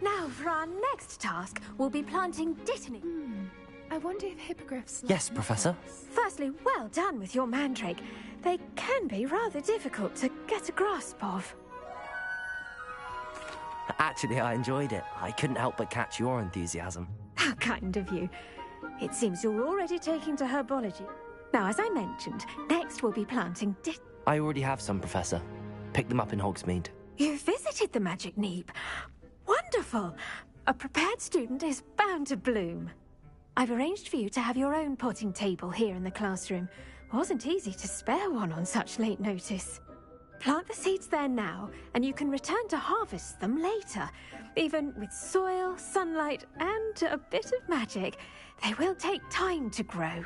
Now, for our next task, we'll be planting dittany. I wonder if hippogriffs... Yes, Professor. Firstly, well done with your mandrake. They can be rather difficult to get a grasp of. Actually, I enjoyed it. I couldn't help but catch your enthusiasm. How kind of you. It seems you're already taking to herbology. Now, as I mentioned, next we'll be planting I already have some, Professor. Picked them up in Hogsmeade. You visited the Magic Neep. Wonderful! A prepared student is bound to bloom. I've arranged for you to have your own potting table here in the classroom. Wasn't easy to spare one on such late notice. Plant the seeds there now, and you can return to harvest them later. Even with soil, sunlight, and a bit of magic, they will take time to grow.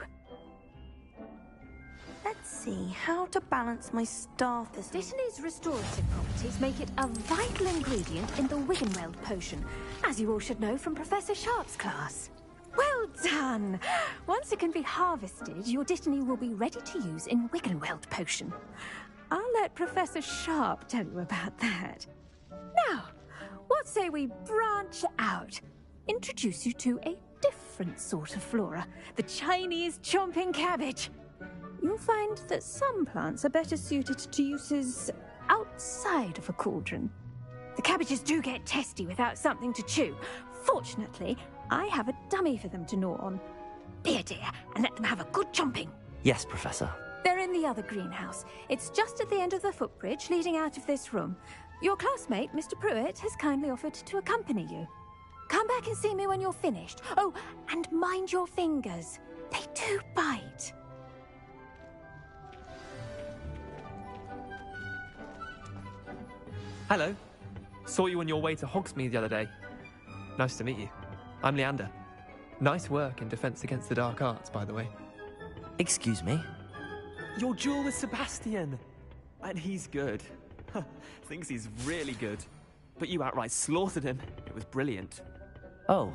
Let's see how to balance my staff this week. Dittany's restorative properties make it a vital ingredient in the Wiggenweld potion, as you all should know from Professor Sharp's class. Well done! Once it can be harvested, your Dittany will be ready to use in Wiggenweld potion. I'll let Professor Sharp tell you about that. Now, what say we branch out? Introduce you to a different sort of flora, the Chinese chomping cabbage. You'll find that some plants are better suited to uses outside of a cauldron. The cabbages do get testy without something to chew. Fortunately, I have a dummy for them to gnaw on. Be a dear and let them have a good chomping. Yes, Professor. They're in the other greenhouse. It's just at the end of the footbridge leading out of this room. Your classmate, Mr. Pruitt, has kindly offered to accompany you. Come back and see me when you're finished. Oh, and mind your fingers. They do bite. Hello. Saw you on your way to Hogsmeade the other day. Nice to meet you. I'm Leander. Nice work in Defense Against the Dark Arts, by the way. Excuse me? Your duel with Sebastian! And he's good. Thinks he's really good. But you outright slaughtered him. It was brilliant. Oh.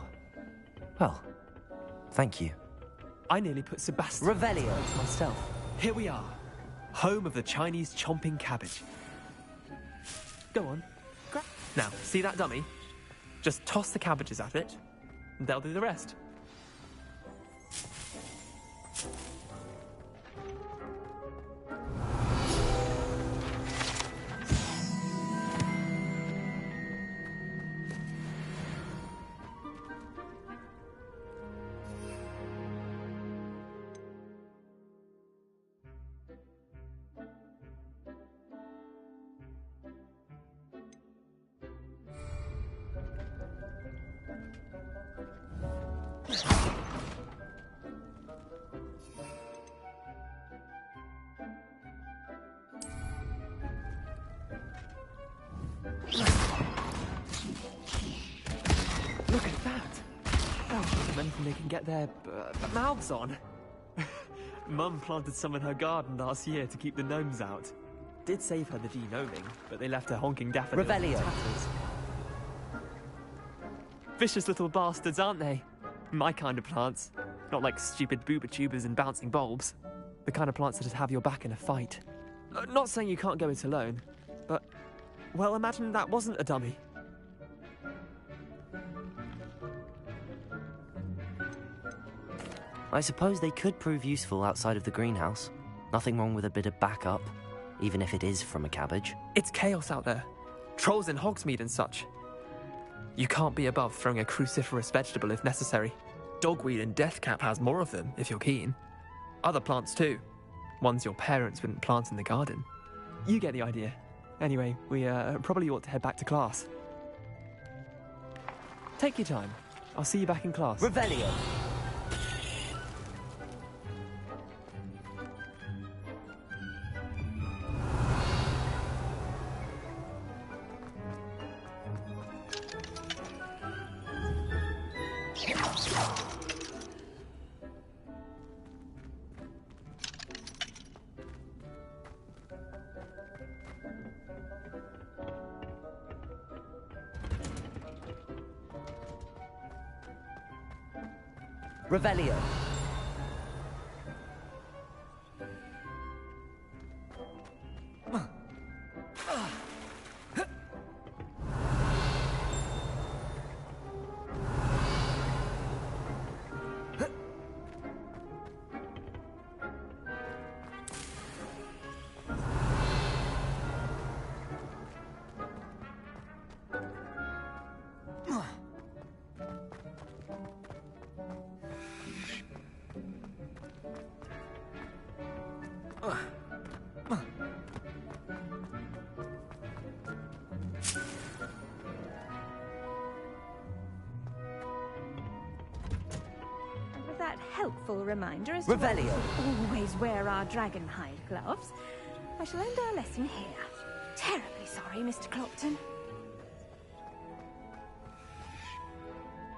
Well, thank you. I nearly put Sebastian Revelio. myself. Here we are. Home of the Chinese chomping cabbage. Go on. Now, see that dummy? Just toss the cabbages at it, and they'll do the rest. Look at that! Oh, anything they can get their mouths on. Mum planted some in her garden last year to keep the gnomes out. Did save her the de-gnoming, but they left her honking daffodils in Revelio. tatters. Vicious little bastards, aren't they? My kind of plants. Not like stupid booba tubers and bouncing bulbs. The kind of plants that'd have your back in a fight. Not saying you can't go it alone, but... well, imagine that wasn't a dummy. I suppose they could prove useful outside of the greenhouse. Nothing wrong with a bit of backup, even if it is from a cabbage. It's chaos out there. Trolls in Hogsmeade and such. You can't be above throwing a cruciferous vegetable if necessary. Dogweed and deathcap has more of them, if you're keen. Other plants too. Ones your parents wouldn't plant in the garden. You get the idea. Anyway, we probably ought to head back to class. Take your time. I'll see you back in class. Revelio. Revelio. With that helpful reminder as to why we Revelio. should always wear our dragon hide gloves, I shall end our lesson here. Terribly sorry, Mr. Clopton.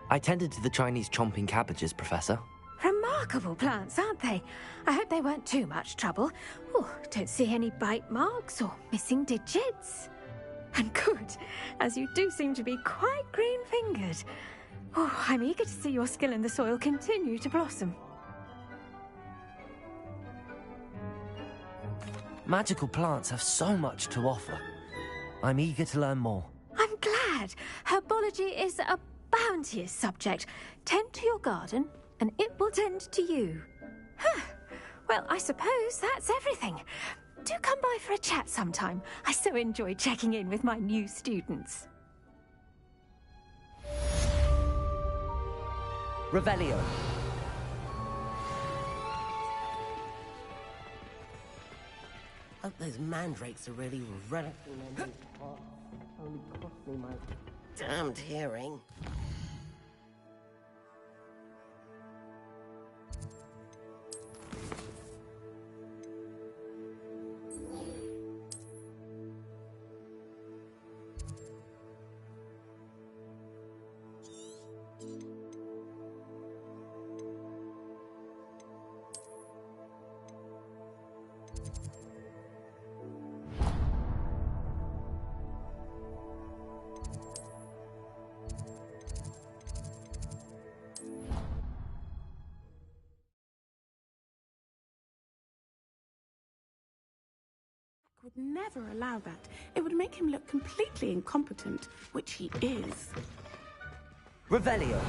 I tended to the Chinese chomping cabbages, Professor. Remarkable plants, aren't they? I hope they weren't too much trouble. Oh, don't see any bite marks or missing digits. And good, as you do seem to be quite green-fingered. Oh, I'm eager to see your skill in the soil continue to blossom. Magical plants have so much to offer. I'm eager to learn more. I'm glad. Herbology is a bounteous subject. Tend to your garden, and it will tend to you. Huh. Well, I suppose that's everything. Do come by for a chat sometime. I so enjoy checking in with my new students. Revelio. Hope those mandrakes are really relishing their new pot. Only cost me my damned hearing. Would never allow that. It would make him look completely incompetent, which he is. Revelio.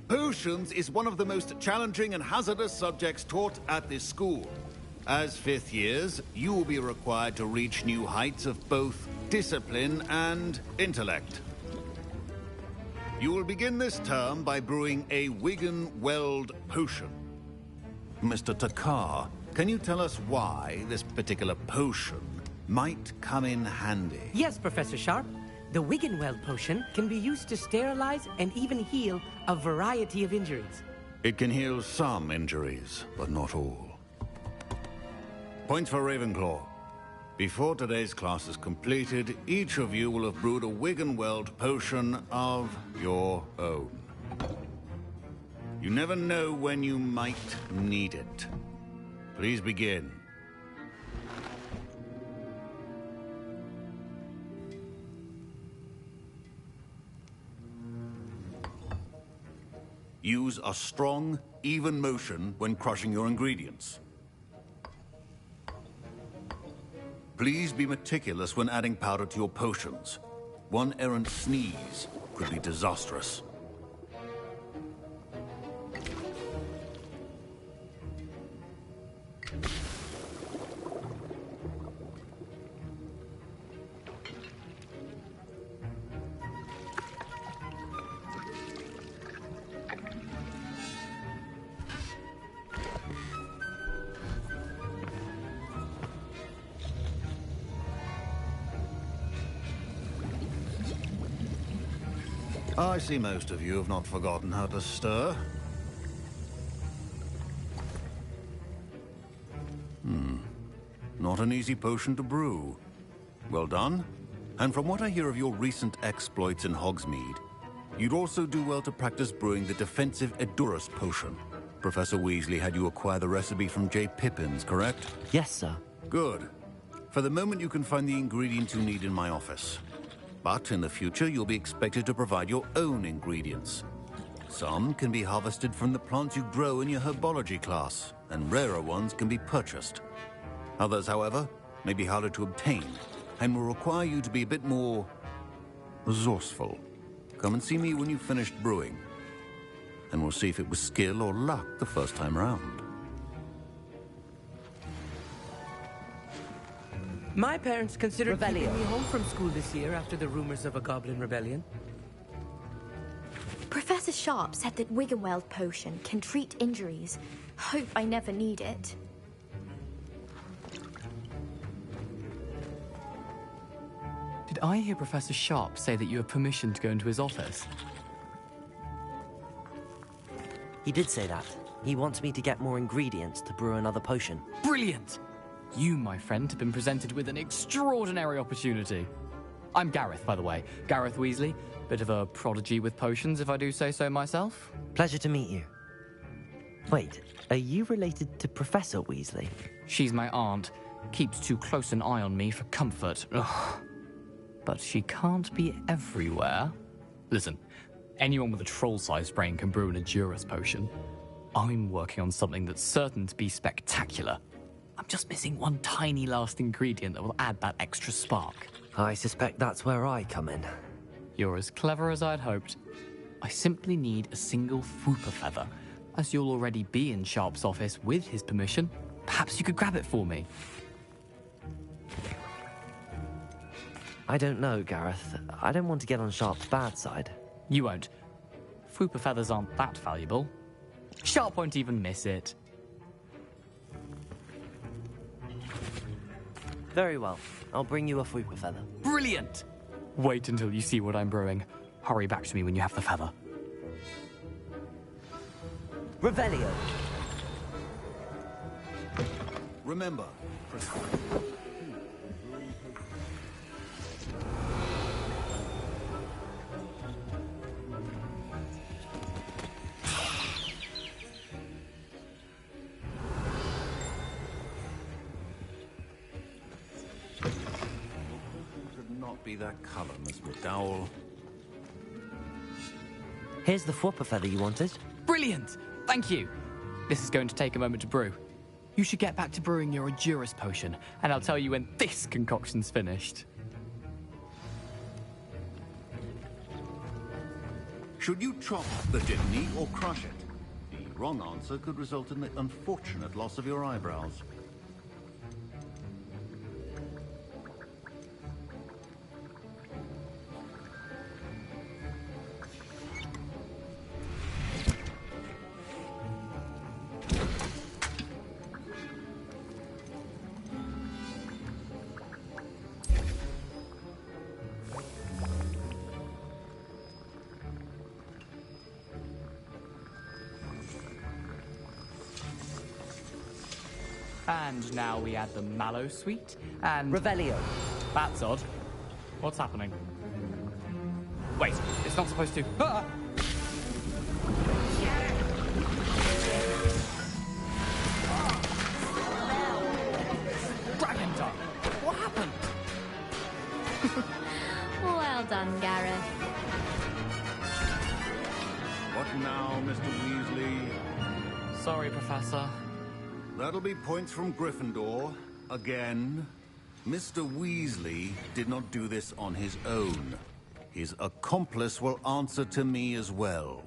Potions is one of the most challenging and hazardous subjects taught at this school. As fifth years, you will be required to reach new heights of both discipline and intellect. You will begin this term by brewing a Wigan-Weld potion. Mr. Takar, can you tell us why this particular potion might come in handy? Yes, Professor Sharp. The Wigan-Weld potion can be used to sterilize and even heal a variety of injuries. It can heal some injuries, but not all. Points for Ravenclaw. Before today's class is completed, each of you will have brewed a Wigan-Weld potion of your own. You never know when you might need it. Please begin. Use a strong, even motion when crushing your ingredients. Please be meticulous when adding powder to your potions. One errant sneeze could be disastrous. I see most of you have not forgotten how to stir. not an easy potion to brew. Well done. And from what I hear of your recent exploits in Hogsmeade, you'd also do well to practice brewing the defensive Edurus potion. Professor Weasley had you acquire the recipe from J. Pippins, correct? Yes, sir. Good. For the moment, you can find the ingredients you need in my office. But in the future, you'll be expected to provide your own ingredients. Some can be harvested from the plants you grow in your herbology class, and rarer ones can be purchased. Others, however, may be harder to obtain, and will require you to be a bit more resourceful. Come and see me when you've finished brewing, and we'll see if it was skill or luck the first time around. My parents considered keeping me home from school this year after the rumors of a goblin rebellion. Professor Sharp said that Wiggenweld potion can treat injuries. Hope I never need it. Did I hear Professor Sharp say that you have permission to go into his office? He did say that. He wants me to get more ingredients to brew another potion. Brilliant! You, my friend, have been presented with an extraordinary opportunity. I'm Gareth, by the way. Gareth Weasley. Bit of a prodigy with potions, if I do say so myself. Pleasure to meet you. Wait, are you related to Professor Weasley? She's my aunt. Keeps too close an eye on me for comfort. Ugh. But she can't be everywhere. Listen, anyone with a troll-sized brain can brew an Edurus potion. I'm working on something that's certain to be spectacular. I'm just missing one tiny last ingredient that will add that extra spark. I suspect that's where I come in. You're as clever as I'd hoped. I simply need a single Fwooper feather. As you'll already be in Sharp's office with his permission, perhaps you could grab it for me. I don't know, Gareth. I don't want to get on Sharp's bad side. You won't. Fwooper feathers aren't that valuable. Sharp won't even miss it. Very well. I'll bring you a Fwooper feather. Brilliant! Wait until you see what I'm brewing. Hurry back to me when you have the feather. Revelio. Remember, be that color, Miss McDowell. Here's the Fwooper feather you wanted. Brilliant! Thank you. This is going to take a moment to brew. You should get back to brewing your Edurus potion, and I'll tell you when this concoction's finished. Should you chop the Dittany or crush it? The wrong answer could result in the unfortunate loss of your eyebrows. And now we add the mallow sweet and... Revelio. That's odd. What's happening? Wait, it's not supposed to... Ah! Dragon tongue! What happened? Well done, Gareth. What now, Mr. Weasley? Sorry, Professor. That'll be points from Gryffindor. Again. Mr. Weasley did not do this on his own. His accomplice will answer to me as well.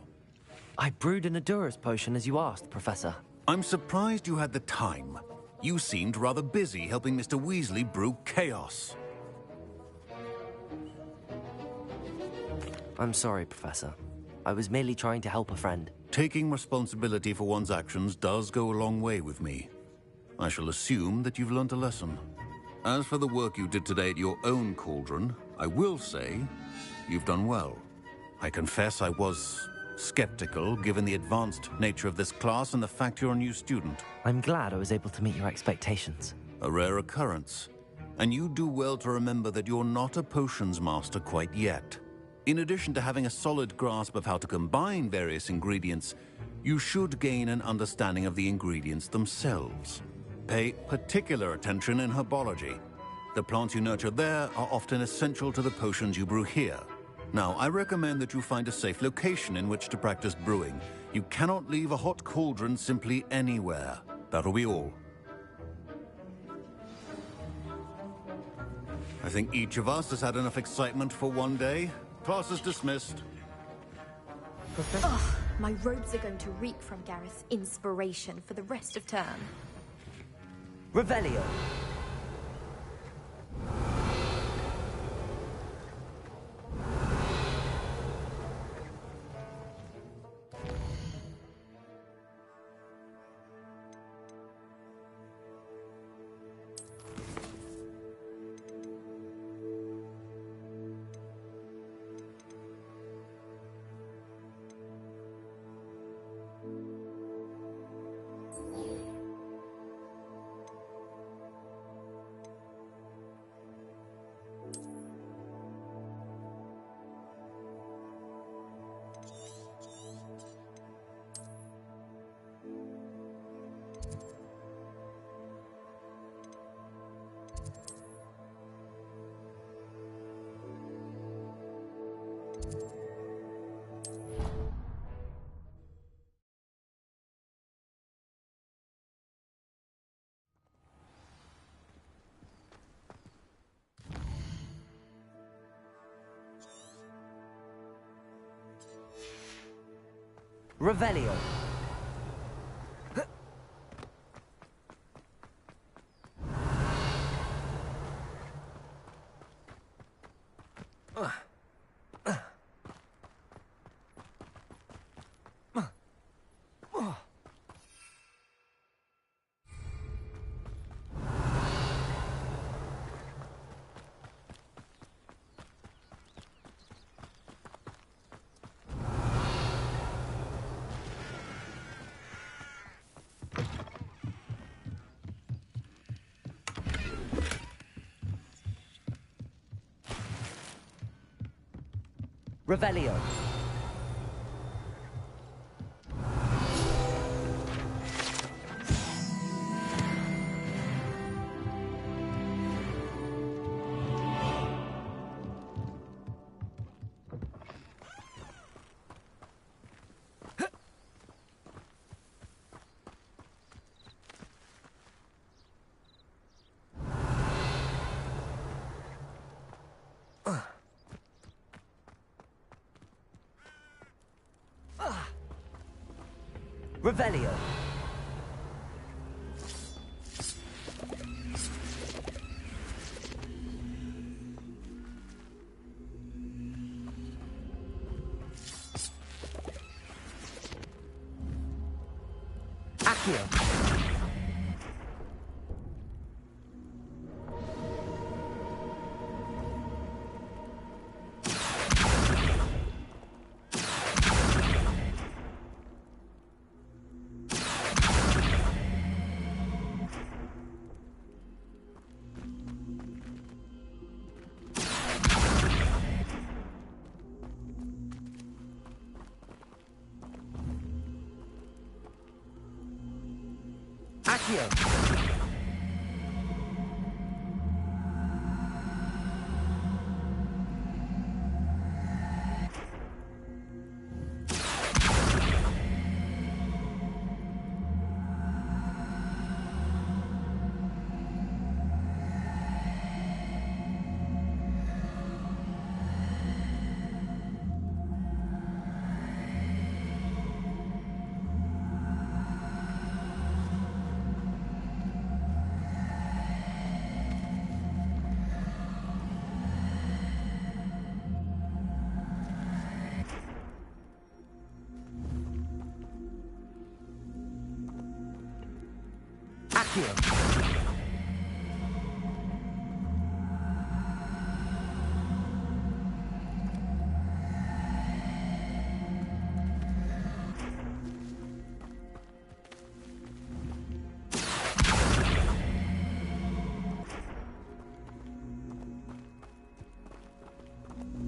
I brewed an Edurus potion as you asked, Professor. I'm surprised you had the time. You seemed rather busy helping Mr. Weasley brew chaos. I'm sorry, Professor. I was merely trying to help a friend. Taking responsibility for one's actions does go a long way with me. I shall assume that you've learnt a lesson. As for the work you did today at your own cauldron, I will say you've done well. I confess I was skeptical, given the advanced nature of this class and the fact you're a new student. I'm glad I was able to meet your expectations. A rare occurrence. And you do well to remember that you're not a potions master quite yet. In addition to having a solid grasp of how to combine various ingredients, you should gain an understanding of the ingredients themselves. Pay particular attention in herbology. The plants you nurture there are often essential to the potions you brew here. Now, I recommend that you find a safe location in which to practice brewing. You cannot leave a hot cauldron simply anywhere. That'll be all. I think each of us has had enough excitement for one day. Class is dismissed. Ugh, my robes are going to reek from Gareth's inspiration for the rest of term. Revelio. Revelio. Revelio. Revelio. Accio. Accio. Accio.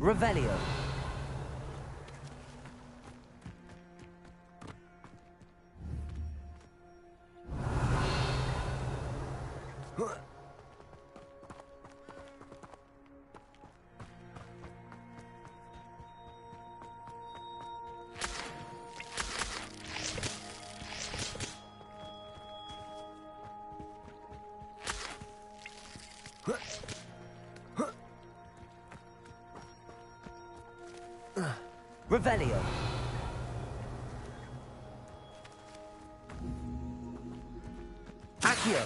Revelio. Revelio. Accio.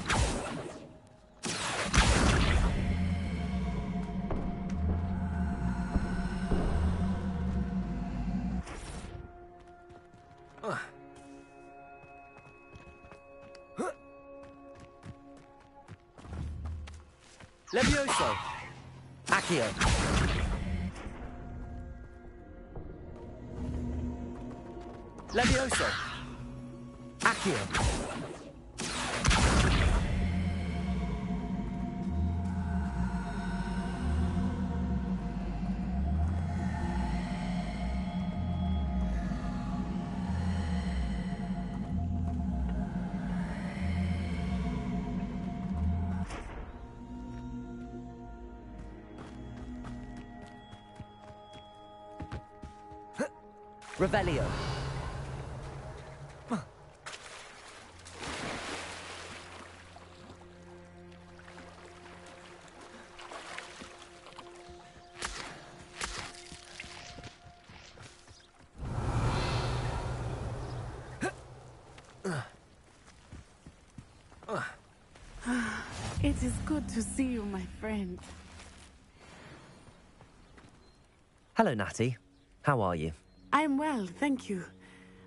Levioso. Accio. Levioso. Accio. Revelio. It is good to see you, my friend. Hello, Natty. How are you? I am well, thank you.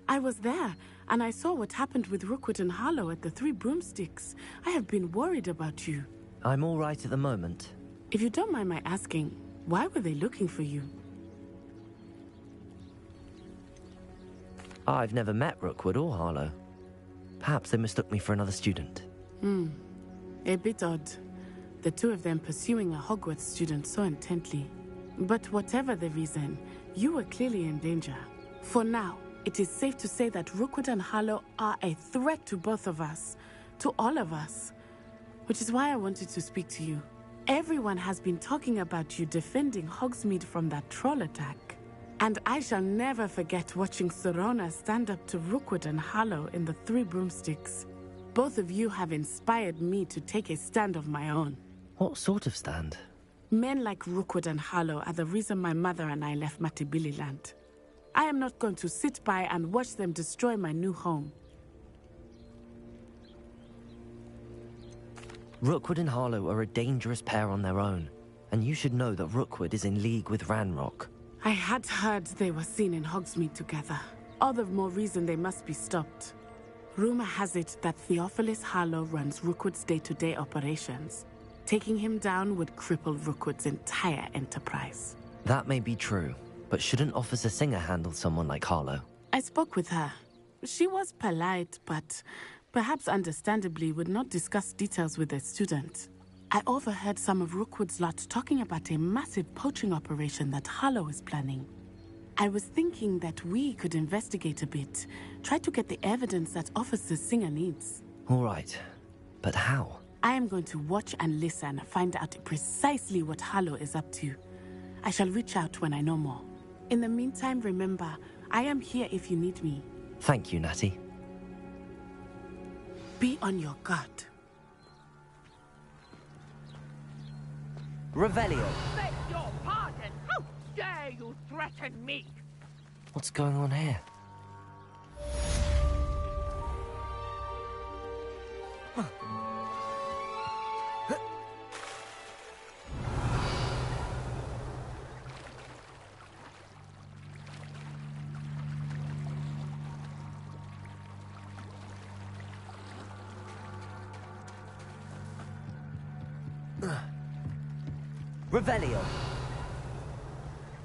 I was there, and I saw what happened with Rookwood and Harlow at the Three Broomsticks. I have been worried about you. I'm all right at the moment. If you don't mind my asking, why were they looking for you? I've never met Rookwood or Harlow. Perhaps they mistook me for another student. A bit odd. The two of them pursuing a Hogwarts student so intently. But whatever the reason, you were clearly in danger. For now, it is safe to say that Rookwood and Harlow are a threat to both of us. To all of us. Which is why I wanted to speak to you. Everyone has been talking about you defending Hogsmeade from that troll attack. And I shall never forget watching Serona stand up to Rookwood and Harlow in the Three Broomsticks. Both of you have inspired me to take a stand of my own. What sort of stand? Men like Rookwood and Harlow are the reason my mother and I left Matibili-land. I am not going to sit by and watch them destroy my new home. Rookwood and Harlow are a dangerous pair on their own, and you should know that Rookwood is in league with Ranrock. I had heard they were seen in Hogsmeade together. All the more reason they must be stopped. Rumor has it that Theophilus Harlow runs Rookwood's day-to-day operations. Taking him down would cripple Rookwood's entire enterprise. That may be true, but shouldn't Officer Singer handle someone like Harlow? I spoke with her. She was polite, but perhaps understandably would not discuss details with a student. I overheard some of Rookwood's lot talking about a massive poaching operation that Harlow is planning. I was thinking that we could investigate a bit, try to get the evidence that Officer Singer needs. All right, but how? I am going to watch and listen, find out precisely what Harlow is up to. I shall reach out when I know more. In the meantime, remember, I am here if you need me. Thank you, Natty. Be on your guard. Revelio. Beg your pardon! How dare you threaten me? What's going on here? Revelio.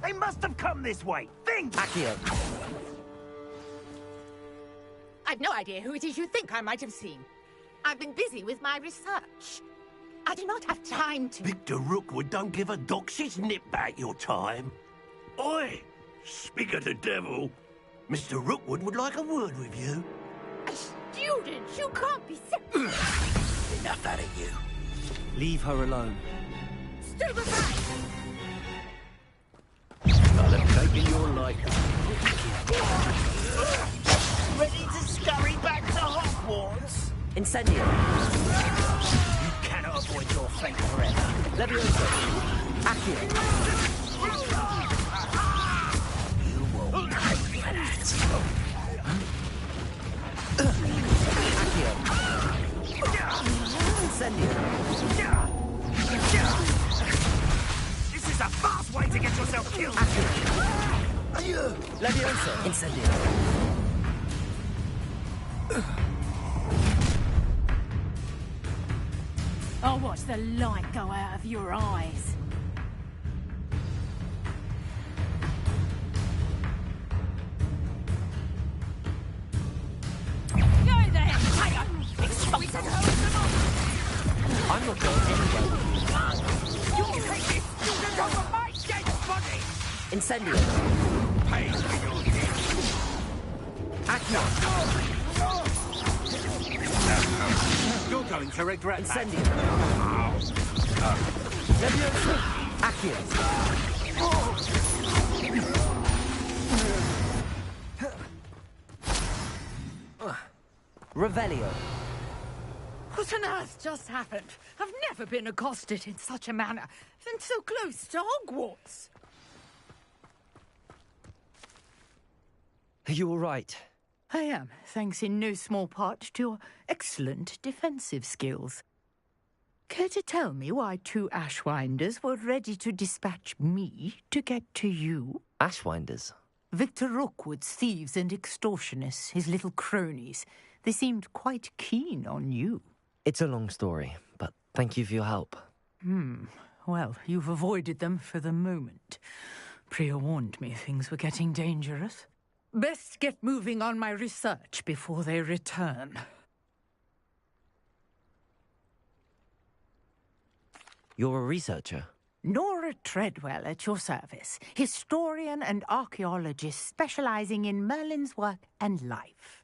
They must have come this way. Think! Accio. I've no idea who it is you think I might have seen. I've been busy with my research. I do not have time to... Victor Rookwood don't give a doxy's nip back your time. Oi! Speak of the devil. Mr. Rookwood would like a word with you. A student? You can't be Enough out of you. Leave her alone. Stupefy! I'll have taken your life. Ready to scurry back to Hogwarts? Incendio. You cannot avoid your fate forever. Leviosa. Accio. You will pay for that. Accio. Incendio. This is a fast way to get yourself killed. Accio. Leviosa. Incendio. I'll watch the light go out of your eyes. Go there! I'm not going anywhere with you. You'll take this student over my dead body! Incendio. Pay for your debt. Accio. You're going to regret that. Incendio. Leviosa. Accio. Revelio. What on earth just happened? I've never been accosted in such a manner, and so close to Hogwarts. Are you all right? I am, thanks in no small part to your excellent defensive skills. Care to tell me why 2 Ashwinders were ready to dispatch me to get to you? Ashwinders? Victor Rookwood's thieves and extortionists, his little cronies. They seemed quite keen on you. It's a long story, but thank you for your help. Well, you've avoided them for the moment. Priya warned me things were getting dangerous. Best get moving on my research before they return. You're a researcher? Nora Treadwell at your service, historian and archaeologist specializing in Merlin's work and life.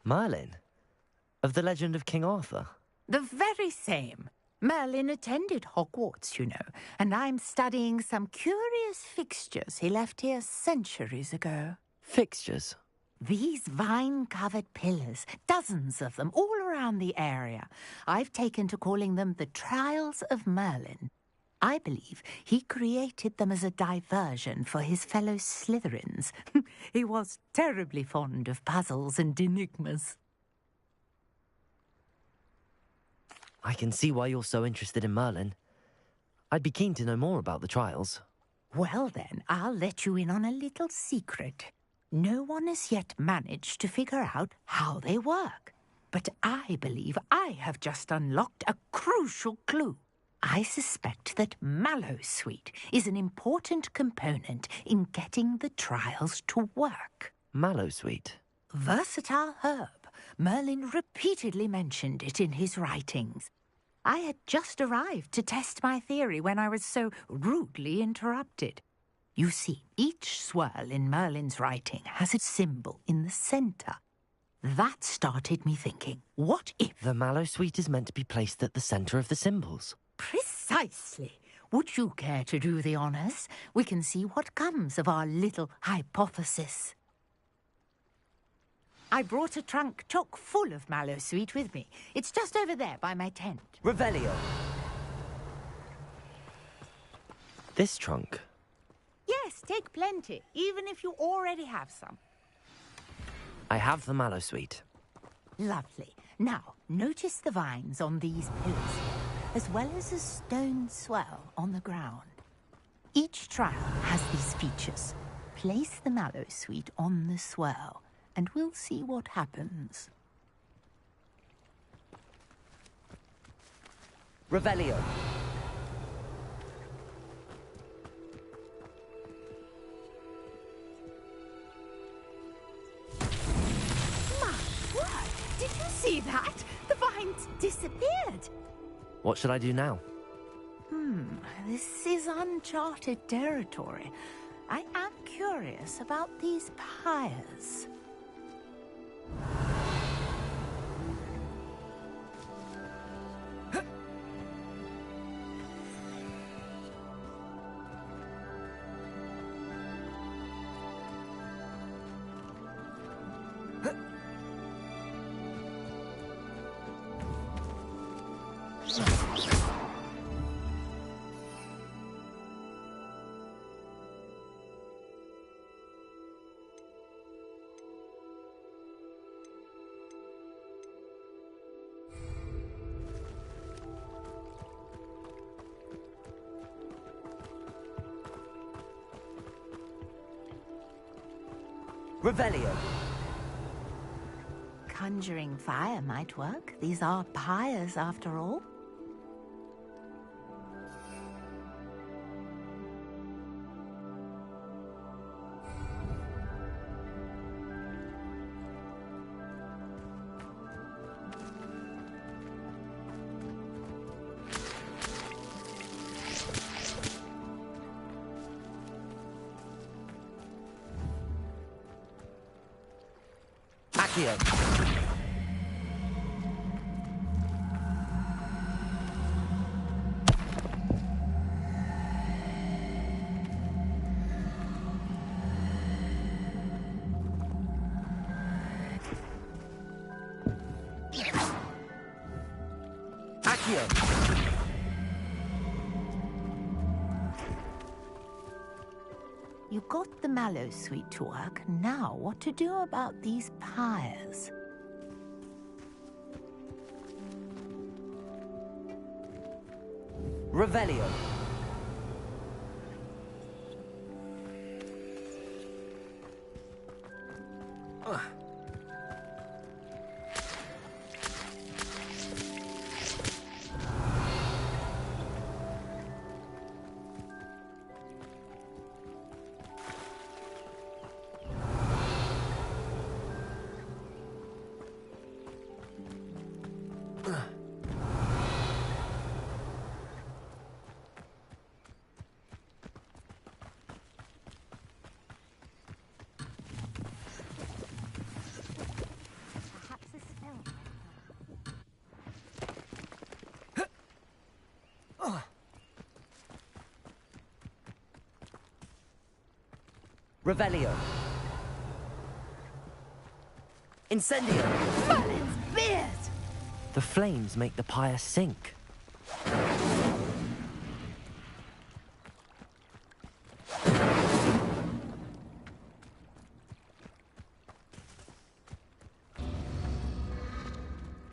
Merlin? Of the legend of King Arthur? The very same. Merlin attended Hogwarts, you know, and I'm studying some curious fixtures he left here centuries ago. Fixtures? These vine-covered pillars, dozens of them, all around the area. I've taken to calling them the Trials of Merlin. I believe he created them as a diversion for his fellow Slytherins. He was terribly fond of puzzles and enigmas. I can see why you're so interested in Merlin. I'd be keen to know more about the trials. Well then, I'll let you in on a little secret. No one has yet managed to figure out how they work. But I believe I have just unlocked a crucial clue. I suspect that Mallowsweet is an important component in getting the trials to work. Mallowsweet? Versatile herb. Merlin repeatedly mentioned it in his writings. I had just arrived to test my theory when I was so rudely interrupted. You see, each swirl in Merlin's writing has a symbol in the centre. That started me thinking, what if... The Mallowsweet is meant to be placed at the centre of the symbols. Precisely. Would you care to do the honours? We can see what comes of our little hypothesis. I brought a trunk chock full of Mallowsweet with me. It's just over there by my tent. Revelio. This trunk? Yes, take plenty, even if you already have some. I have the Mallowsweet. Lovely. Now, notice the vines on these pillars here, as well as a stone swell on the ground. Each trial has these features. Place the Mallowsweet on the swell, and we'll see what happens. Revelio. My word! Did you see that? The vines disappeared. What should I do now? This is uncharted territory. I am curious about these pyres. Revelio. Conjuring fire might work. These are pyres, after all. Accio. Accio. You got the mallow sweet to work. Now, what to do about these pyres? Revelio. Revelio. Incendio. Merlin's beard! The flames make the pyre sink.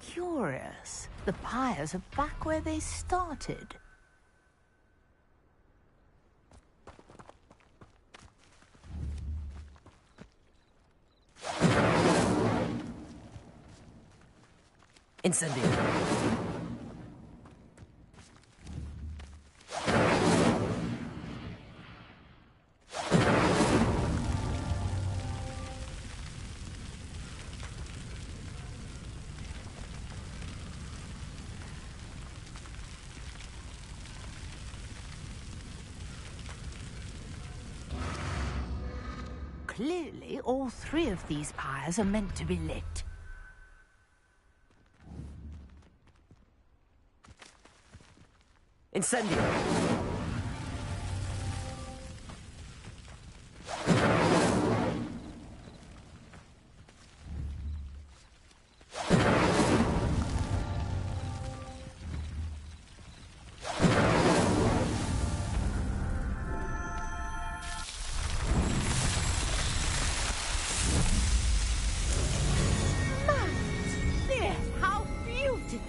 Curious. The pyres are back where they started. Incendio. Clearly, all three of these pyres are meant to be lit. Incendio. How beautiful!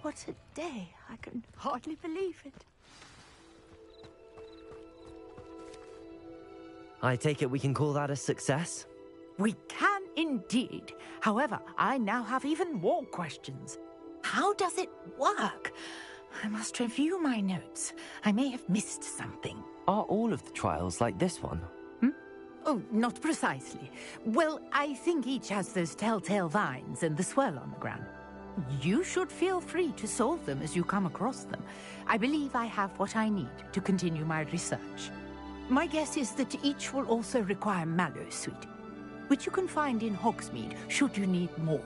What a day. I can hardly believe it. I take it we can call that a success? We can indeed. However, I now have even more questions. How does it work? I must review my notes. I may have missed something. Are all of the trials like this one? Oh, not precisely. Well, I think each has those telltale vines and the swirl on the ground. You should feel free to solve them as you come across them. I believe I have what I need to continue my research. My guess is that each will also require mallowsweet, which you can find in Hogsmeade should you need more.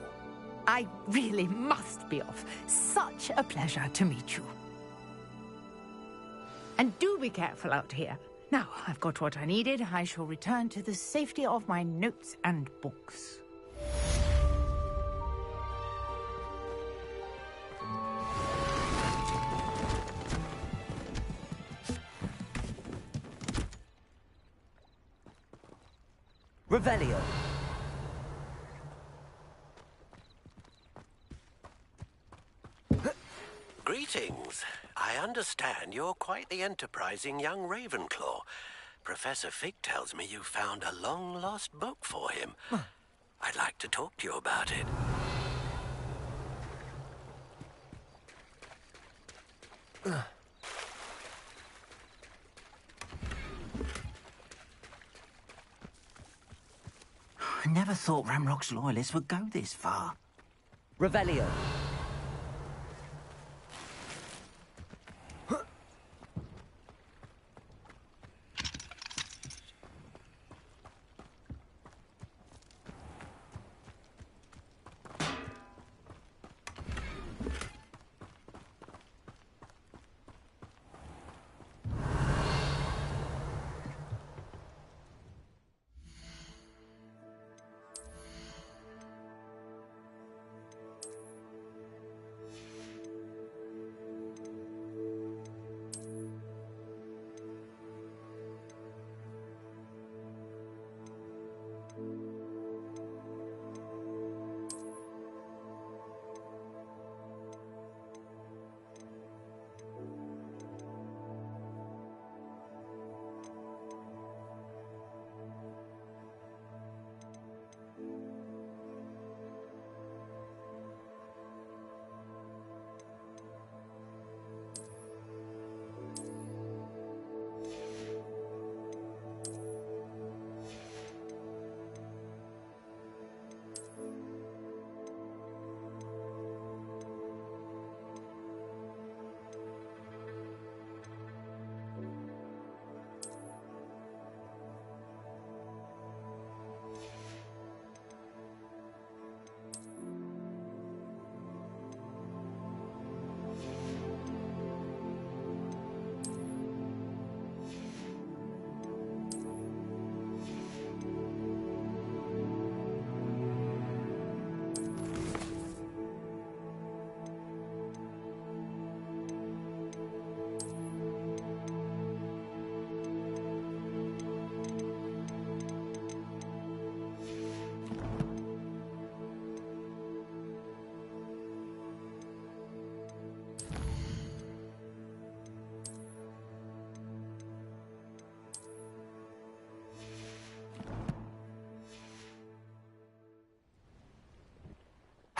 I really must be off. Such a pleasure to meet you. And do be careful out here. Now, I've got what I needed. I shall return to the safety of my notes and books. Revelio. Greetings. I understand you're quite the enterprising young Ravenclaw. Professor Fig tells me you found a long-lost book for him. I'd like to talk to you about it. I never thought Ramrock's loyalists would go this far. Revelio.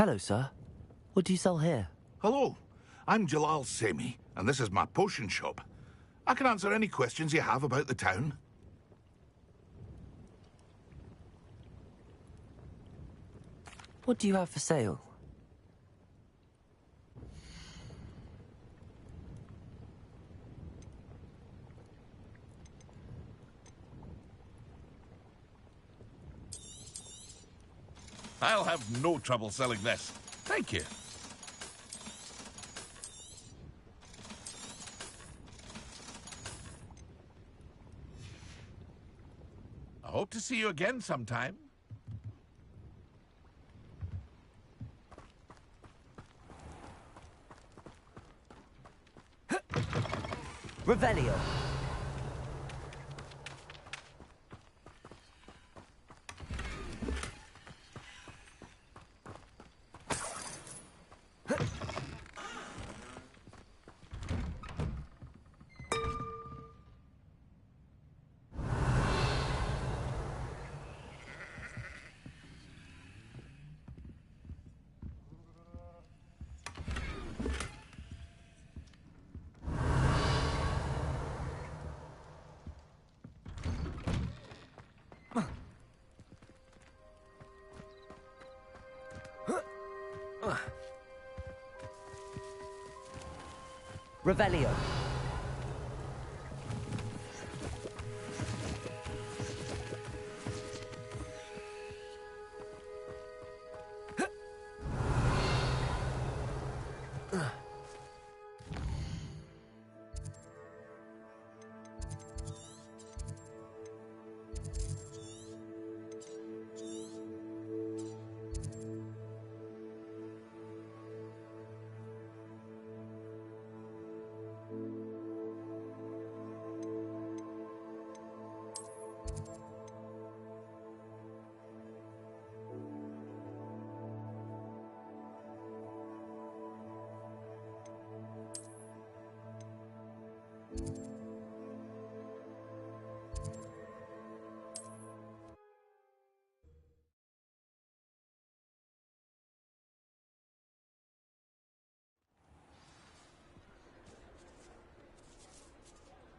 Hello, sir. What do you sell here? Hello, I'm Jalal Semi, and this is my potion shop. I can answer any questions you have about the town. What do you have for sale? I'll have no trouble selling this. Thank you. I hope to see you again sometime. Revelio. Revelio.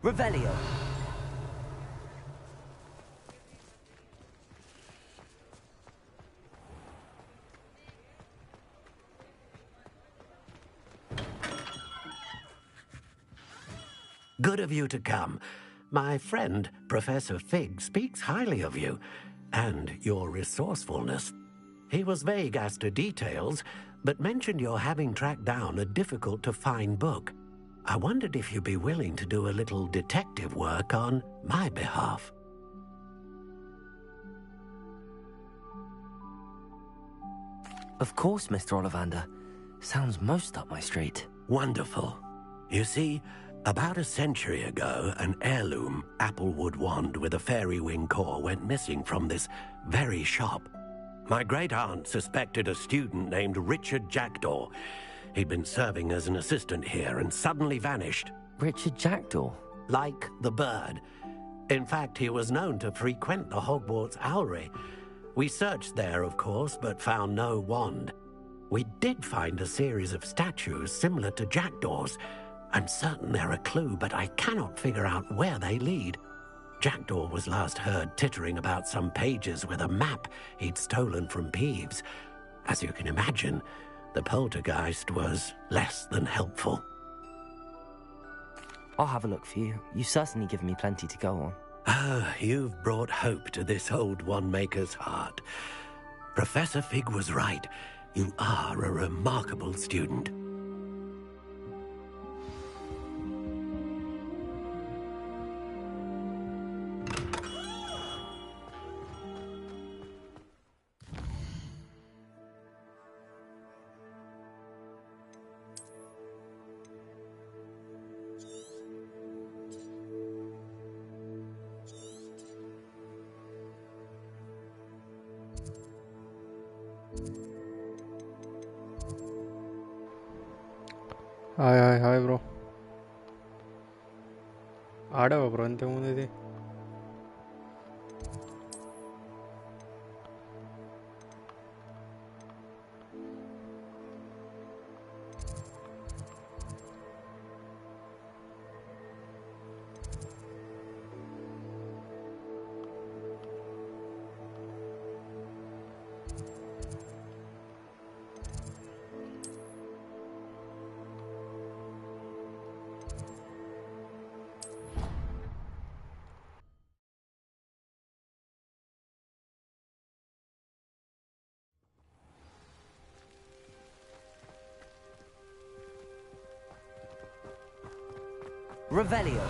Revelio. Good of you to come. My friend, Professor Fig, speaks highly of you and your resourcefulness. He was vague as to details, but mentioned your having tracked down a difficult-to-find book. I wondered if you'd be willing to do a little detective work on my behalf. Of course, Mr. Ollivander. Sounds most up my street. Wonderful. You see, about a century ago, an heirloom applewood wand with a fairy wing core went missing from this very shop. My great-aunt suspected a student named Richard Jackdaw. He'd been serving as an assistant here and suddenly vanished. Richard Jackdaw? Like the bird. In fact, he was known to frequent the Hogwarts Owlery. We searched there, of course, but found no wand. We did find a series of statues similar to Jackdaw's. I'm certain they're a clue, but I cannot figure out where they lead. Jackdaw was last heard tittering about some pages with a map he'd stolen from Peeves. As you can imagine, the poltergeist was less than helpful. I'll have a look for you. You've certainly given me plenty to go on. Ah, you've brought hope to this old one-maker's heart. Professor Fig was right. You are a remarkable student. Hi bro. ఆడావా bro ఇంతకుముందు ఇది? Revelio.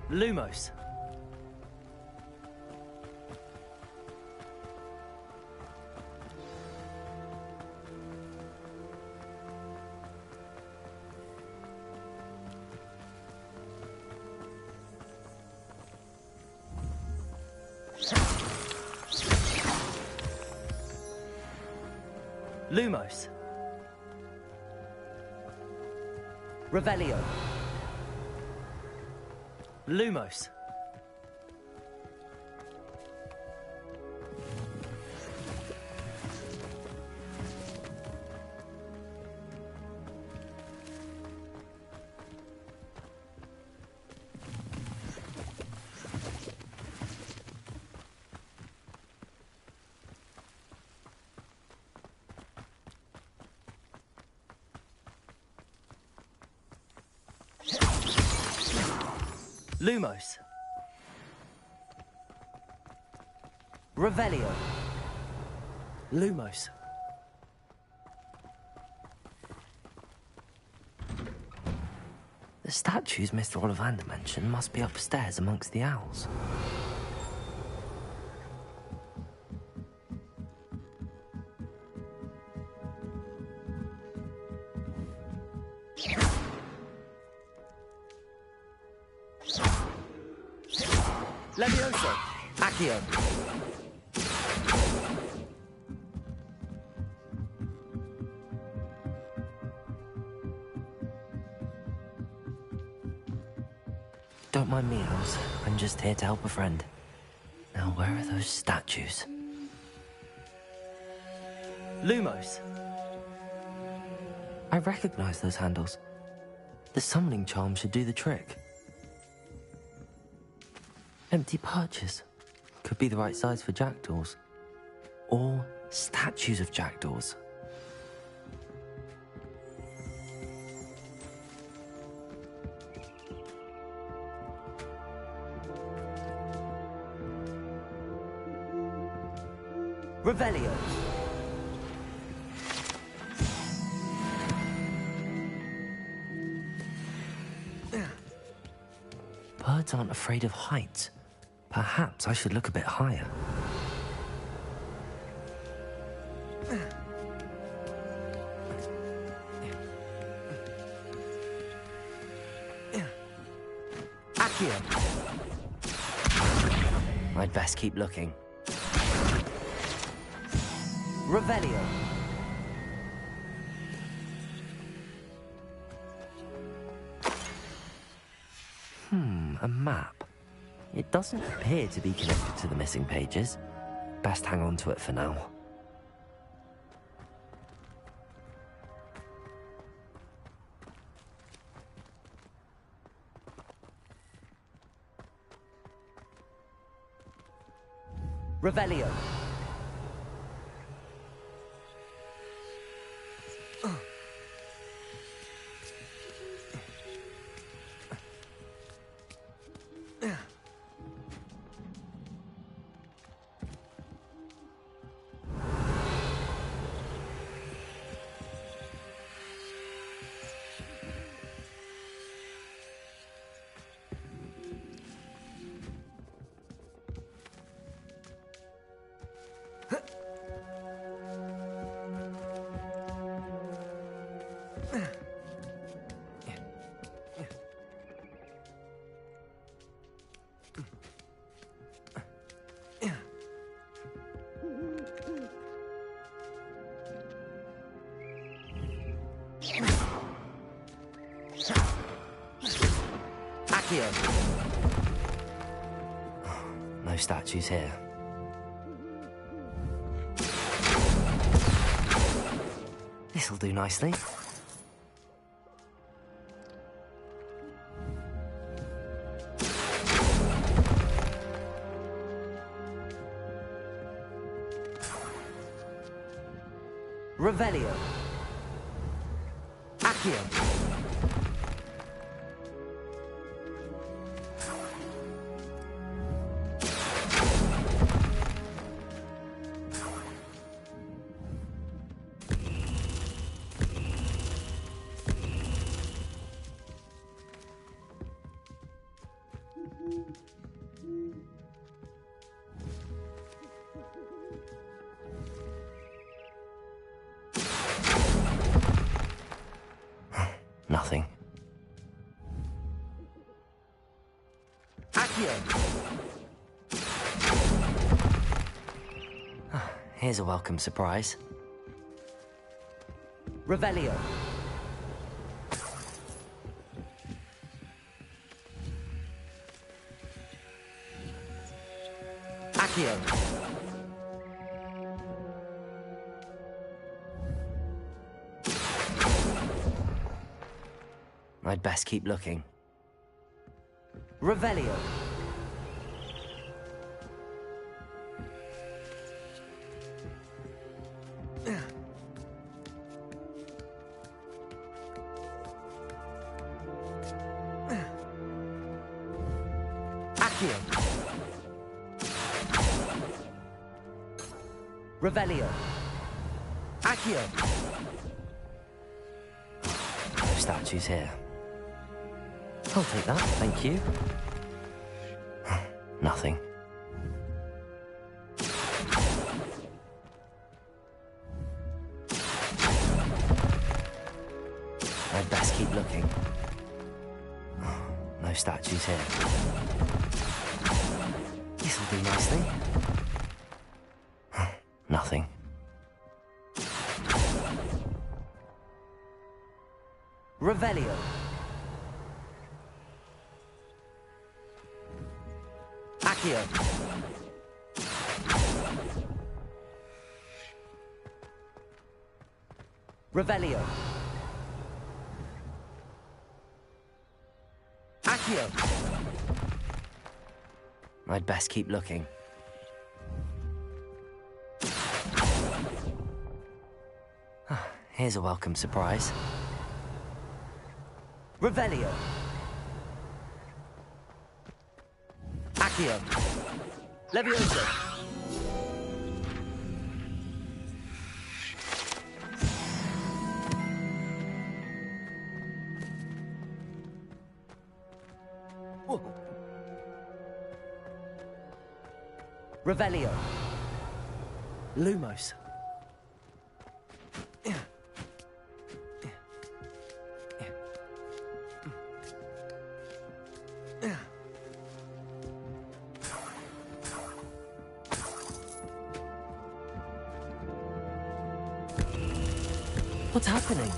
Lumos. Lumos. Revelio. Lumos. Lumos. Revelio. Lumos. The statues Mr. Ollivander mentioned must be upstairs amongst the owls. Levioso. Accio. Don't mind me, owls. I'm just here to help a friend. Now, where are those statues? Lumos. I recognize those handles. The summoning charm should do the trick. Empty perches. Could be the right size for jackdaws. Or statues of jackdaws. Revelio. Birds aren't afraid of heights. Perhaps I should look a bit higher. Accio. I'd best keep looking. Revelio. A map. It doesn't appear to be connected to the missing pages. Best hang on to it for now. Revelio. No statues here. This'll do nicely. Revelio. Accio. Nothing. Here's a welcome surprise. Revelio. Accio. I'd best keep looking. Revelio. Accio. Revelio. Accio. No statues here. I'll take that, thank you. Nothing. I'd best keep looking. No statues here. This'll do nicely. Nothing. Revelio. Accio. Revelio. Accio. I'd best keep looking. Here's a welcome surprise. Revelio. Accio. Leviosa. Revelio. Lumos. What's happening?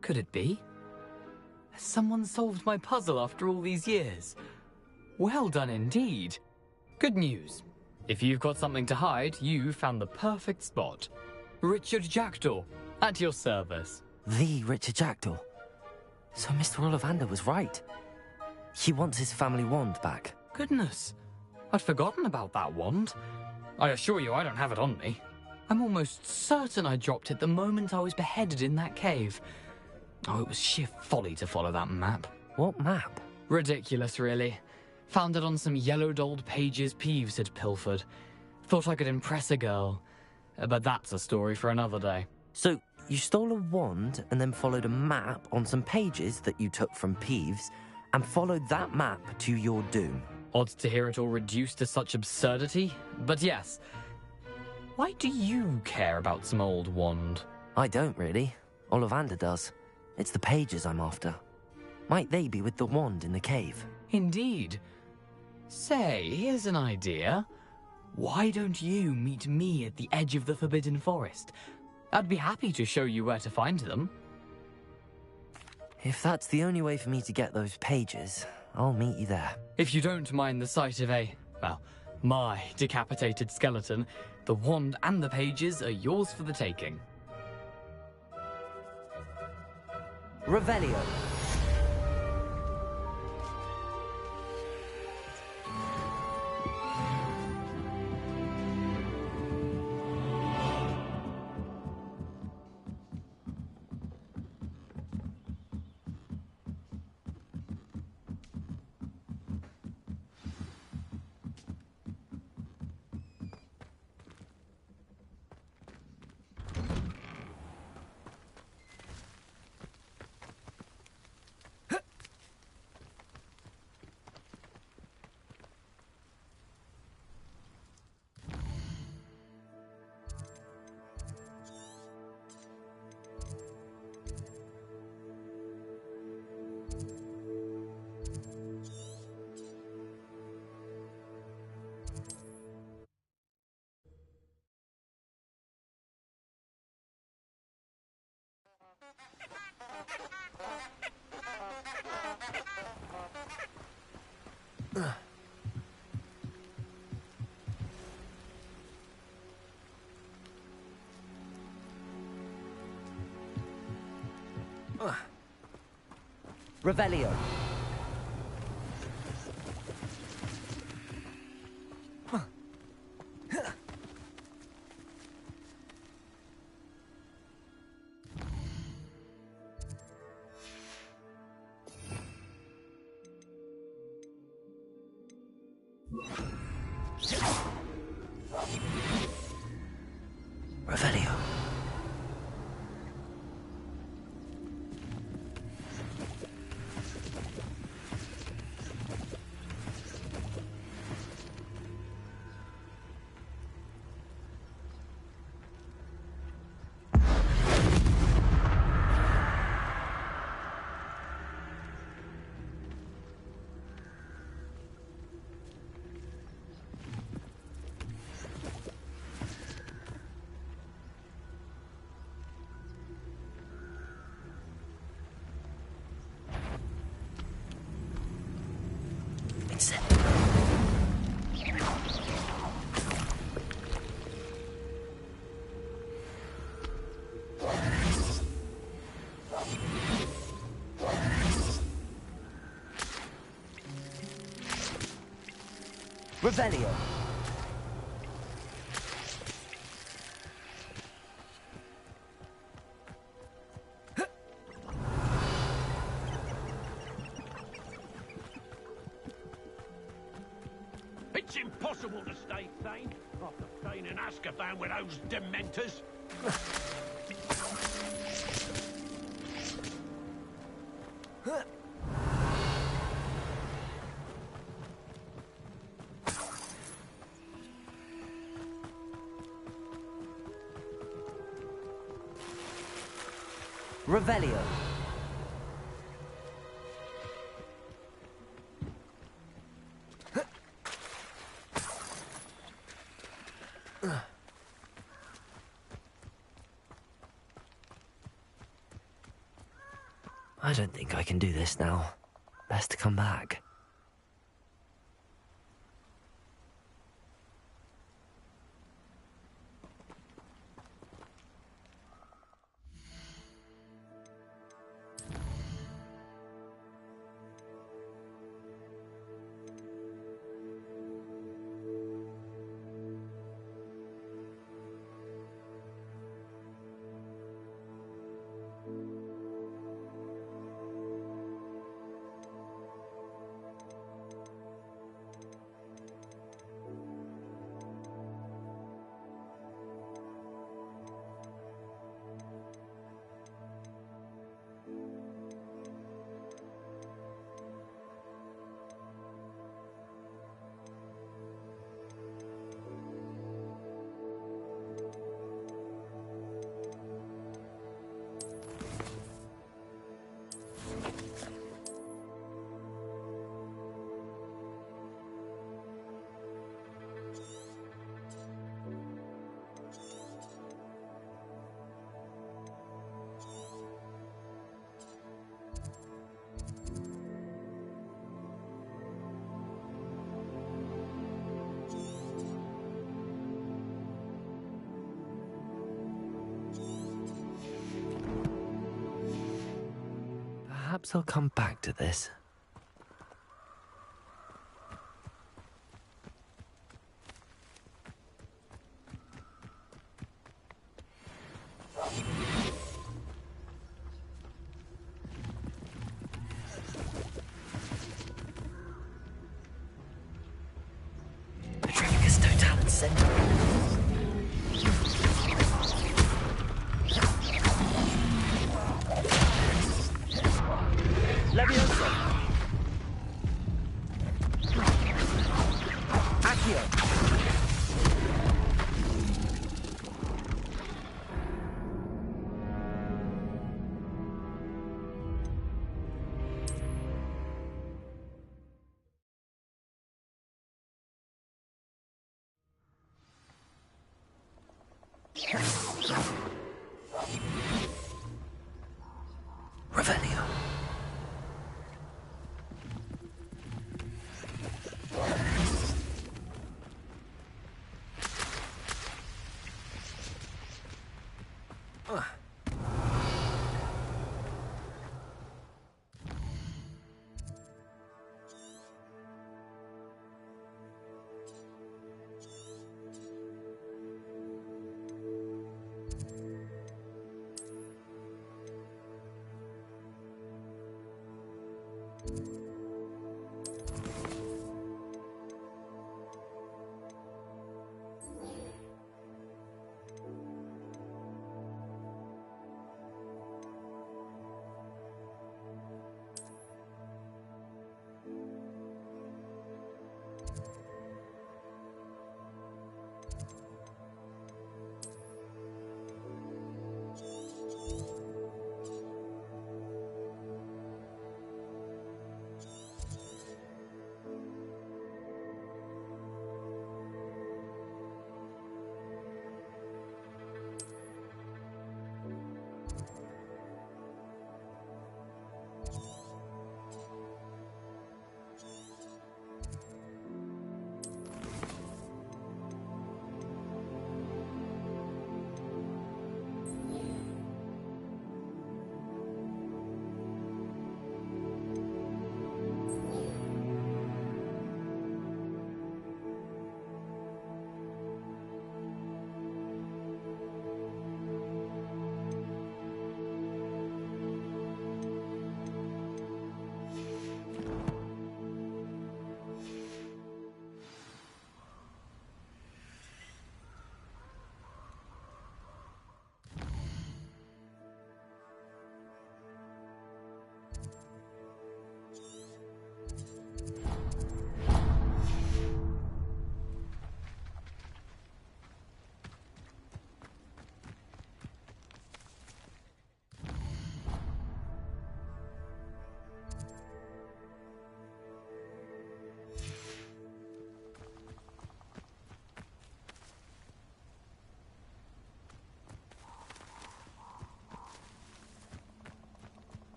Could it be? Has someone solved my puzzle after all these years? Well done indeed. Good news. If you've got something to hide, you found the perfect spot. Richard Jackdaw, at your service. The Richard Jackdaw. So Mr. Ollivander was right. He wants his family wand back. Goodness, I'd forgotten about that wand. I assure you I don't have it on me. I'm almost certain I dropped it the moment I was beheaded in that cave. Oh, it was sheer folly to follow that map. What map? Ridiculous, really. Found it on some yellowed old pages Peeves had pilfered. Thought I could impress a girl. But that's a story for another day. So, you stole a wand and then followed a map on some pages that you took from Peeves and followed that map to your doom. Odd to hear it all reduced to such absurdity, but yes. Why do you care about some old wand? I don't, really. Ollivander does. It's the pages I'm after. Might they be with the wand in the cave? Indeed. Say, here's an idea. Why don't you meet me at the edge of the Forbidden Forest? I'd be happy to show you where to find them. If that's the only way for me to get those pages, I'll meet you there. If you don't mind the sight of my decapitated skeleton, the wand and the pages are yours for the taking. Revelio. Revelio. Revelio. Revelio. It's impossible to stay sane after staying in Azkaban with those dementors. Revelio. I don't think I can do this now. Best to come back. Perhaps I'll come back to this. Petrificus totalis center. Leviosa. Accio. Revelio.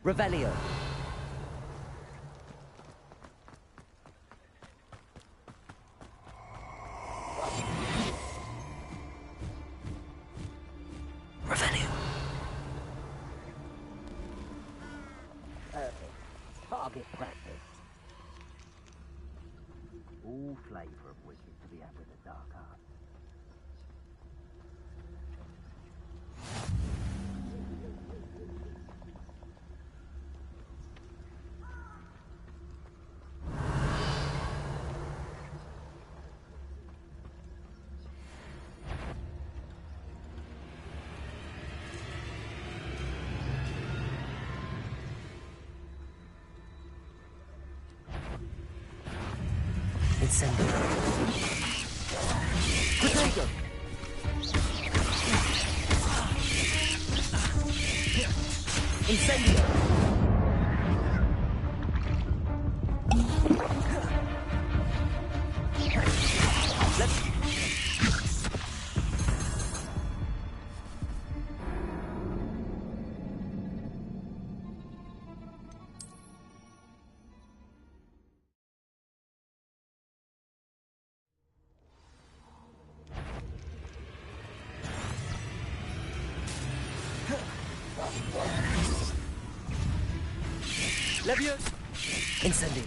Revelio. Revelio. Perfect. Target practice. All flavour of wicked to be had with the dark arts. Incendio. Potato. Incendio. Leviosa. Incendio.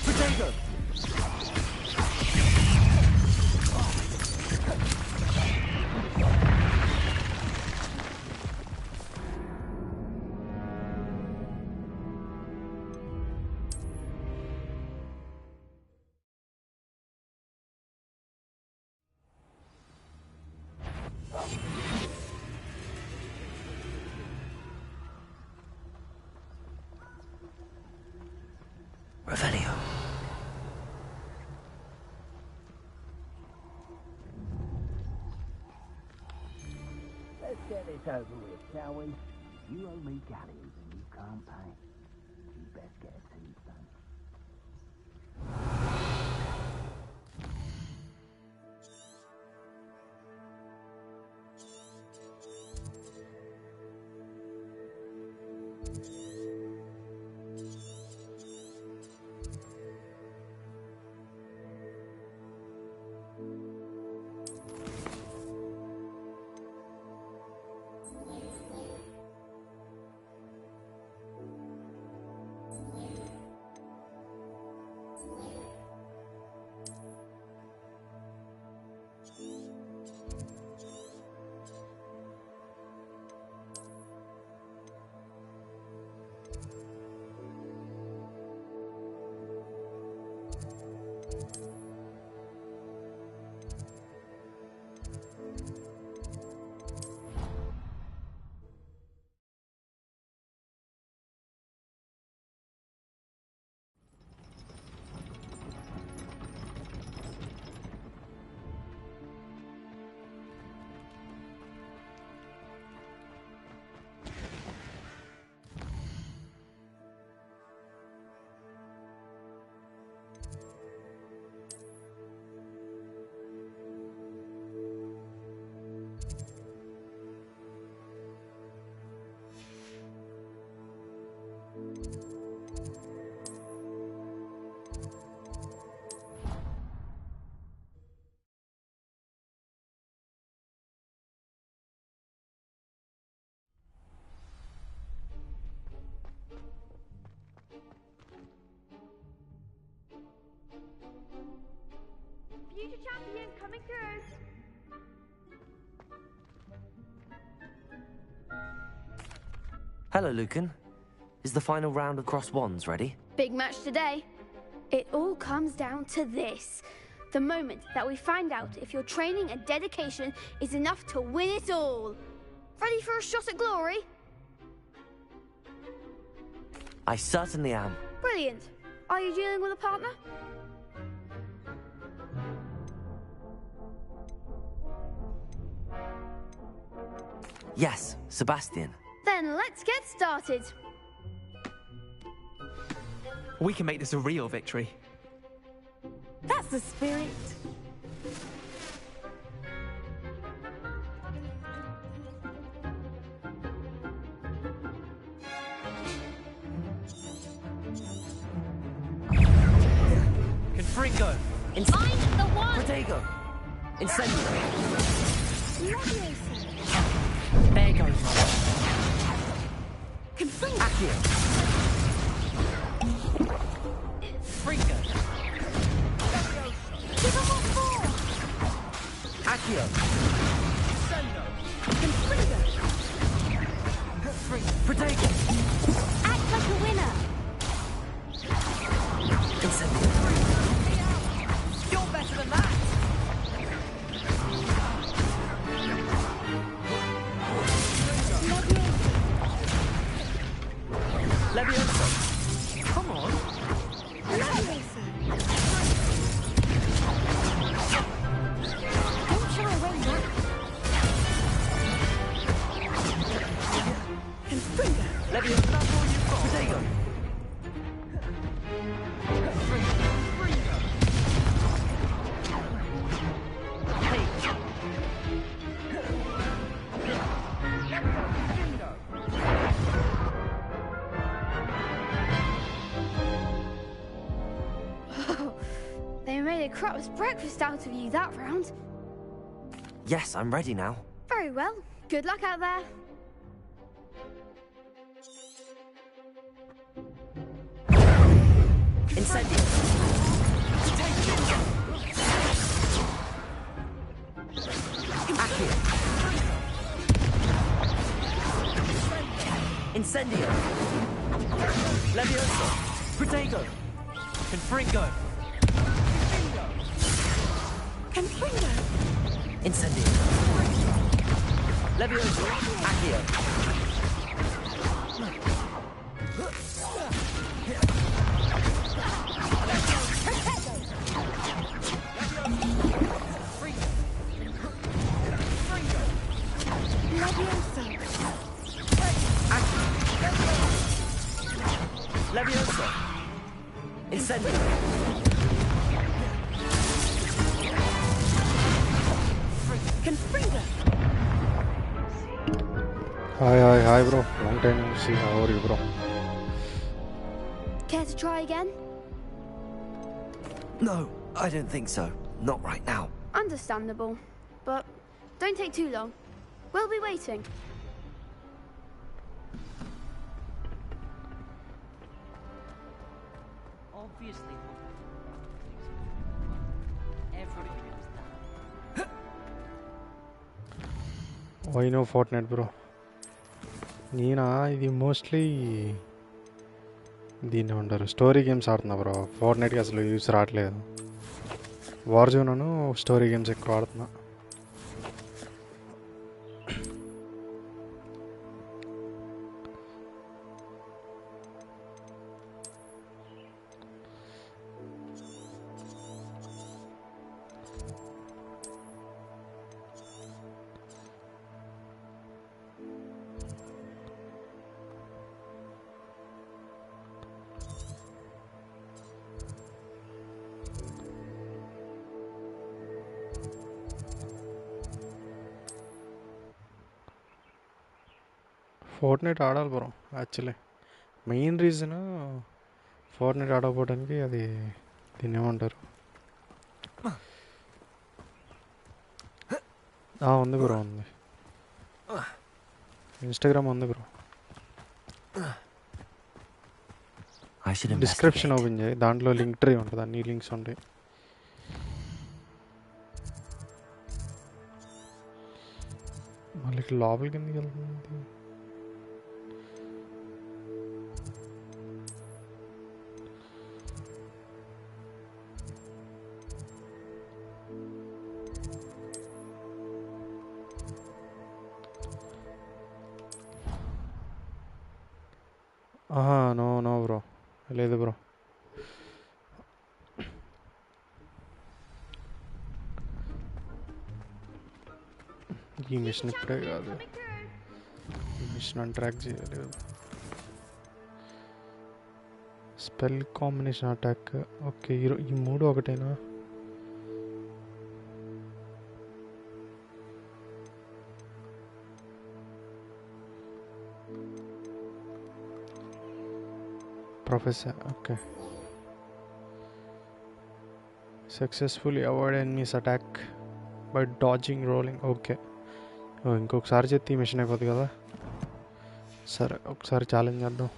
Potato. Revelio. Let's get this over with, shall we? You owe me galleons and you can't pay. You best get a tombstone. Hello, Lucan. Is the final round of cross wands ready? Big match today. It all comes down to this. The moment that we find out if your training and dedication is enough to win it all. Ready for a shot at glory? I certainly am. Brilliant. Are you dealing with a partner? Yes, Sebastian. Then let's get started. We can make this a real victory. That's the spirit. Confringo. Find the one. Protego. Incendio. There goes Accio. Fringo. Give him a four. Accio. Confringo. Protego. Act like a winner. Incendio. You're better than that. Leviosa. Come on. Leviosa. Don't shy away now. Confringo. Leviosa. That's all you've got. Protego. They made a crap's breakfast out of you that round. Yes, I'm ready now. Very well. Good luck out there. Incendio. Accio. Incendio. Leviosa. Protego. Confringo. Confringo. Incendio. Leviosa. Accio. Leviosa. Incendio. Confringo. Hi, bro. Long time no see. How are you, bro? Care to try again? No, I don't think so. Not right now. Understandable. But don't take too long. We'll be waiting. Obviously. Everybody knows that. Why no Fortnite, bro? నేనా ఇది mostly దీన్ని ఏమంటారు story games ఆడుతున్నా bro. ఫోర్ట్నైట్కి అసలు use రావట్లేదు. వార్జోన్ను story games ఎక్కువ ఆడుతున్నా. Fortnite ఆడాలి bro. Actually main reason Fortnite ఆడకపోవడానికి అది దీన్ని ఏమంటారు ఉంది బ్రో, ఉంది. ఇన్స్టాగ్రామ్ ఉంది బ్రో. డిస్క్రిప్షన్ ఓపెన్ చేయి, దాంట్లో లింక్ ట్రీ ఉంటుంది, అన్ని లింక్స్ ఉంటాయి. మళ్ళీ లోపలికి ఎందుకు వెళ్తుంది? నో బ్రో, లేదు బ్రో. ఈ మిషన్ ఇప్పుడే కాదు, ఈ మిషన్ అని ట్రాక్ చేయలేదు. Spell combination attack. ఓకే, ఈ మూడు ఒకటేనా? Professor, okay. Successfully avoid enemies attack by dodging rolling. Okay, ఇంకొకసారి చెప్తే ఈ మిషన్ అయిపోతుంది కదా. సరే, ఒకసారి ఛాలెంజ్ చేద్దాం.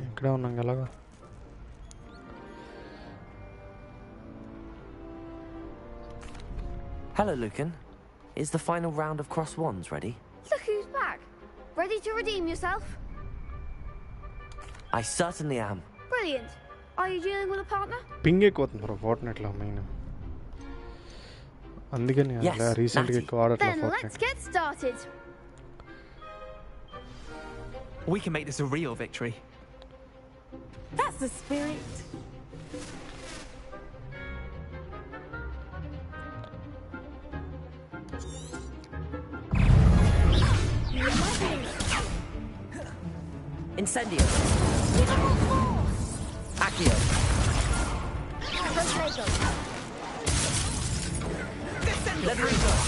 ఇక్కడే ఉన్నాం ఎలాగా. Hello, Lucan. Is the final round of Cross Wands ready? Look who's back. Ready to redeem yourself? I certainly am. Brilliant. Are you dealing with a partner? Ping ఎక్కువతుంది బ్రో ఫోర్ట్నైట్లో మెయిన్, అందుకని రీసెంట్గా ఎక్కువ ఆడట్లేదు Then let's get started. We can make this a real victory. That's the spirit. Incendio. Accio. Lethalraw.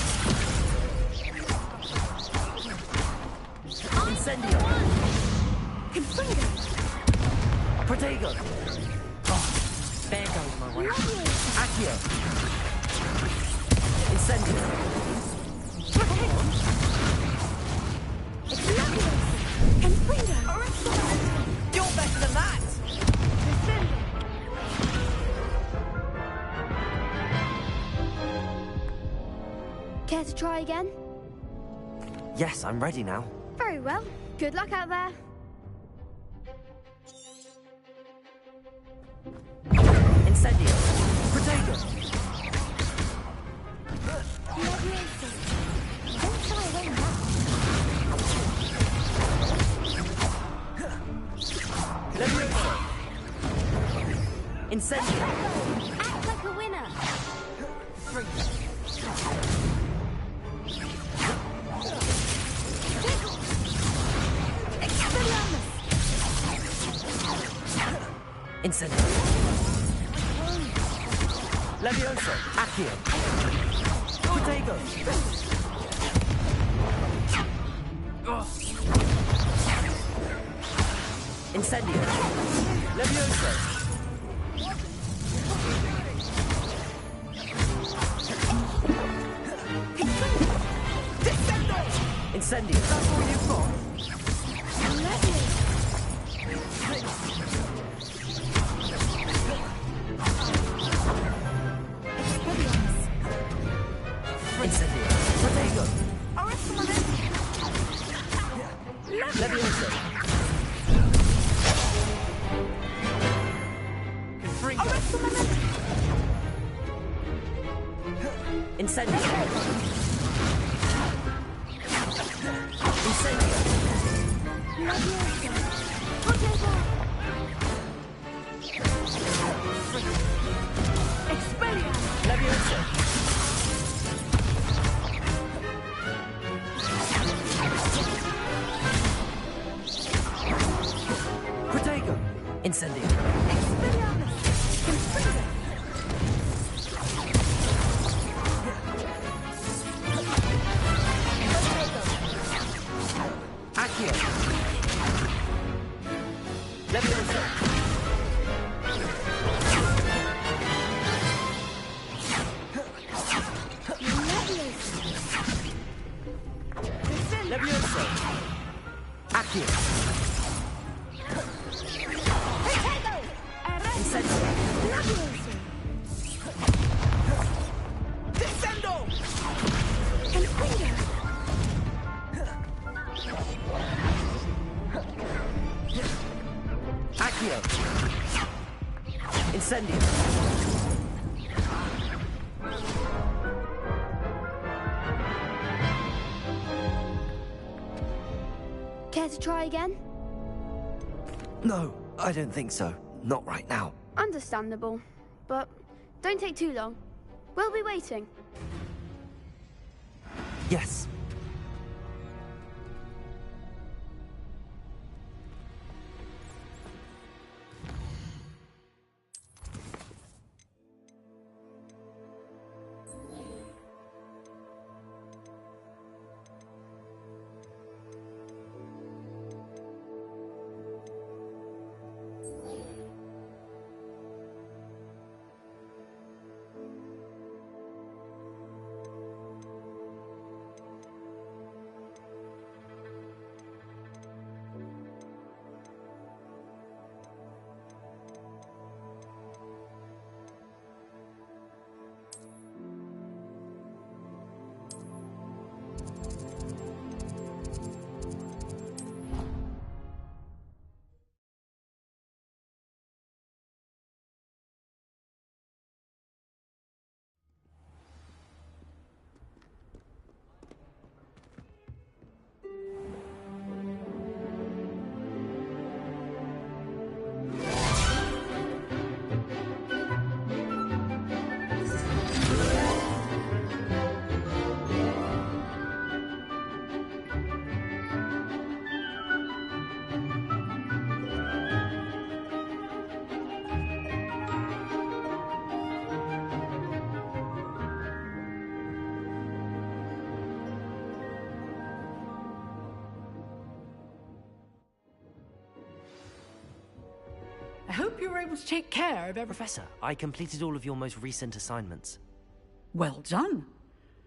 Incendio. Protego. Oh, there goes my way. Accio. Incendio. You're better than that! Care to try again? Yes, I'm ready now. Very well. Good luck out there. Incendio. Protego. Don't shy away now. Levioso. Incendio. Act like a winner. Incendio. Levioso. Accio. Protego. Incendio. Levioso. Incendio. That's all you've got? Incendio. Protego. Levioso. Incendio. Incendio. Levioso. Protego. Incendio. Accio. Levioso. Levioso. Accio. Incendio. Descendo. Accio. Incendio. Care to try again? No, I don't think so. Not right now. Understandable. But don't take too long. We'll be waiting. Yes. I hope you were able to take care of every... Professor, I completed all of your most recent assignments. Well done.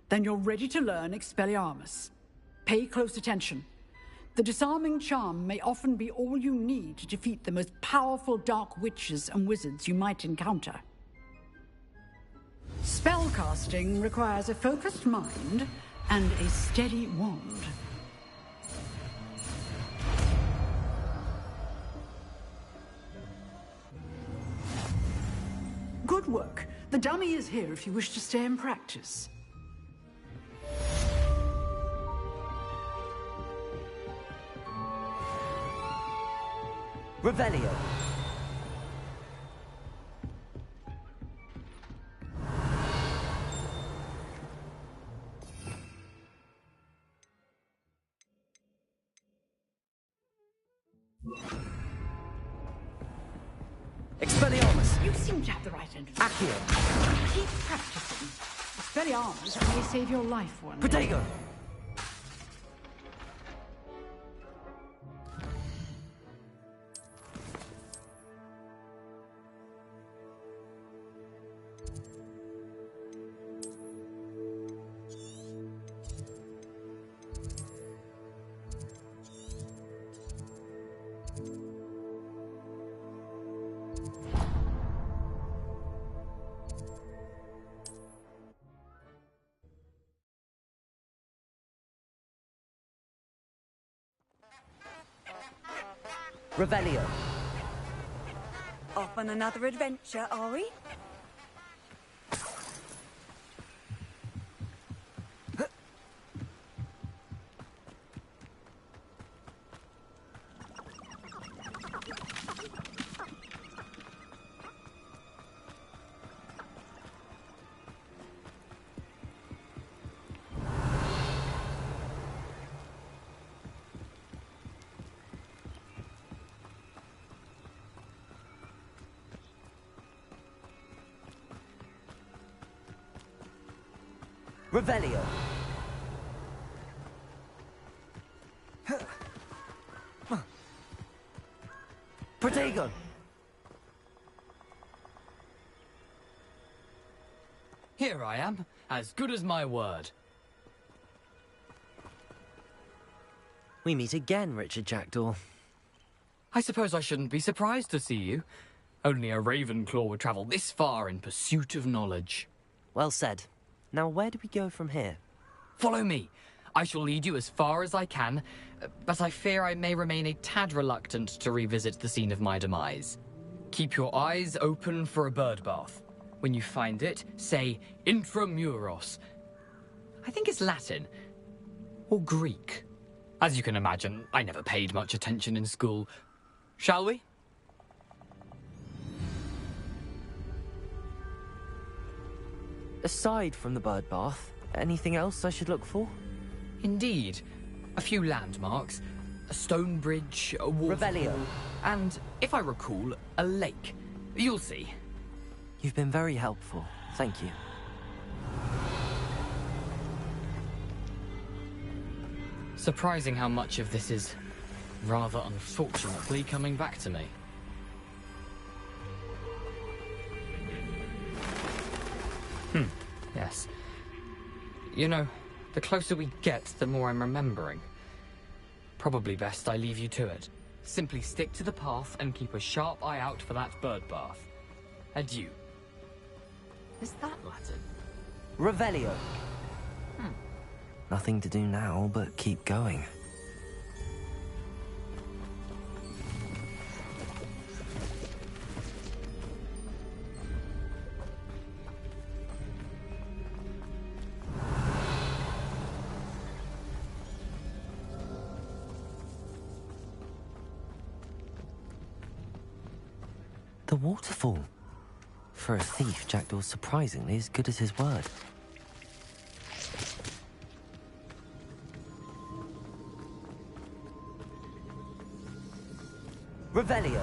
Then you're ready to learn Expelliarmus. Pay close attention. The disarming charm may often be all you need to defeat the most powerful dark witches and wizards you might encounter. Spellcasting requires a focused mind and a steady wand. Good work. The dummy is here if you wish to stay and practice. Revelio. Expelliarmus. You seem to have the right end of it. Accio. Keep practicing. Expelliarmus may save your life one day. Protego. Revelio. Off on another adventure, are we? Revelio. Protego. Here I am, as good as my word. We meet again, Richard Jackdaw. I suppose I shouldn't be surprised to see you. Only a Ravenclaw would travel this far in pursuit of knowledge. Well said. Now, where do we go from here? Follow me. I shall lead you as far as I can, but I fear I may remain a tad reluctant to revisit the scene of my demise. Keep your eyes open for a bird bath. When you find it, say intramuros. I think it's Latin. Or Greek. As you can imagine, I never paid much attention in school. Shall we? Aside from the bird bath, anything else I should look for? Indeed. A few landmarks. A stone bridge, a waterfall, Revelio. And, if I recall, a lake. You'll see. You've been very helpful. Thank you. Surprising how much of this is, rather unfortunately, coming back to me. Yes. You know, the closer we get, the more I'm remembering. Probably best I leave you to it. Simply stick to the path and keep a sharp eye out for that bird bath. Adieu. Is that Latin? Revelio. Nothing to do now but keep going. The waterfall. For a thief, Jackdaw's surprisingly as good as his word. Revelio.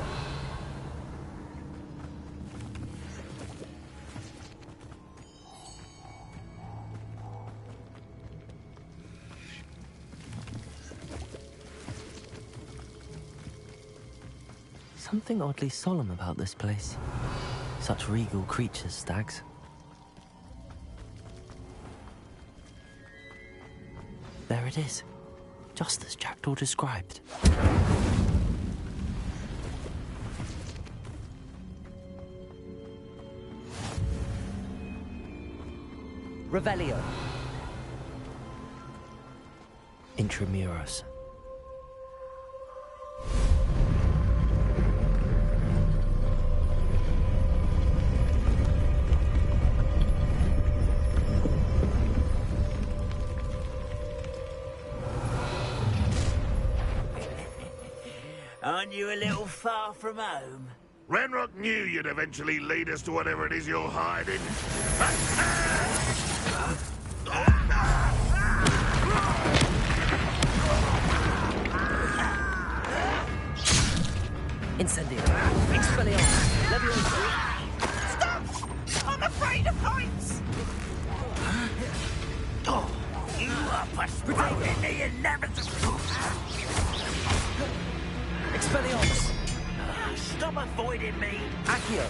Something oddly solemn about this place. Such regal creatures, stags. There it is, just as Jackdaw described. Revelio. Intramuros. Aren't you a little far from home? Ranrock knew you'd eventually lead us to whatever it is you're hiding. Incendio. Expelliarmus. Leviosa. Stop! I'm afraid of heights! Oh, you are postponing the inevitable! Expelliarmus. Stop avoiding me! Accio.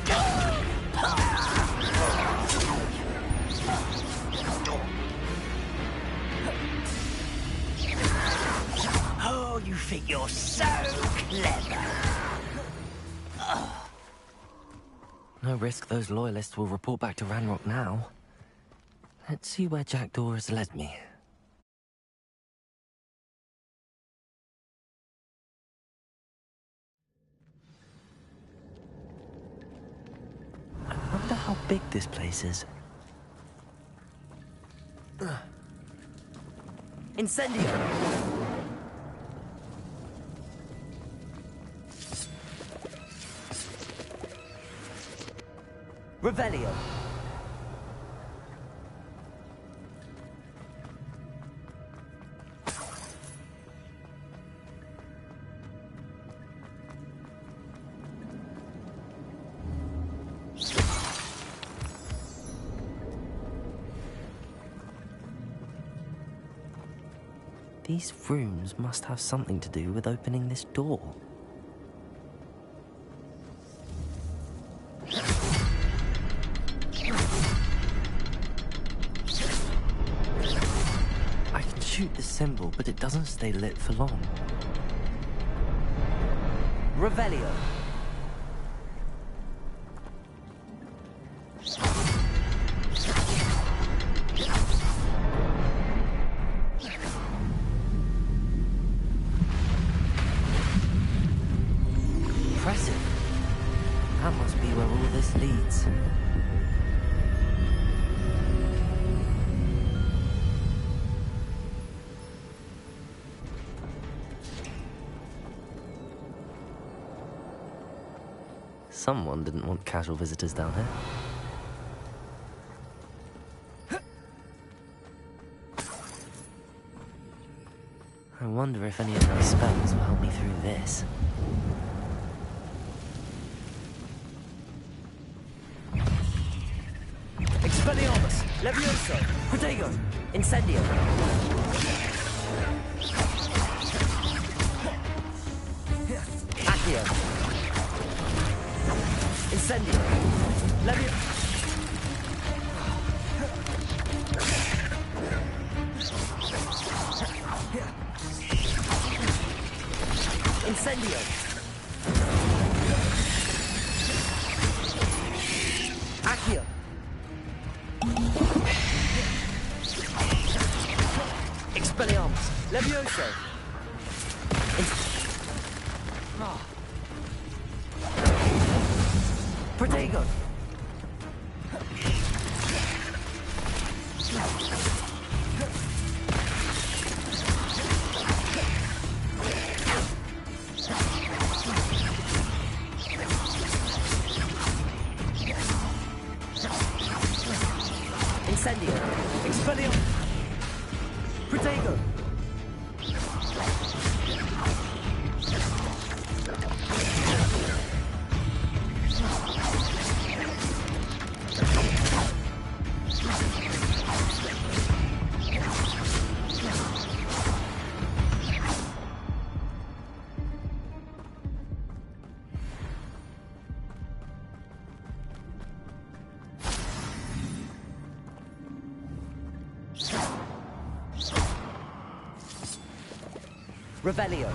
Oh, you think you're so clever! No risk those loyalists will report back to Ranrock now. Let's see where Jackdaw has led me. I wonder how big this place is. Incendio! Revelio. These rooms must have something to do with opening this door. I can shoot the symbol, but it doesn't stay lit for long. Revelio. Impressive. That must be where all this leads. Someone didn't want casual visitors down here. I wonder if any of my spells will help me through this. Expelliarmus! Levioso! Protego! Incendio! Accio! Incendio! Levio... Incendio! Accio! Expelliarmus! Levioso! Protego! Incendio! Expelliarmus! Protego! Revelio.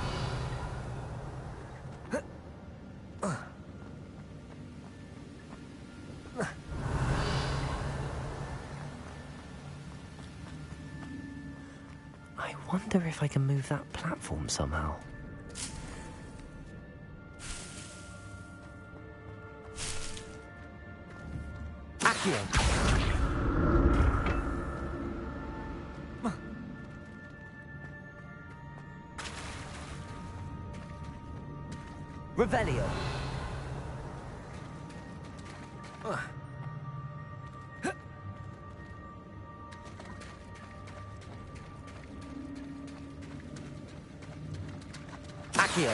I wonder if I can move that platform somehow. Accio. Revelio. Accio.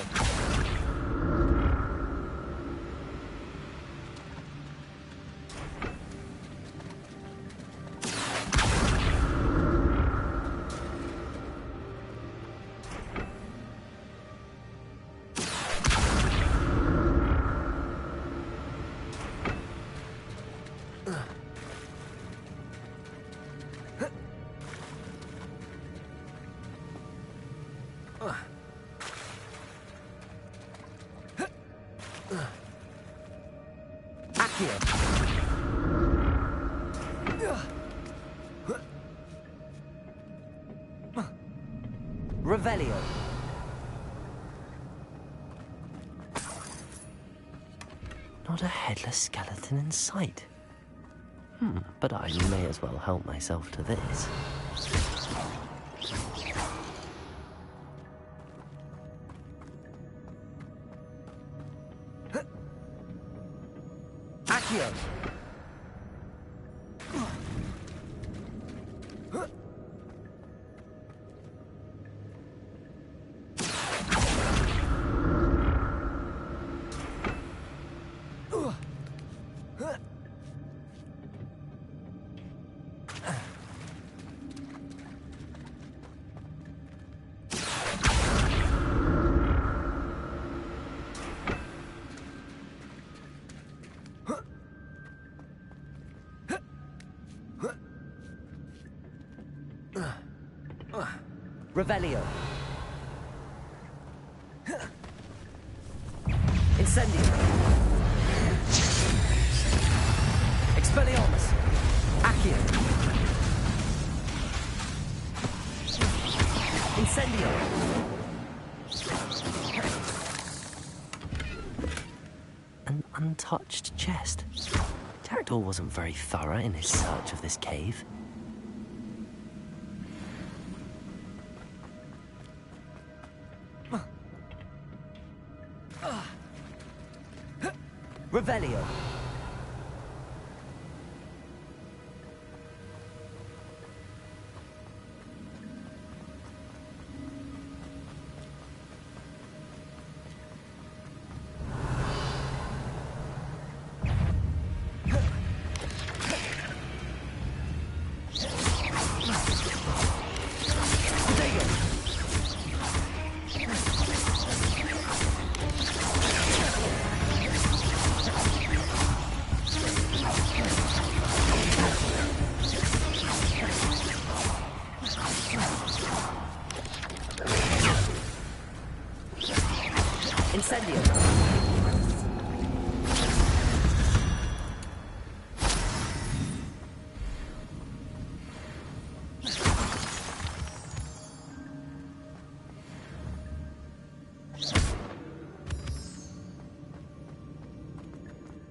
Revelio. Not a headless skeleton in sight. But I may as well help myself to this. Accio. Revelio. Incendio. Expelliarmus. Accio. Incendio. An untouched chest. Jackdaw wasn't very thorough in his search of this cave. Revelio.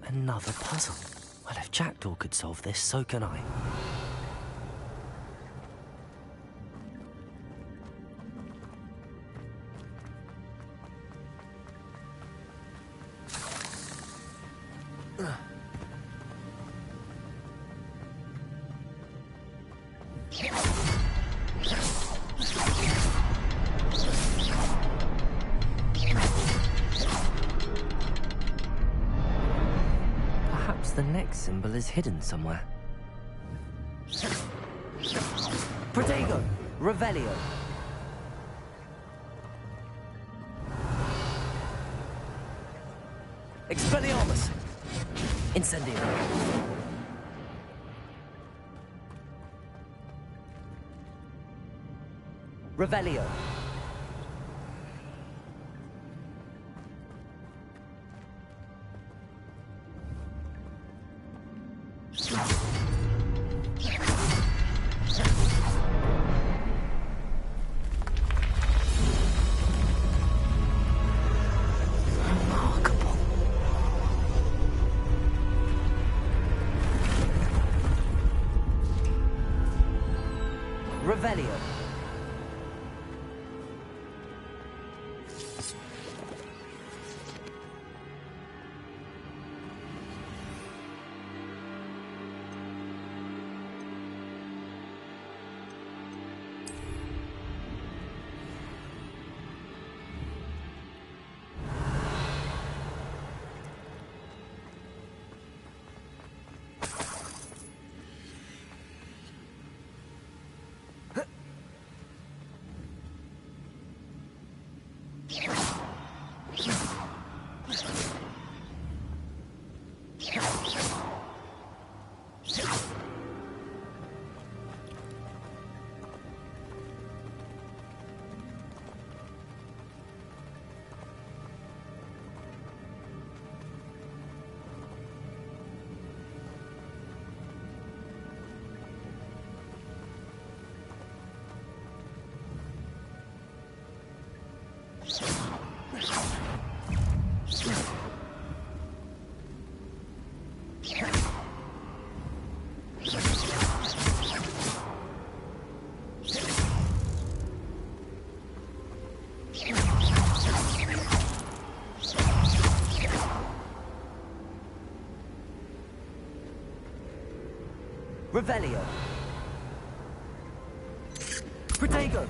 Another puzzle. Well, if Jackdaw could solve this, so can I. The next symbol is hidden somewhere. Protego! Revelio! Expelliarmus! Incendio! Revelio! Revelio. Revelio. Protego.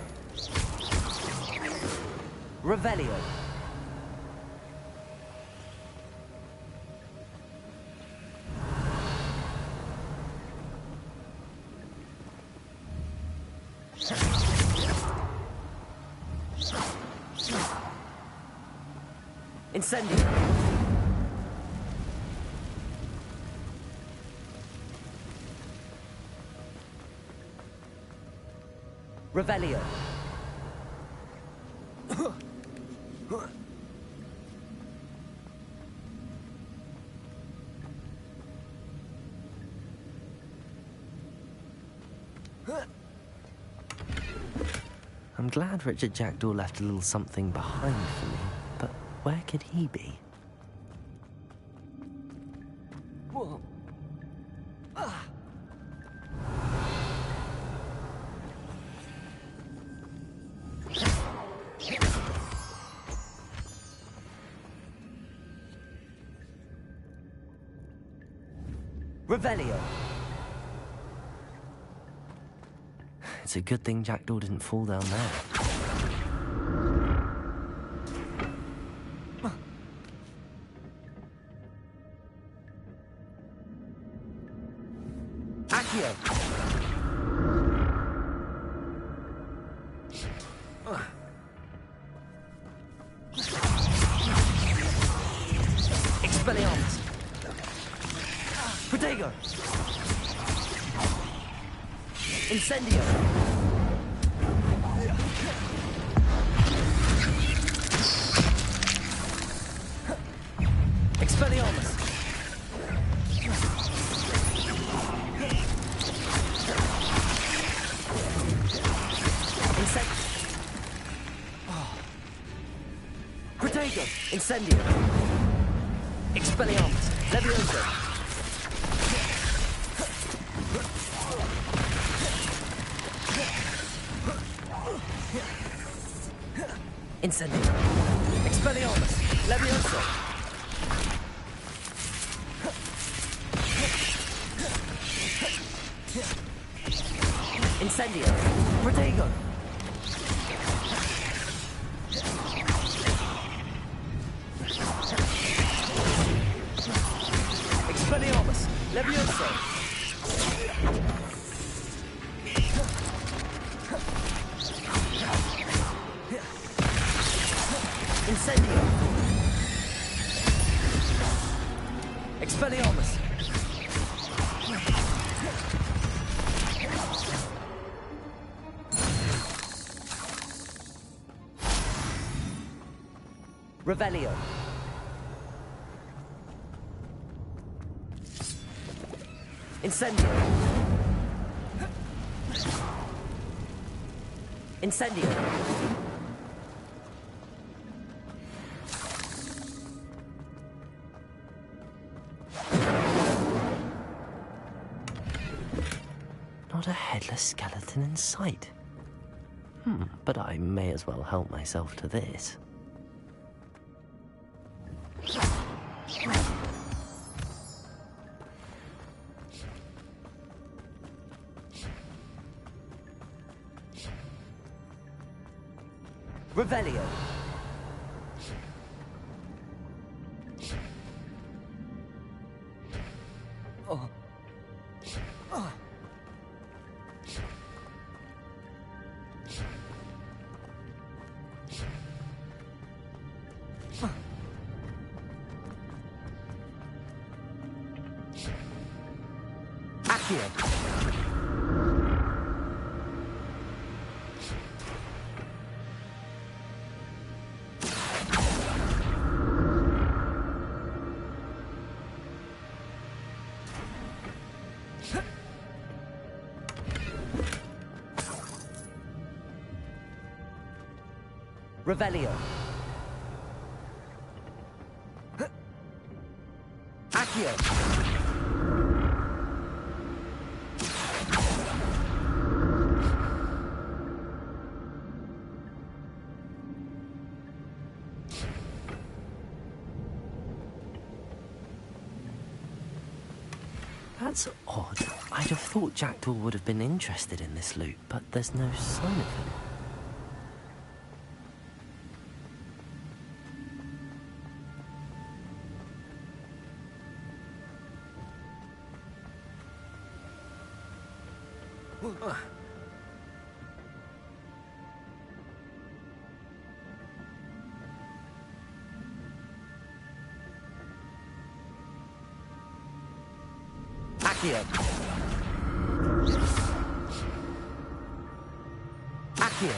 Revelio. Incendio. Revelio. I'm glad Richard Jackdaw left a little something behind for me, but where could he be? Whoa. Revelio. It's a good thing Jackdaw didn't fall down there. Accio. Expelliarmus. Protego. Incendio. Expelliarmus. Protego. Incendio. Expelliarmus. Levioso. Incendio. Expelliarmus. Levioso. Incendio. Protego. Expelliarmus. Levioso. Incendio. Expelliarmus. Revelio. Incendio. Incendio. Not a headless skeleton in sight. But I may as well help myself to this. Revelio. Oh. Oh. Accio. Revelio. Accio. That's odd. I'd have thought Jackdaw would have been interested in this loot, but there's no sign of him. Accio. Accio.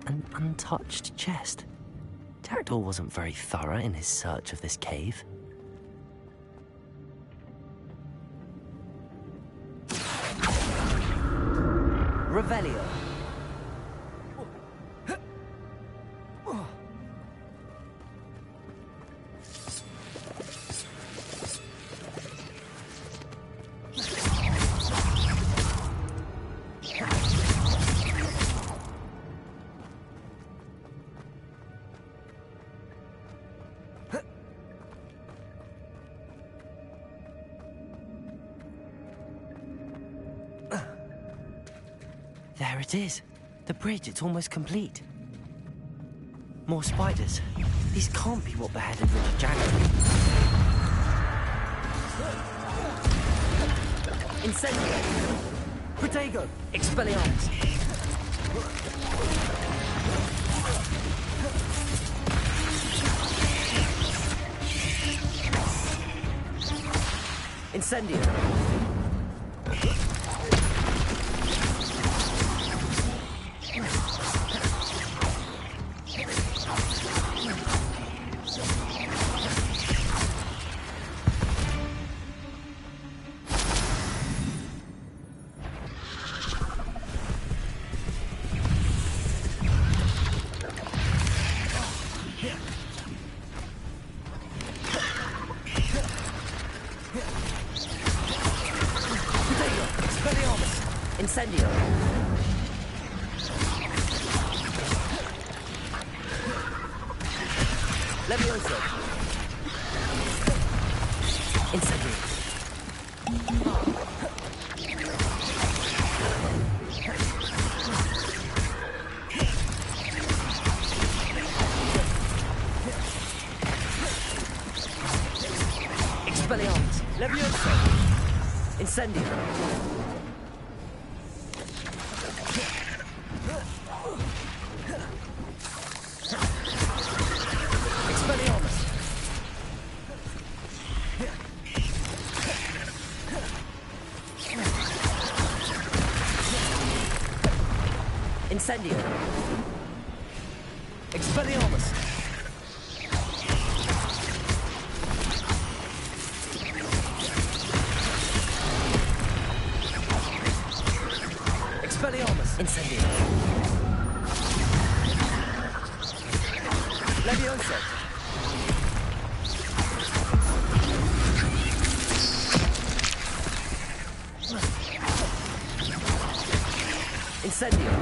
An untouched chest. Jackdaw wasn't very thorough in his search of this cave. Revelio. There it is. The bridge, it's almost complete. More spiders. These can't be what beheaded Richard Jackdaw. Incendio! Protego! Expelliarmus! Incendio! Incendio! Levioso! Incendio! Expelliarmus! Levioso! Incendio! Incendio! Expelliarmus! Expelliarmus! Incendio! Levioso! Incendio!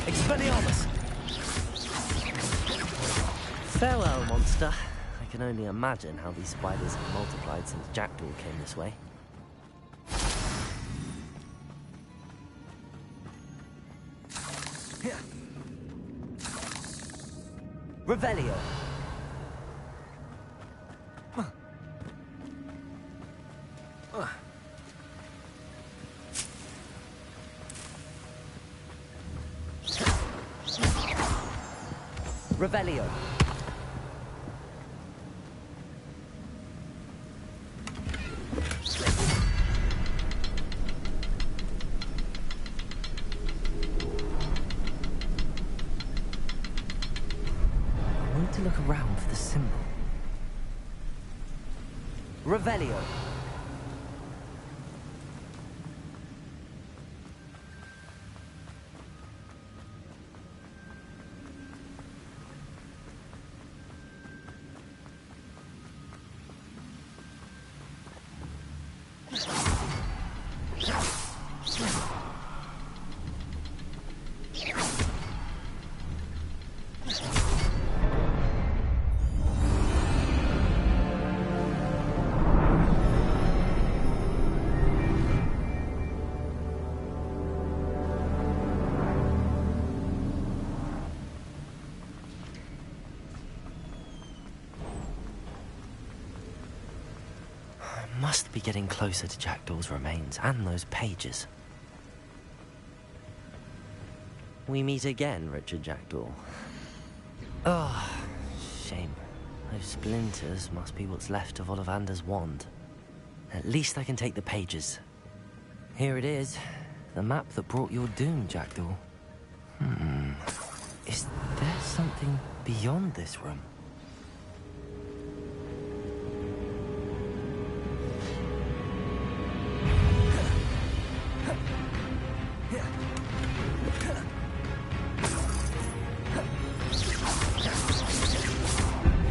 Expelliarmus! Farewell, monster. I can only imagine how these spiders have multiplied since Jackdaw came this way. Revelio! Revelio. I want to look around for the symbol. Revelio. Must be getting closer to Jackdaw's remains and those pages. We meet again, Richard Jackdaw. Oh, shame. Those splinters must be what's left of Ollivander's wand. At least I can take the pages. Here it is, the map that brought your doom, Jackdaw. Is there something beyond this room?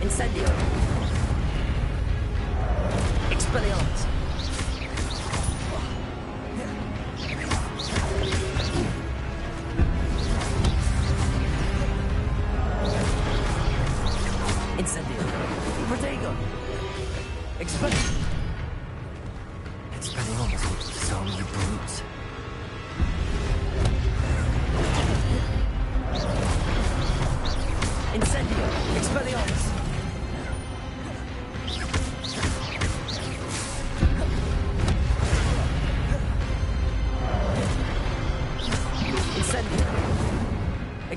Incendio! Expelliarmus!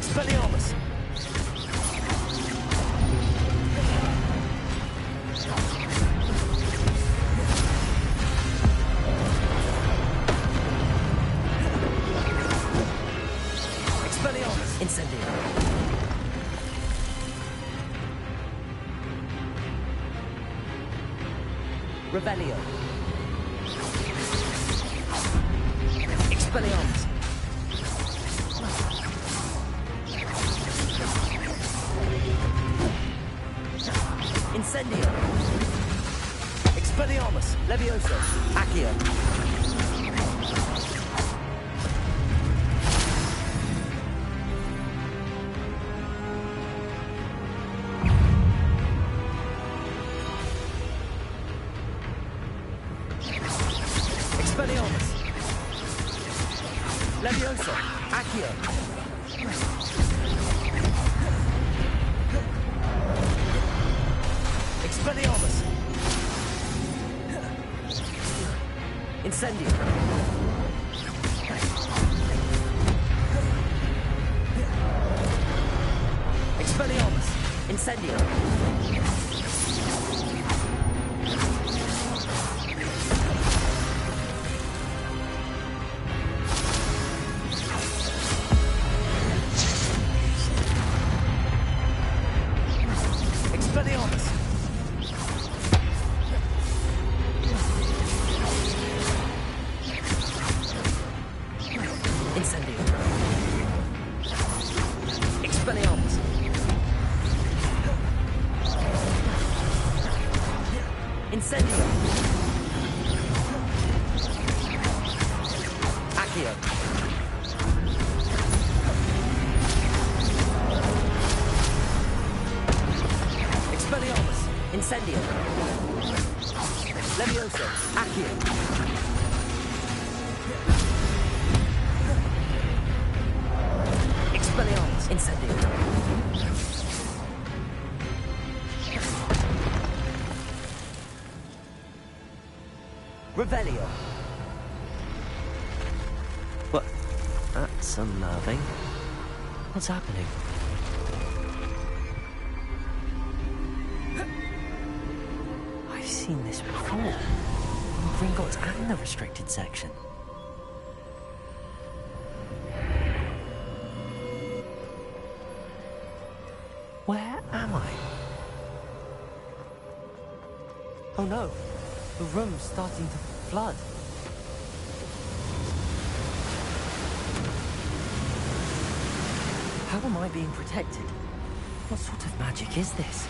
Expelliarmus! Expelliarmus! Incendio! Revelio! Expelliarmus! Incendio! Expelliarmus! Levioso! Accio! Expelliarmus! Levioso! Accio! Expelliarmus! Incendio! Expelliarmus! Incendio! Expelliarmus! Incendio! Expelliarmus! Incendio! Accio! Expelliarmus! Incendio! Levioso! Accio! Expelliarmus! Incendio! Revelio! What? That's unnerving. What's happening? I've seen this before. In Gringotts and the restricted section. Where am I? Oh no, the room's starting to flood. How am I being protected? What sort of magic is this?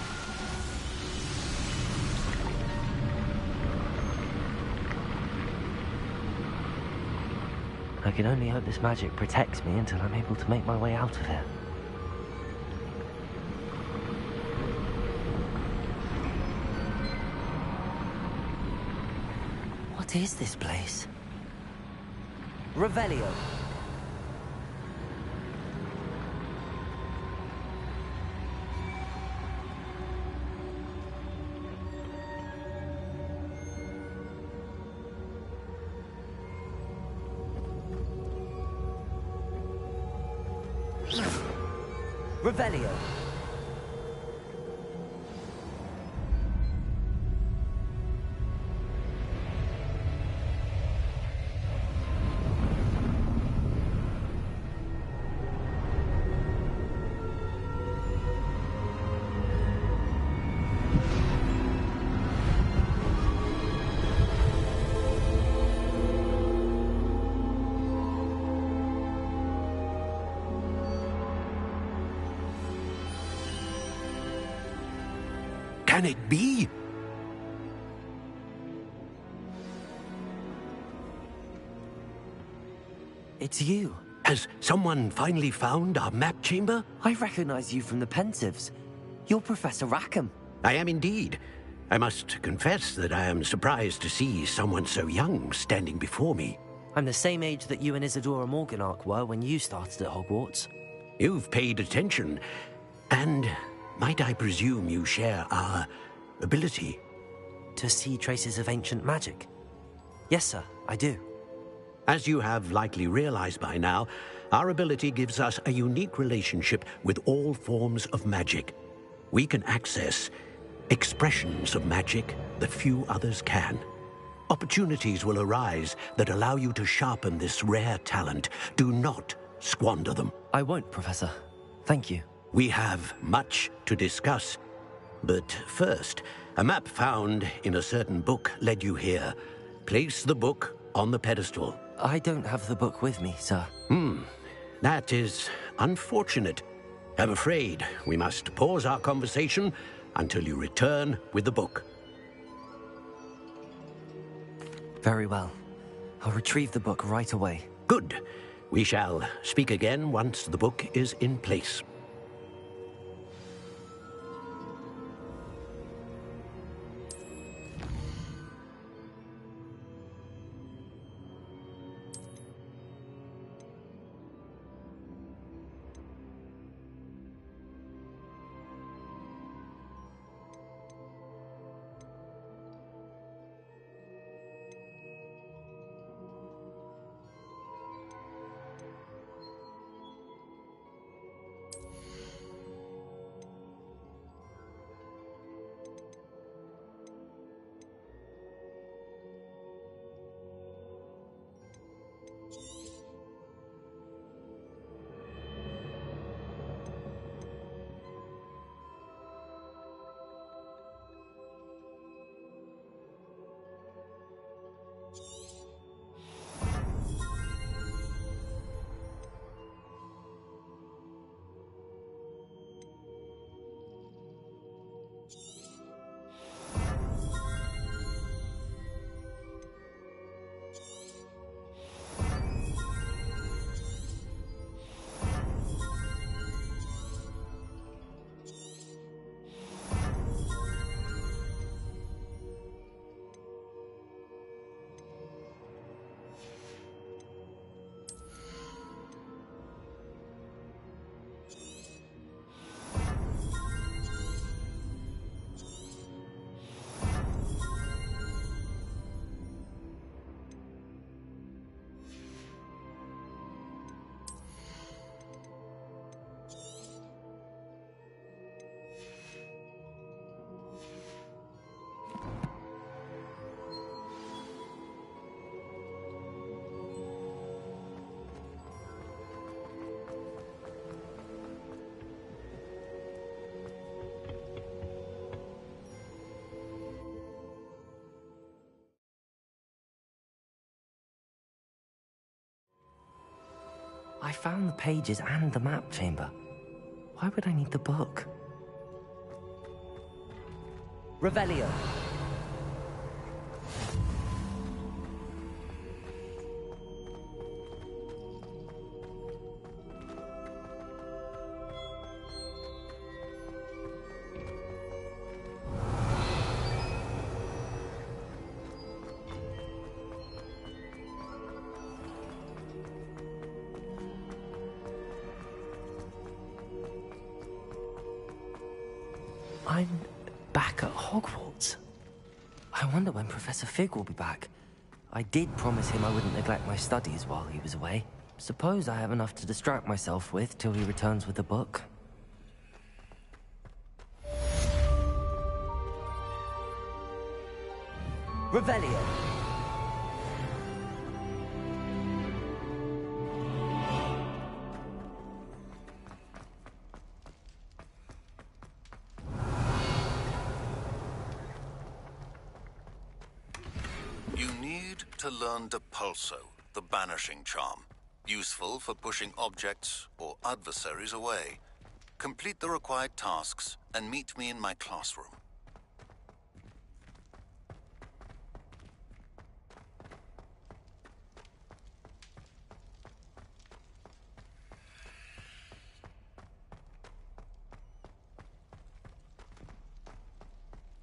I can only hope this magic protects me until I'm able to make my way out of here. What is this place? Revelio. Revelio. Can it be? It's you. Has someone finally found our map chamber? I recognize you from the Pensives. You're Professor Rackham. I am indeed. I must confess that I am surprised to see someone so young standing before me. I'm the same age that you and Isadora Morganach were when you started at Hogwarts. You've paid attention, and might I presume you share our ability? To see traces of ancient magic? Yes, sir, I do. As you have likely realized by now, our ability gives us a unique relationship with all forms of magic. We can access expressions of magic that few others can. Opportunities will arise that allow you to sharpen this rare talent. Do not squander them. I won't, Professor. Thank you. We have much to discuss. But first, a map found in a certain book led you here. Place the book on the pedestal. I don't have the book with me, sir. That is unfortunate. I'm afraid we must pause our conversation until you return with the book. Very well. I'll retrieve the book right away. Good. We shall speak again once the book is in place. I found the pages and the map chamber. Why would I need the book? Revelio. I'm back at Hogwarts. I wonder when Professor Fig will be back. I did promise him I wouldn't neglect my studies while he was away. Suppose I have enough to distract myself with till he returns with the book. Revelio. You need to learn Depulso, the banishing charm. Useful for pushing objects or adversaries away. Complete the required tasks and meet me in my classroom.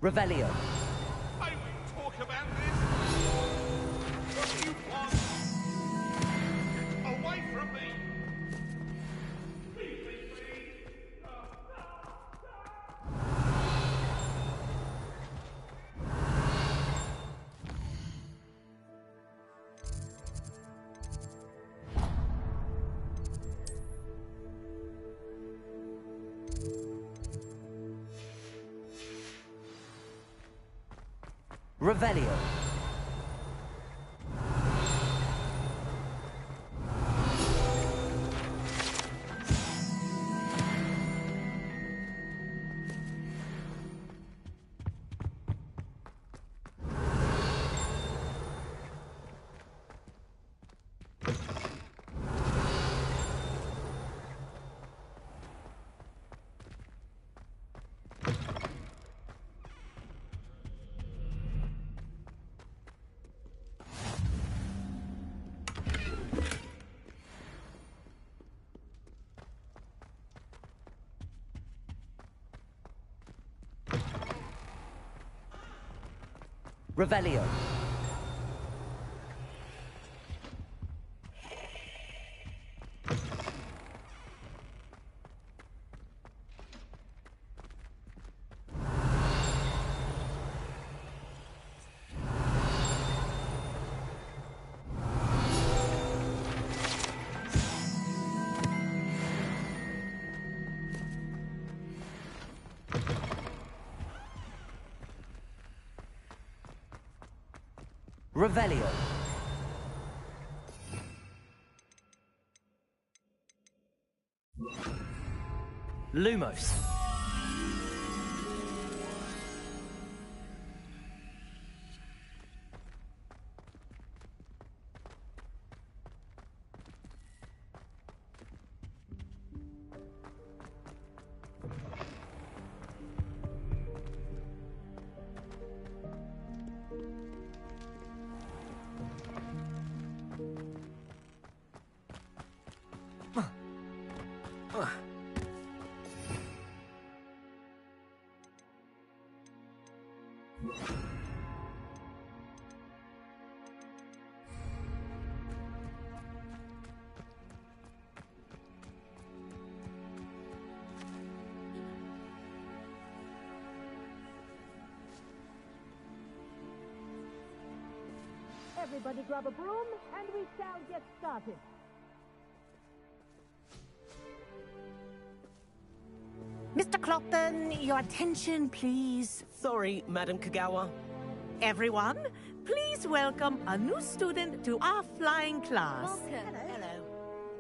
Revelio. I will talk about this. What do you want? Away from me. Please, please, please. Revelio. Revelio. Revelio. Lumos. Everybody grab a broom, and we shall get started. Mr. Clopton, your attention, please. Sorry, Madam Kagawa. Everyone, please welcome a new student to our flying class. Welcome. Hello.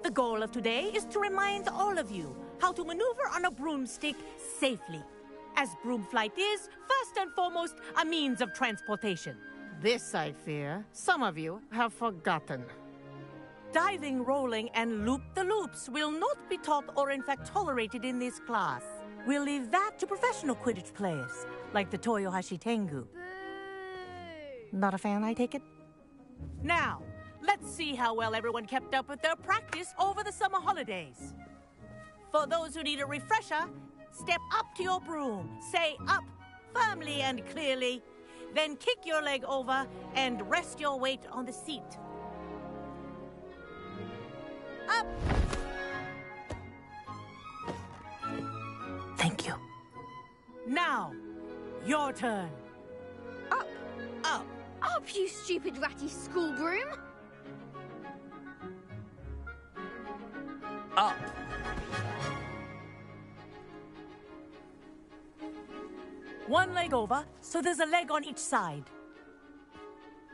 The goal of today is to remind all of you how to maneuver on a broomstick safely, as broom flight is, first and foremost, a means of transportation. This, I fear, some of you have forgotten. Diving, rolling, and loop-the-loops will not be taught or in fact tolerated in this class. We'll leave that to professional Quidditch players, like the Toyohashi Tengu. Not a fan, I take it? Now, let's see how well everyone kept up with their practice over the summer holidays. For those who need a refresher, step up to your broom, say up firmly and clearly, then kick your leg over and rest your weight on the seat. Up! Thank you. Now, your turn. Up! Up! Up, you stupid ratty school broom! Up! One leg over, so there's a leg on each side.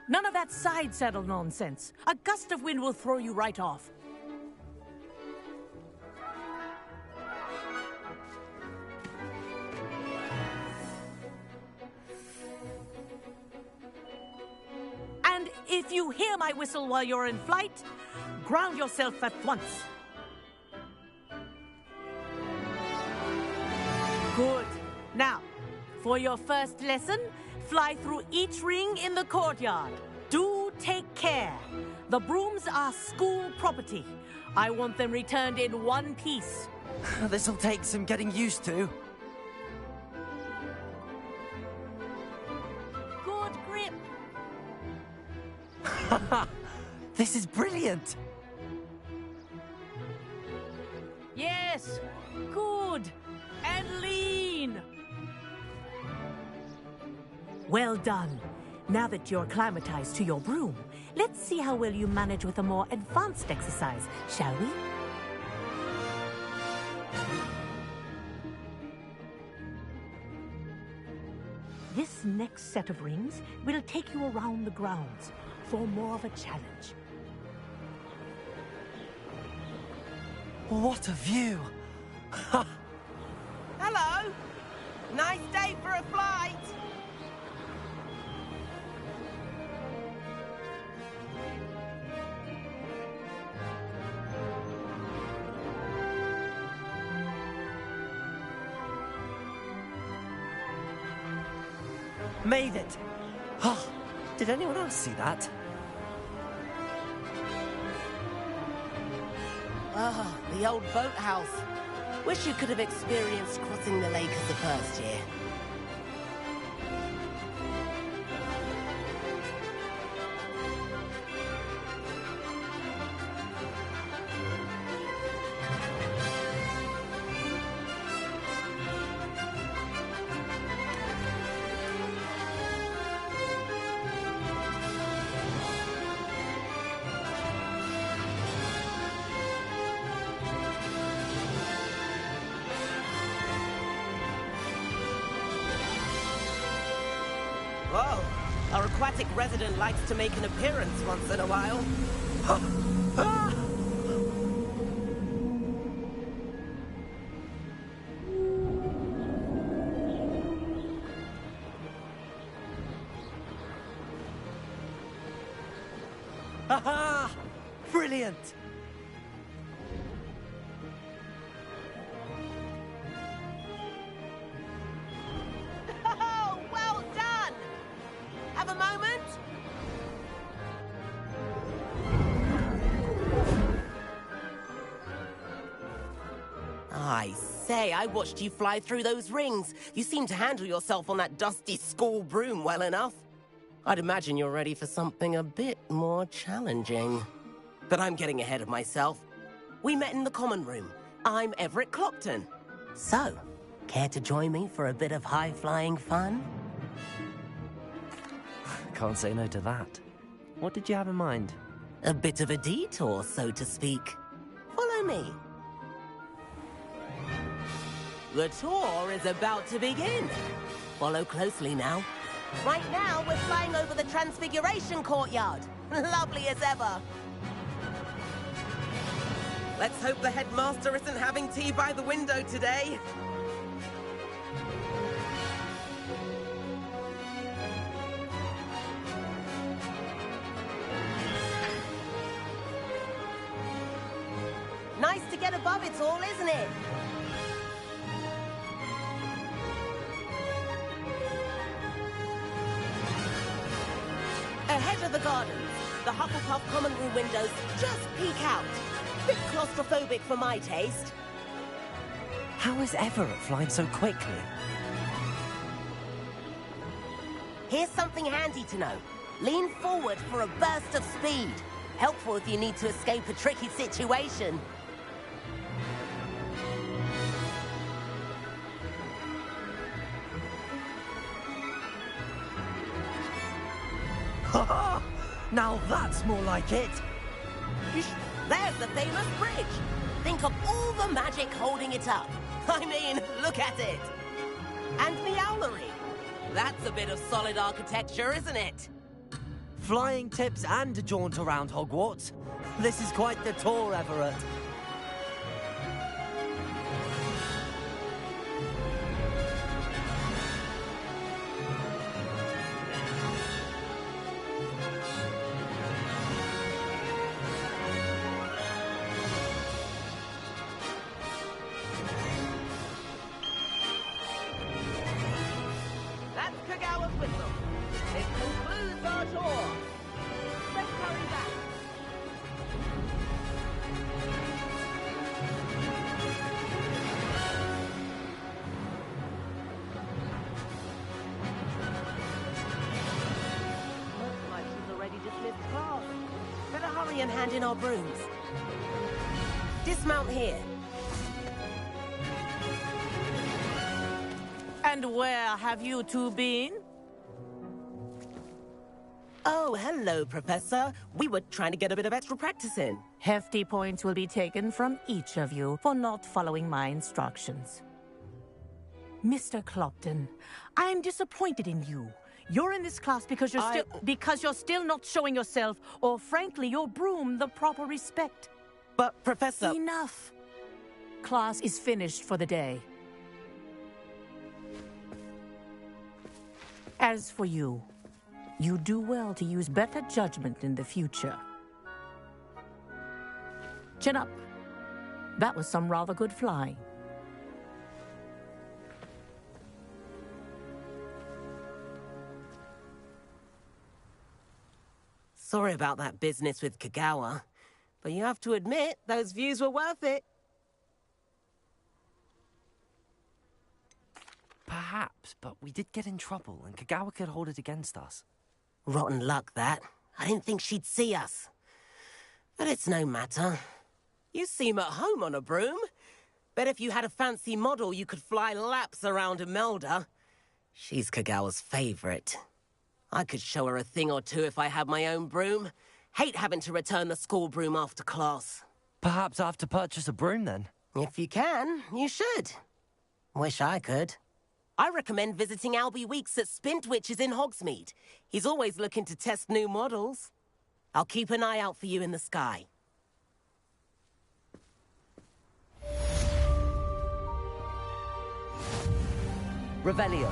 None of that side saddle nonsense. A gust of wind will throw you right off. And if you hear my whistle while you're in flight, ground yourself at once. Good. Now, for your first lesson, fly through each ring in the courtyard. Do take care. The brooms are school property. I want them returned in one piece. This'll take some getting used to. Good grip. This is brilliant. Yes. Good. And lean. Well done. Now that you're acclimatized to your broom, let's see how well you manage with a more advanced exercise, shall we? This This next set of rings will take you around the grounds for more of a challenge. What a view! Hello! Nice day for a flight! Made it! Did anyone else see that? Ah, the old boathouse. Wish you could have experienced crossing the lake as a first year. Whoa! Our aquatic resident likes to make an appearance once in a while. Haha! Brilliant! Oh, well done! Have a moment? I say, I watched you fly through those rings. You seem to handle yourself on that dusty school broom well enough. I'd imagine you're ready for something a bit more challenging. But I'm getting ahead of myself. We met in the common room. I'm Everett Clopton. So, care to join me for a bit of high-flying fun? Can't say no to that. What did you have in mind? A bit of a detour, so to speak. Follow me. The tour is about to begin. Follow closely now. Right now, we're flying over the Transfiguration Courtyard. Lovely as ever. Let's hope the headmaster isn't having tea by the window today. Nice to get above it all, isn't it? Ahead of the gardens, the Hufflepuff common room windows just peek out. Bit claustrophobic for my taste. How is Everett flying so quickly? Here's something handy to know. Lean forward for a burst of speed. Helpful if you need to escape a tricky situation. Ha! Now that's more like it! There's the famous bridge! Think of all the magic holding it up. I mean, look at it! And the owlery. That's a bit of solid architecture, isn't it? Flying tips and a jaunt around Hogwarts. This is quite the tour, Everett. And hand in our brooms. Dismount here. And where have you two been? Oh, hello, Professor. We were trying to get a bit of extra practice in. Hefty points will be taken from each of you for not following my instructions. Mr. Clopton, I'm disappointed in you. You're in this class because you're still not showing yourself, or frankly, your broom the proper respect. But, Professor... Enough. Class is finished for the day. As for you, you do well to use better judgment in the future. Chin up. That was some rather good flying. Sorry about that business with Kagawa, but you have to admit, those views were worth it. Perhaps, but we did get in trouble, and Kagawa could hold it against us. Rotten luck, that. I didn't think she'd see us. But it's no matter. You seem at home on a broom. Bet if you had a fancy model, you could fly laps around Imelda. She's Kagawa's favorite. I could show her a thing or two if I had my own broom. Hate having to return the school broom after class. Perhaps I have to purchase a broom, then? If you can, you should. Wish I could. I recommend visiting Albie Weeks at Spintwitches in Hogsmeade. He's always looking to test new models. I'll keep an eye out for you in the sky. Revelio.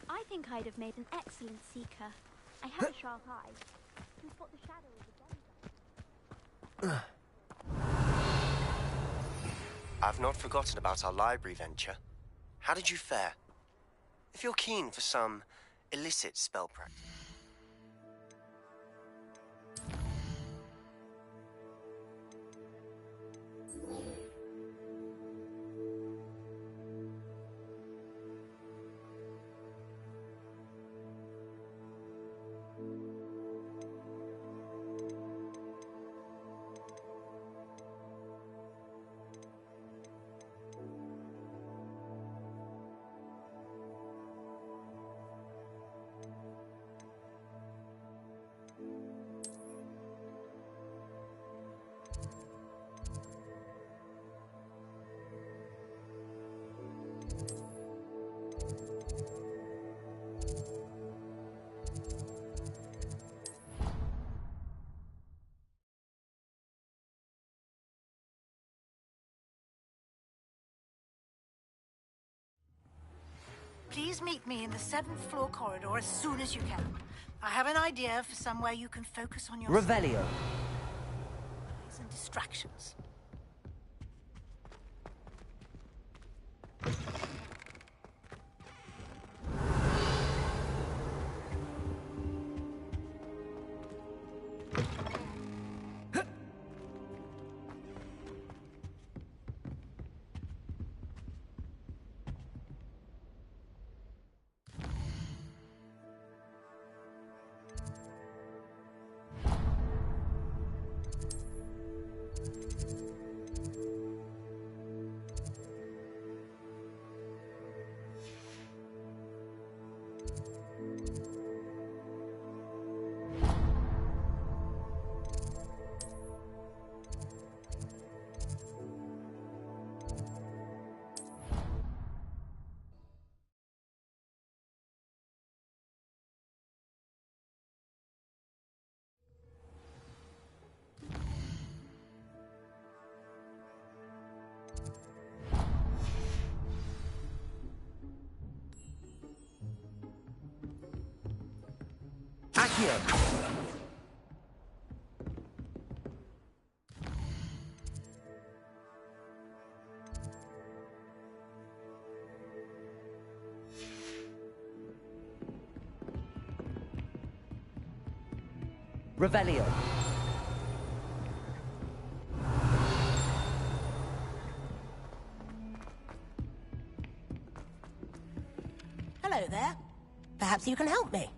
I think I'd have made an excellent seeker. I have a sharp eye. Can spot the shadow of the danger. I've not forgotten about our library venture. How did you fare? If you're keen for some illicit spell practice. Please meet me in the 7th floor corridor as soon as you can. I have an idea for somewhere you can focus on your... Revelio. ...and distractions. Accio. Revelio. Hello there. Perhaps you can help me.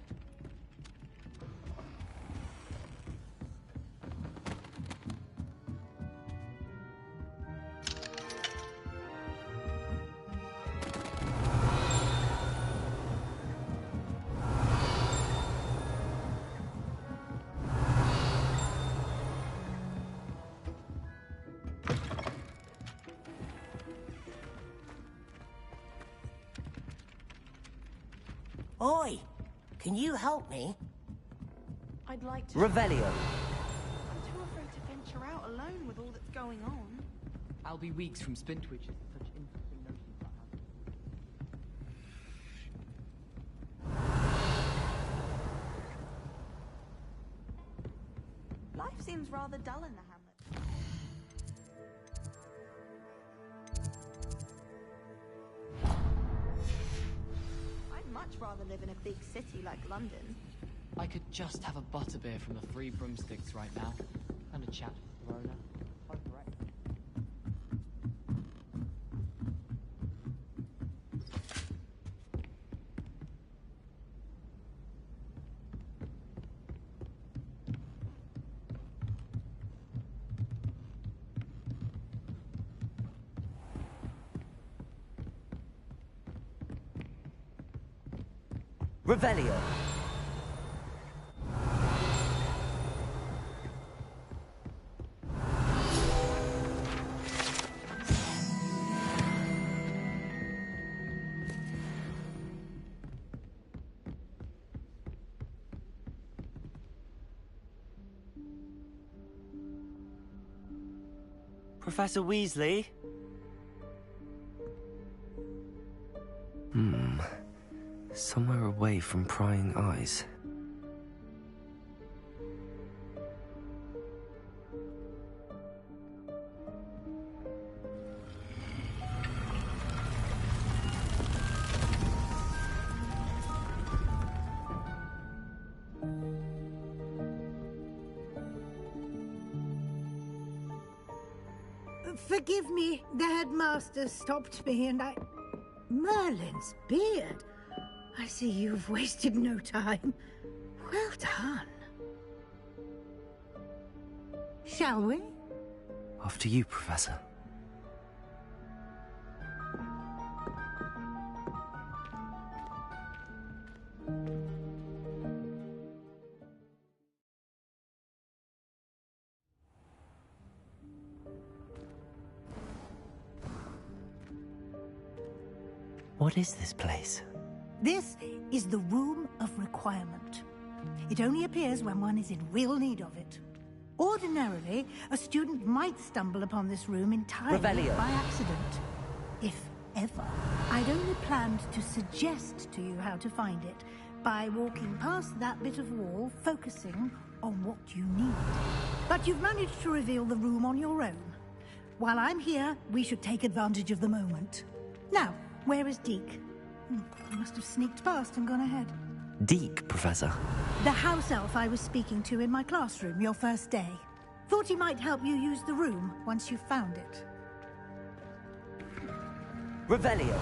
Oi! Can you help me? I'd like to... Revelio. I'm too afraid to venture out alone with all that's going on. I'll be weeks from spin twitches and such interesting notions I have. Life seems rather dull in the hamlet. I'd much rather live in a big city like London. I could just have a butterbeer from the Three Broomsticks right now, and a chat with the owner. Revelio. Professor Weasley? Somewhere away from prying eyes. Forgive me, the headmaster stopped me and I... Merlin's beard. I see you've wasted no time. Well done. Shall we? After you, Professor. What is this place? This is the Room of Requirement. It only appears when one is in real need of it. Ordinarily, a student might stumble upon this room entirely Revelio. by accident. If ever. I'd only planned to suggest to you how to find it by walking past that bit of wall, focusing on what you need. But you've managed to reveal the room on your own. While I'm here, we should take advantage of the moment. Now, where is Deke? He must have sneaked past and gone ahead. Deke, Professor. The house elf I was speaking to in my classroom your first day. Thought he might help you use the room once you found it. Revelio.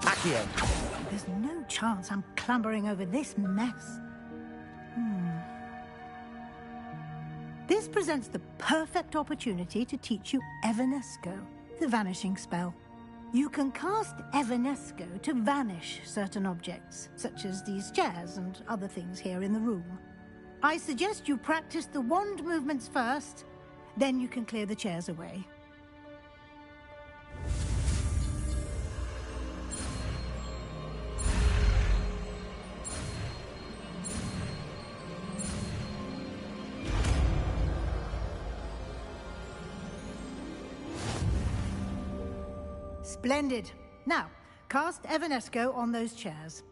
Accio. There's no chance I'm clambering over this mess. This presents the perfect opportunity to teach you Evanesco, the vanishing spell. You can cast Evanesco to vanish certain objects, such as these chairs and other things here in the room. I suggest you practice the wand movements first, then you can clear the chairs away. Splendid. Now, cast Evanesco on those chairs.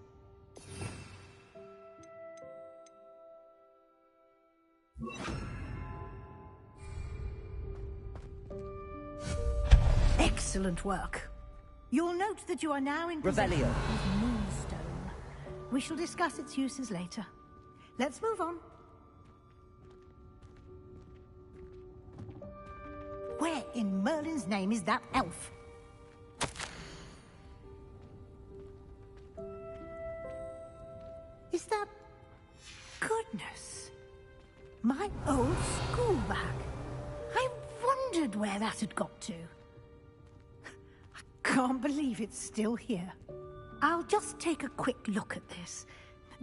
Excellent work. You'll note that you are now in possession Revelio. of Moonstone. We shall discuss its uses later. Let's move on. Where in Merlin's name is that elf? Is that... Goodness. My old school bag. I wondered where that had got to. I can't believe it's still here. I'll just take a quick look at this.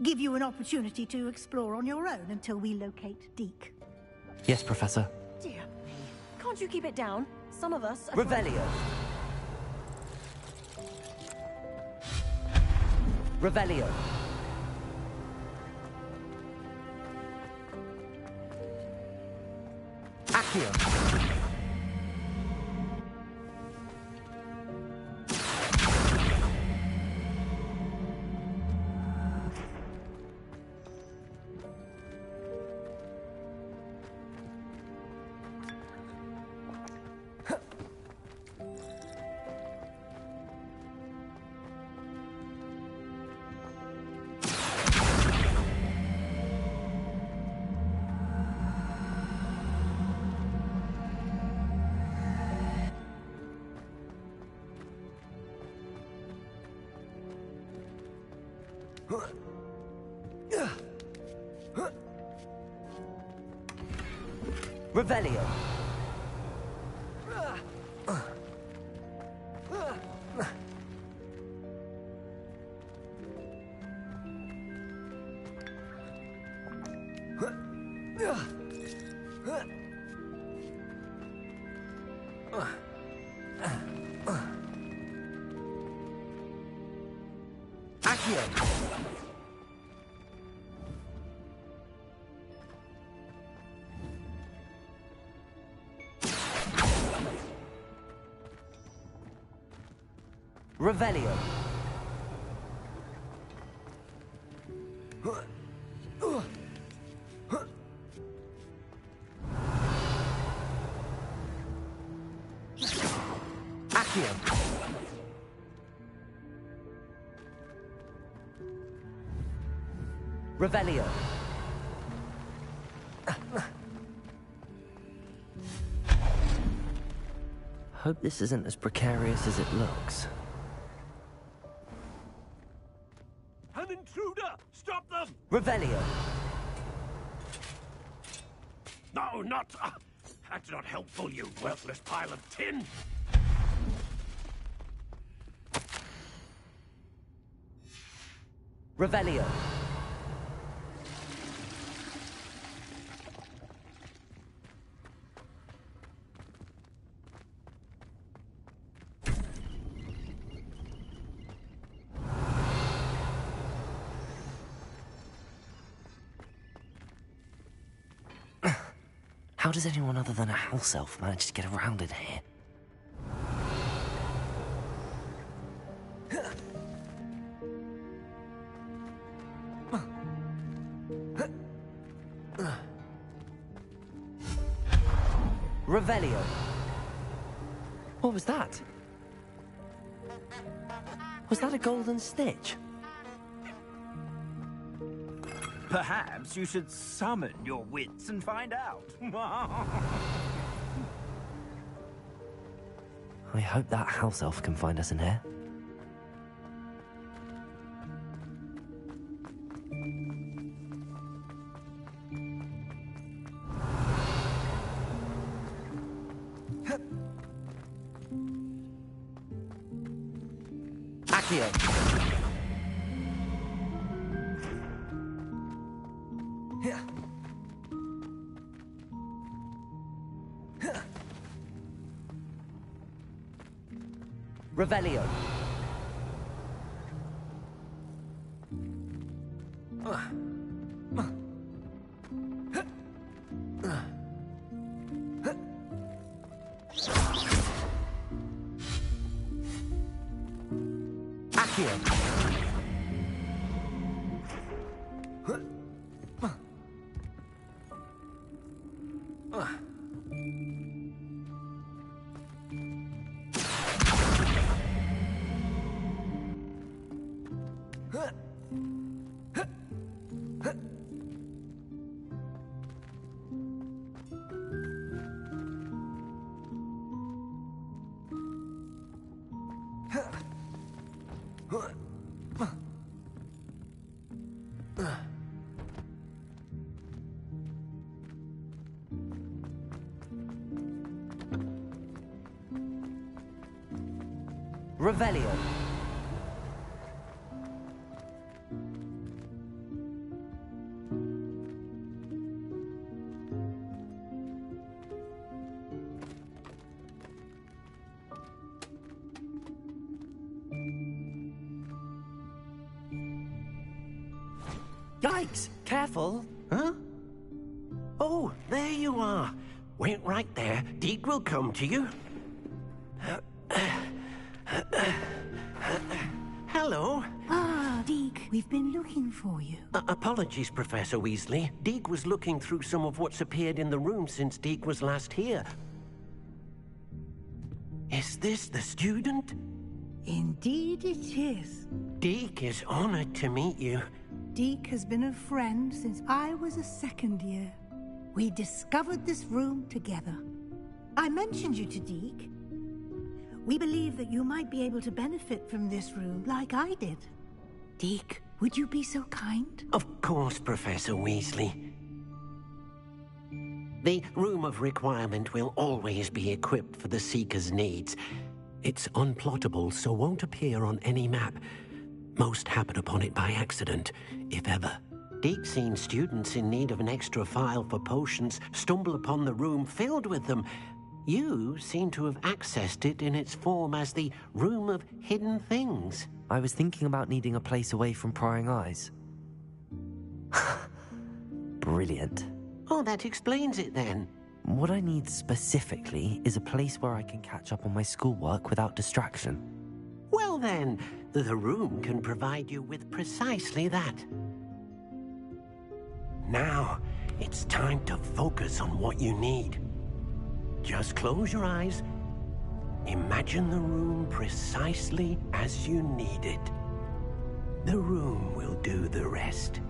Give you an opportunity to explore on your own until we locate Deke. Yes, Professor. Dear me. Can't you keep it down? Some of us are Revelio. Revelio. Accio. Revelio. Accio. Revelio. Accio. Revelio. Hope this isn't as precarious as it looks. An intruder! Stop them! Revelio. No, not... that's not helpful, you worthless pile of tin! Revelio. How does anyone other than a house elf manage to get around in here? Revelio. What was that? Was that a golden snitch? Perhaps you should summon your wits and find out. I hope that house elf can find us in here. Accio. Revelio. Accio. Revelio. Yikes! Careful! Huh? Oh, there you are. Wait right there. Deke will come to you. Hello. Ah, Deke, we've been looking for you. Apologies, Professor Weasley. Deke was looking through some of what's appeared in the room since Deke was last here. Is this the student? Indeed it is. Deke is honored to meet you. Deke has been a friend since I was a second year. We discovered this room together. I mentioned you to Deke. We believe that you might be able to benefit from this room like I did. Deke, would you be so kind? Of course, Professor Weasley. The Room of Requirement will always be equipped for the Seeker's needs. It's unplottable, so won't appear on any map. Most happen upon it by accident, if ever. Deke's seen students in need of an extra file for potions stumble upon the room filled with them. You seem to have accessed it in its form as the Room of Hidden Things. I was thinking about needing a place away from prying eyes. Brilliant. Oh, that explains it then. What I need specifically is a place where I can catch up on my schoolwork without distraction. Well then, the room can provide you with precisely that. Now, it's time to focus on what you need. Just close your eyes. Imagine the room precisely as you need it. The room will do the rest.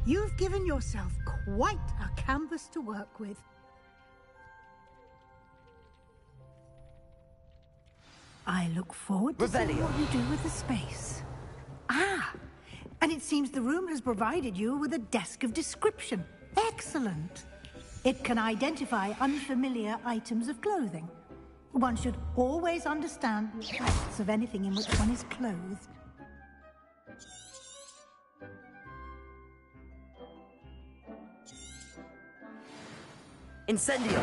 You've given yourself quite a canvas to work with. I look forward to seeing what you do with the space. Ah, and it seems the room has provided you with a desk of description. Excellent. It can identify unfamiliar items of clothing. One should always understand the facts of anything in which one is clothed. Incendio!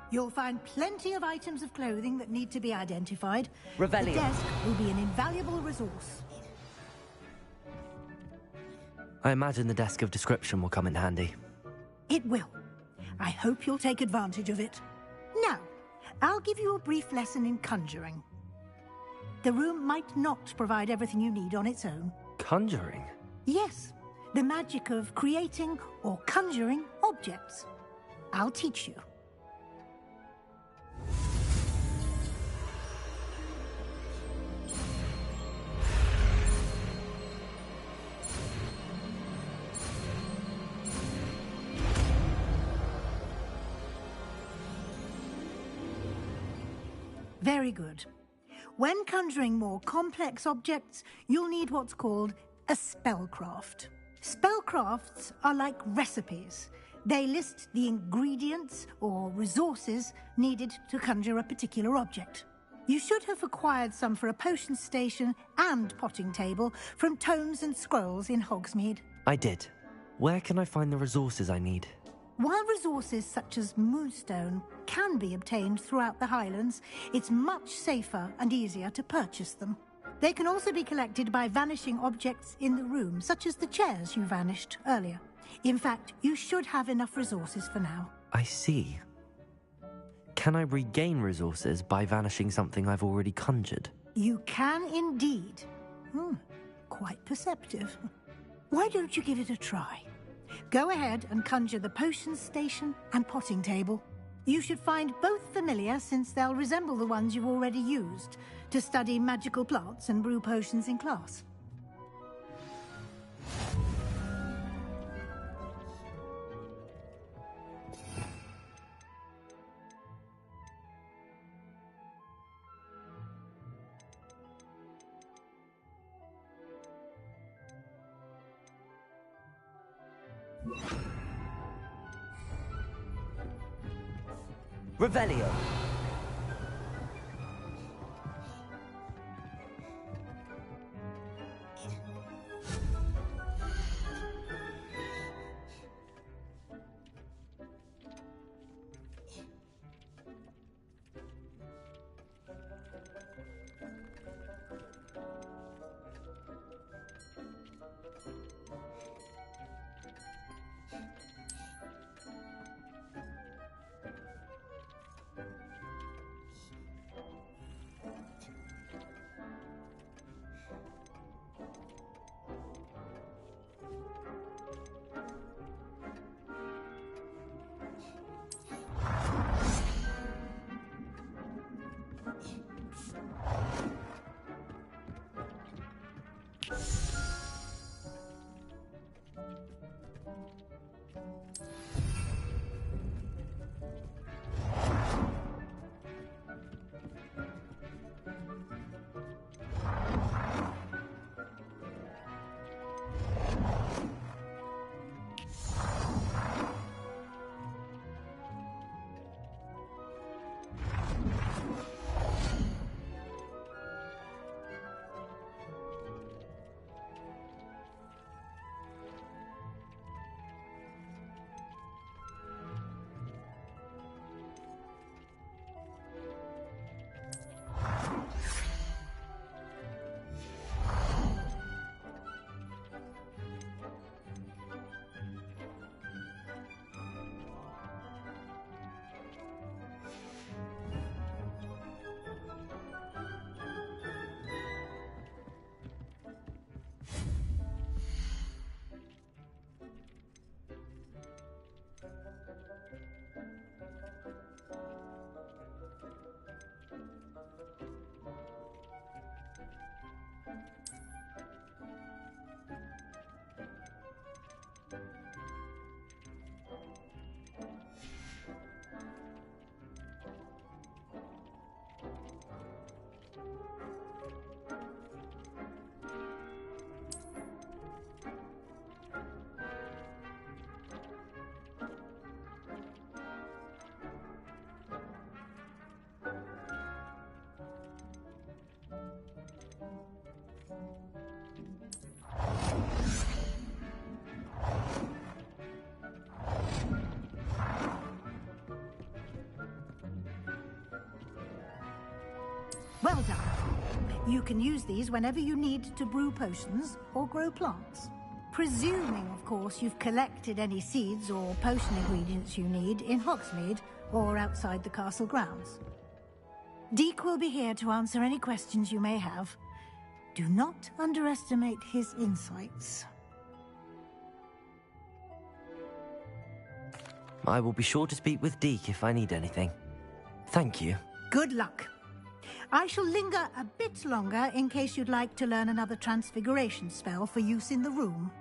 You'll find plenty of items of clothing that need to be identified. Revelio. The desk will be an invaluable resource. I imagine the desk of description will come in handy. It will. I hope you'll take advantage of it. Now, I'll give you a brief lesson in conjuring. The room might not provide everything you need on its own. Conjuring? Yes, the magic of creating or conjuring objects. I'll teach you. Very good. When conjuring more complex objects, you'll need what's called a spellcraft. Spellcrafts are like recipes. They list the ingredients or resources needed to conjure a particular object. You should have acquired some for a potion station and potting table from tomes and scrolls in Hogsmeade. I did. Where can I find the resources I need? While resources such as moonstone can be obtained throughout the Highlands, it's much safer and easier to purchase them. They can also be collected by vanishing objects in the room, such as the chairs you vanished earlier. In fact, you should have enough resources for now. I see. Can I regain resources by vanishing something I've already conjured? You can indeed. Quite perceptive. Why don't you give it a try? Go ahead and conjure the potions station and potting table. You should find both familiar, since they'll resemble the ones you've already used to study magical plants and brew potions in class. Revelio. Well done. You can use these whenever you need to brew potions or grow plants. Presuming, of course, you've collected any seeds or potion ingredients you need in Hogsmeade or outside the castle grounds. Deek will be here to answer any questions you may have. Do not underestimate his insights. I will be sure to speak with Deek if I need anything. Thank you. Good luck. I shall linger a bit longer in case you'd like to learn another transfiguration spell for use in the room.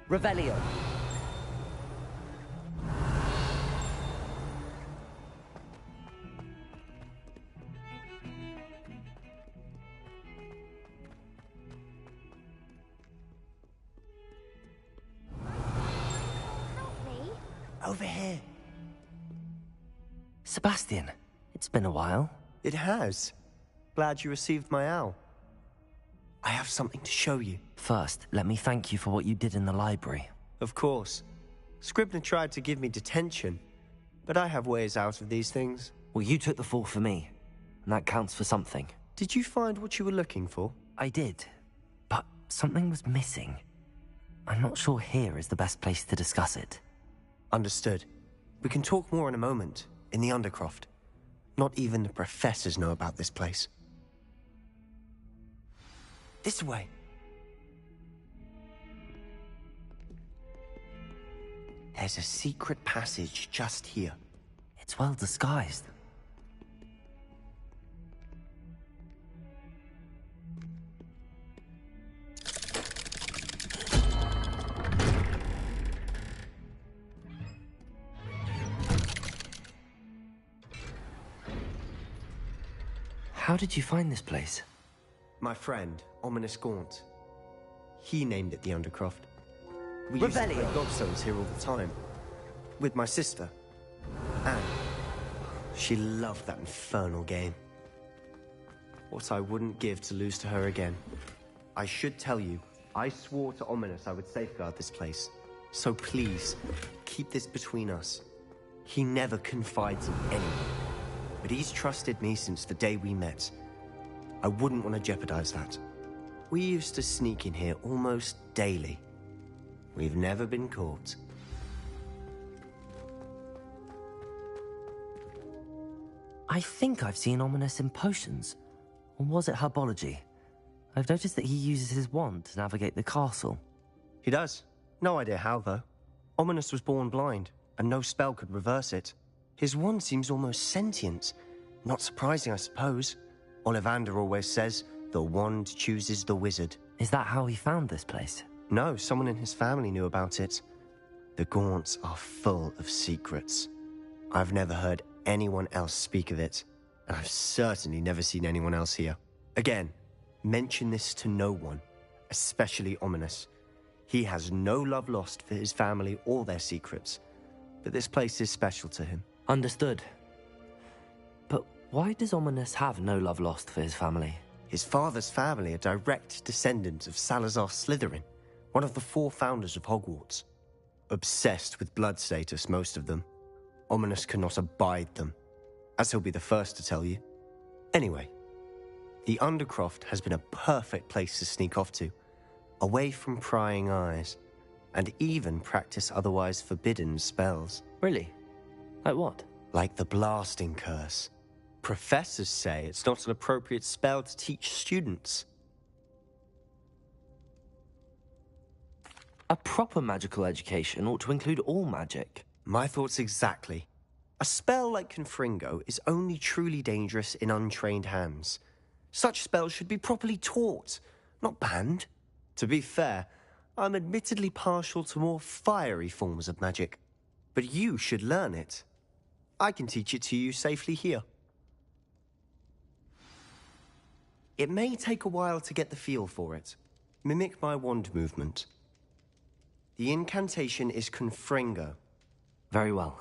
Revelio. Over here. Sebastian, it's been a while. It has. Glad you received my owl. I have something to show you. First, let me thank you for what you did in the library. Of course. Scribner tried to give me detention, but I have ways out of these things. Well, you took the fall for me, and that counts for something. Did you find what you were looking for? I did, but something was missing. I'm not sure here is the best place to discuss it. Understood. We can talk more in a moment, in the Undercroft. Not even the professors know about this place. This way. There's a secret passage just here. It's well disguised. How did you find this place? My friend, Ominous Gaunt. He named it the Undercroft. We used to play Godstones here all the time. With my sister, Anne. She loved that infernal game. What I wouldn't give to lose to her again. I should tell you, I swore to Ominous I would safeguard this place. So please, keep this between us. He never confides in anyone. But he's trusted me since the day we met. I wouldn't want to jeopardize that. We used to sneak in here almost daily. We've never been caught. I think I've seen Ominous in potions. Or was it herbology? I've noticed that he uses his wand to navigate the castle. He does. No idea how, though. Ominous was born blind, and no spell could reverse it. His wand seems almost sentient. Not surprising, I suppose. Ollivander always says, the wand chooses the wizard. Is that how he found this place? No, someone in his family knew about it. The Gaunts are full of secrets. I've never heard anyone else speak of it, and I've certainly never seen anyone else here. Again, mention this to no one, especially Ominous. He has no love lost for his family or their secrets, but this place is special to him. Understood. But why does Ominous have no love lost for his family? His father's family are direct descendants of Salazar Slytherin, one of the 4 founders of Hogwarts. Obsessed with blood status, most of them. Ominous cannot abide them, as he'll be the first to tell you. Anyway, the Undercroft has been a perfect place to sneak off to, away from prying eyes, and even practice otherwise forbidden spells. Really? Like what? Like the blasting curse. Professors say it's not an appropriate spell to teach students. A proper magical education ought to include all magic. My thoughts exactly. A spell like Confringo is only truly dangerous in untrained hands. Such spells should be properly taught, not banned. To be fair, I'm admittedly partial to more fiery forms of magic. But you should learn it. I can teach it to you safely here. It may take a while to get the feel for it. Mimic my wand movement. The incantation is Confringo. Very well.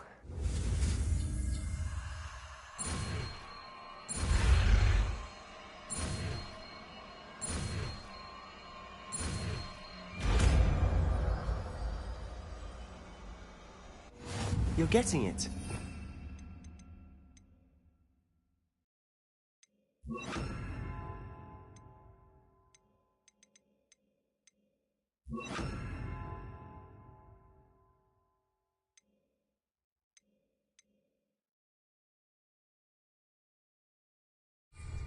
You're getting it.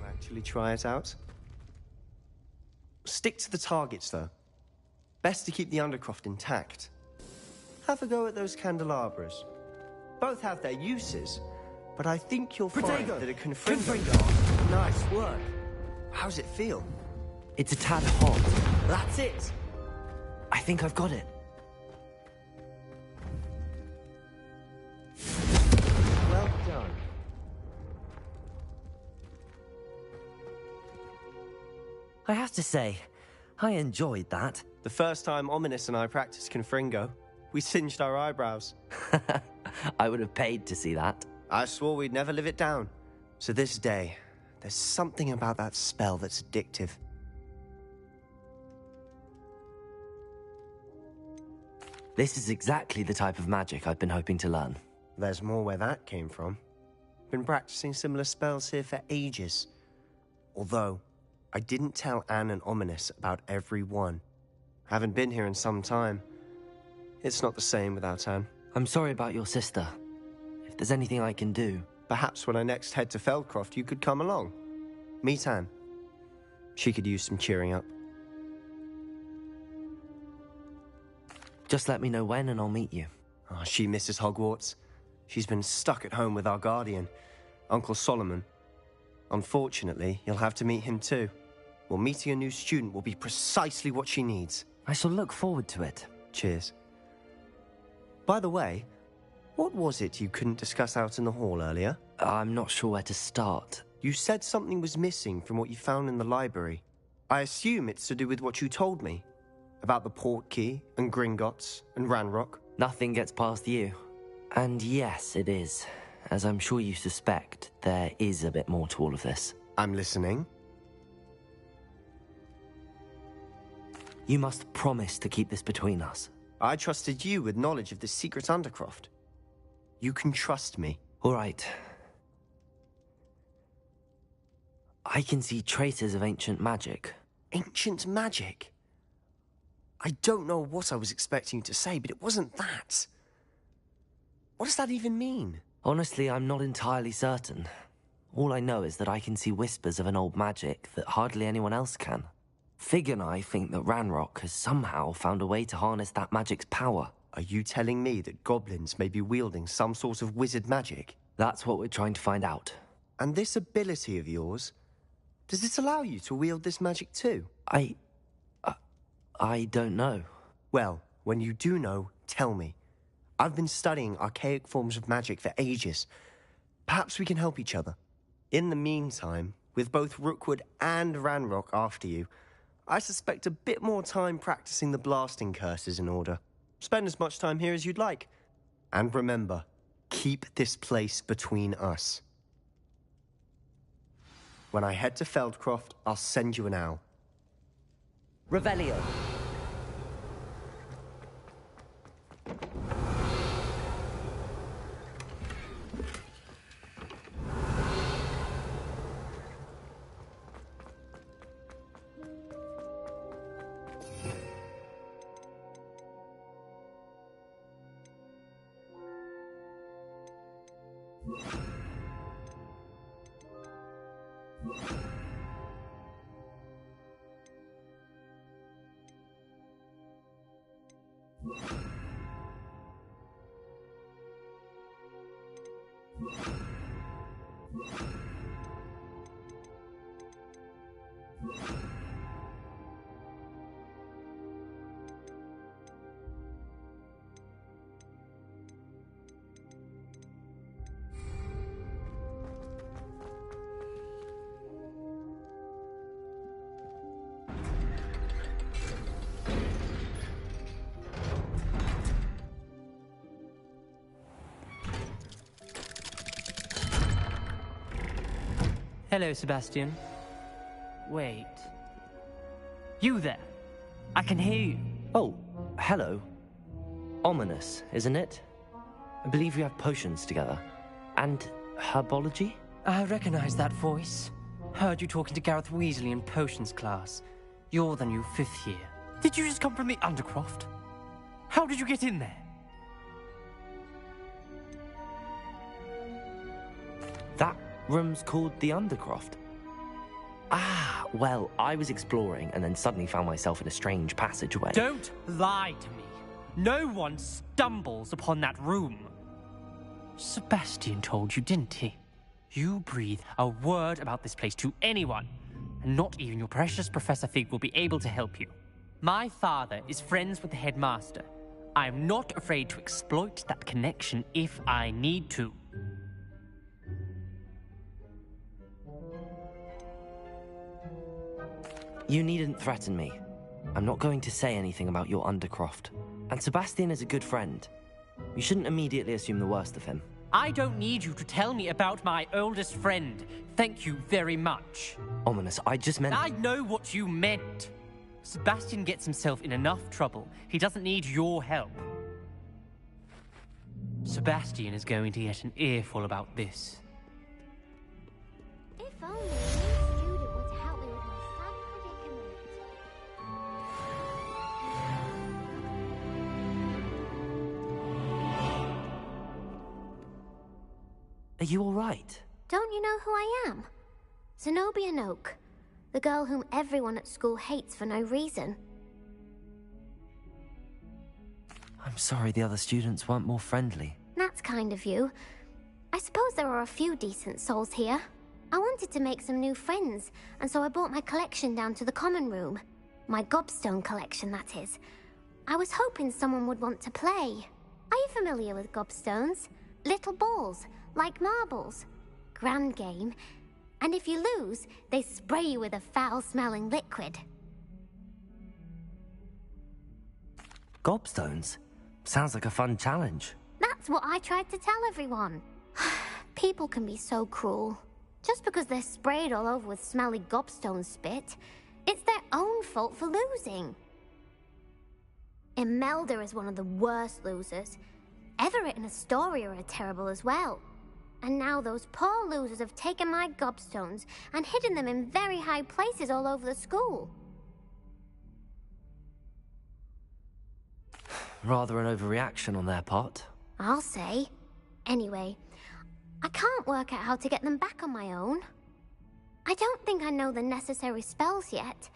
Actually try it out. Stick to the targets, though. Best to keep the Undercroft intact. Have a go at those candelabras. Both have their uses, but I think you'll find that a Confringo... Nice work. How's it feel? It's a tad hot. That's it. I think I've got it. I have to say, I enjoyed that. The first time Ominous and I practiced Confringo, we singed our eyebrows. I would have paid to see that. I swore we'd never live it down. So this day, there's something about that spell that's addictive. This is exactly the type of magic I've been hoping to learn. There's more where that came from. Been practicing similar spells here for ages. Although, I didn't tell Anne and Ominous about every one. Haven't been here in some time. It's not the same without Anne. I'm sorry about your sister. If there's anything I can do... Perhaps when I next head to Feldcroft, you could come along. Meet Anne. She could use some cheering up. Just let me know when and I'll meet you. Oh, she misses Hogwarts. She's been stuck at home with our guardian, Uncle Solomon. Unfortunately, you'll have to meet him too. Well, meeting a new student will be precisely what she needs. I shall look forward to it. Cheers. By the way, what was it you couldn't discuss out in the hall earlier? I'm not sure where to start. You said something was missing from what you found in the library. I assume it's to do with what you told me. About the Portkey, and Gringotts, and Ranrock. Nothing gets past you. And yes, it is. As I'm sure you suspect, there is a bit more to all of this. I'm listening. You must promise to keep this between us. I trusted you with knowledge of the secret Undercroft. You can trust me. All right. I can see traces of ancient magic. Ancient magic? I don't know what I was expecting you to say, but it wasn't that. What does that even mean? Honestly, I'm not entirely certain. All I know is that I can see whispers of an old magic that hardly anyone else can. Fig and I think that Ranrock has somehow found a way to harness that magic's power. Are you telling me that goblins may be wielding some sort of wizard magic? That's what we're trying to find out. And this ability of yours, does it allow you to wield this magic too? I don't know. Well, when you do know, tell me. I've been studying archaic forms of magic for ages. Perhaps we can help each other. In the meantime, with both Rookwood and Ranrock after you, I suspect a bit more time practicing the blasting curses in order. Spend as much time here as you'd like. And remember, keep this place between us. When I head to Feldcroft, I'll send you an owl. Revelio. Hello, Sebastian. Wait. You there? I can hear you. Oh, hello. Ominous, isn't it? I believe we have potions together. And herbology? I recognize that voice. Heard you talking to Gareth Weasley in potions class. You're the new 5th year. Did you just come from the Undercroft? How did you get in there? That room's called the Undercroft. Ah, well, I was exploring and then suddenly found myself in a strange passageway. Don't lie to me. No one stumbles upon that room. Sebastian told you, didn't he? You breathe a word about this place to anyone, and not even your precious Professor Fig will be able to help you. My father is friends with the headmaster. I am not afraid to exploit that connection if I need to. You needn't threaten me. I'm not going to say anything about your Undercroft. And Sebastian is a good friend. You shouldn't immediately assume the worst of him. I don't need you to tell me about my oldest friend. Thank you very much. Ominous, I just meant... I know what you meant. Sebastian gets himself in enough trouble. He doesn't need your help. Sebastian is going to get an earful about this. If only a new student were to help me with my sad predicament. Are you all right? Don't you know who I am? Zenobia Noak, the girl whom everyone at school hates for no reason. I'm sorry the other students weren't more friendly. That's kind of you. I suppose there are a few decent souls here. I wanted to make some new friends, and so I brought my collection down to the common room. My gobstone collection, that is. I was hoping someone would want to play. Are you familiar with gobstones? Little balls, like marbles. Grand game. And if you lose, they spray you with a foul-smelling liquid. Gobstones? Sounds like a fun challenge. That's what I tried to tell everyone. People can be so cruel. Just because they're sprayed all over with smelly gobstone spit, it's their own fault for losing. Imelda is one of the worst losers. Everett and Astoria are terrible as well. And now those poor losers have taken my gobstones and hidden them in very high places all over the school. Rather an overreaction on their part. I'll say. Anyway, I can't work out how to get them back on my own. I don't think I know the necessary spells yet.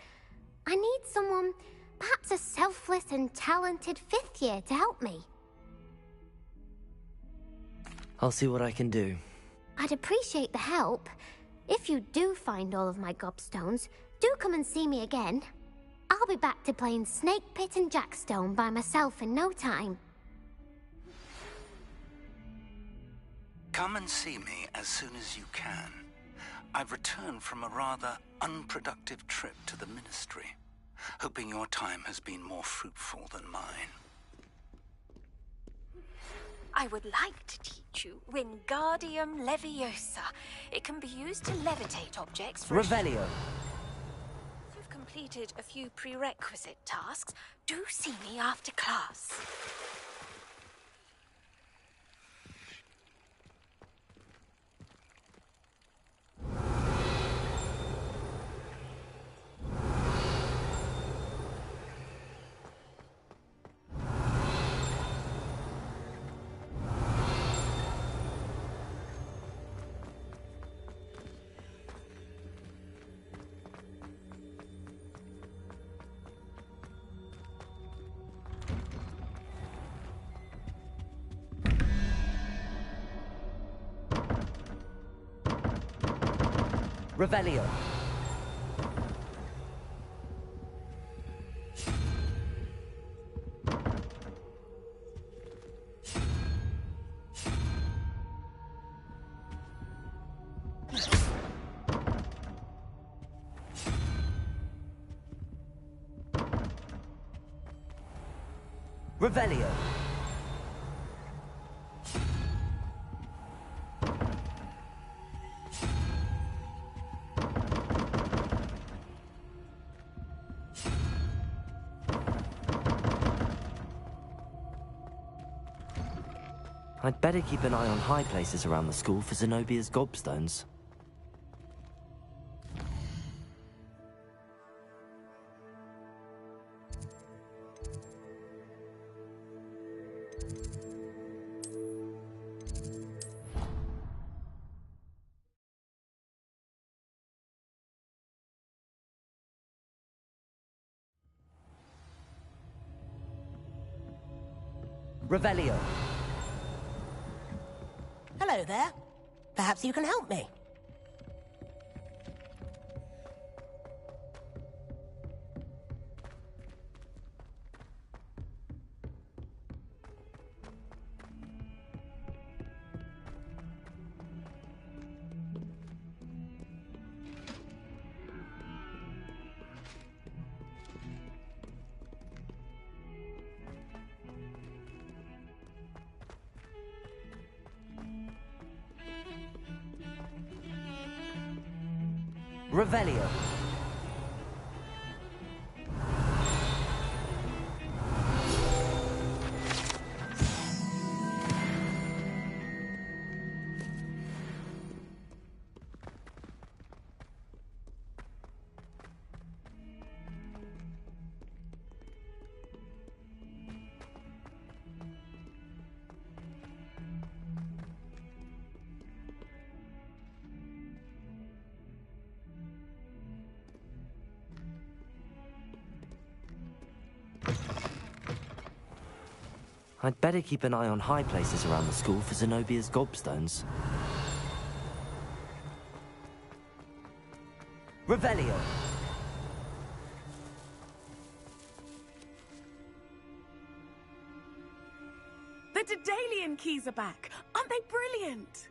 I need someone, perhaps a selfless and talented 5th year to help me. I'll see what I can do. I'd appreciate the help. If you do find all of my gobstones, do come and see me again. I'll be back to playing Snake Pit and Jackstone by myself in no time. Come and see me as soon as you can. I've returned from a rather unproductive trip to the Ministry, hoping your time has been more fruitful than mine. I would like to teach you Wingardium Leviosa. It can be used to levitate objects for... Revelio. You've completed a few prerequisite tasks. Do see me after class. Revelio. Revelio. I'd better keep an eye on high places around the school for Zenobia's gobstones. Revelio. Hello there. Perhaps you can help me. Revelio. I'd better keep an eye on high places around the school for Zenobia's gobstones. Revelio! The Daedalian keys are back! Aren't they brilliant?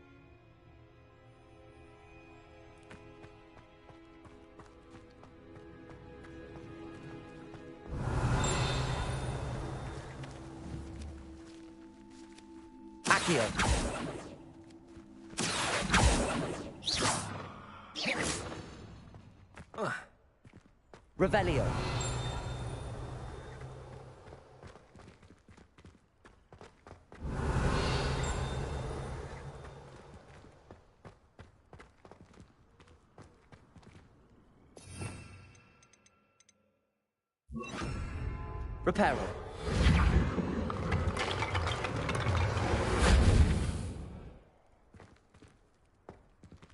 Accio. Revelio. Reparo.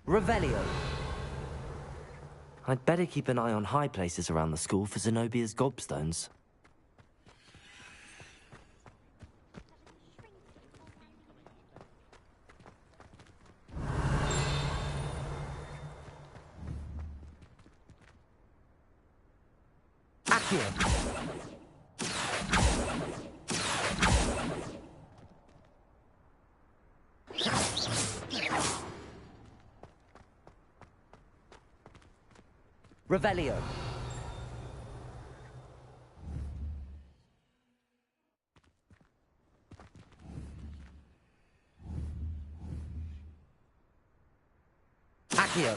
Revelio. I'd better keep an eye on high places around the school for Zenobia's gobstones. Accio. Revelio. Accio.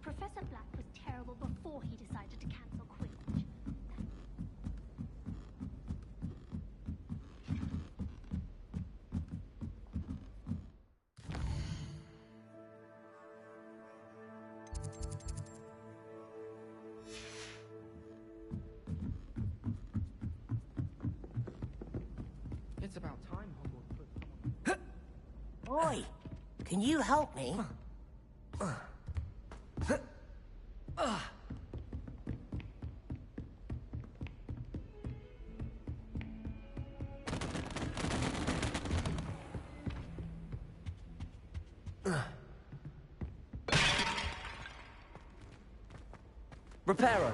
Professor Black was terrible before he decided to cancel Quidditch. It's about time Hogwarts put someone... Oi, can you help me? Reparo.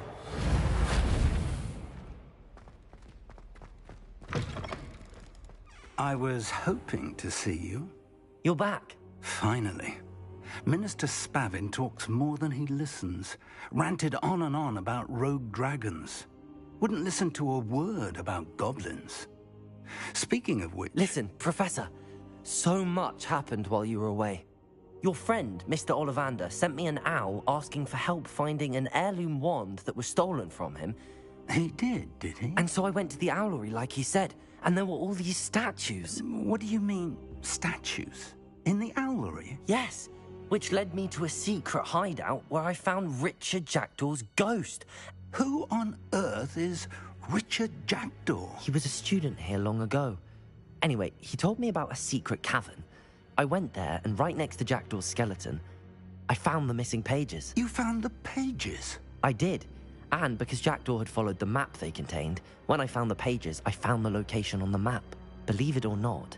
I was hoping to see you. You're back. Finally. Minister Spavin talks more than he listens. Ranted on and on about rogue dragons. Wouldn't listen to a word about goblins. Speaking of which... Listen, Professor. So much happened while you were away. Your friend, Mr. Ollivander, sent me an owl asking for help finding an heirloom wand that was stolen from him. He did he? And so I went to the owlery like he said, and there were all these statues. What do you mean, statues? In the owlery? Yes, which led me to a secret hideout where I found Richard Jackdaw's ghost. Who on earth is Richard Jackdaw? He was a student here long ago. Anyway, he told me about a secret cavern. I went there, and right next to Jackdaw's skeleton, I found the missing pages. You found the pages? I did. And because Jackdaw had followed the map they contained, when I found the pages, I found the location on the map. Believe it or not,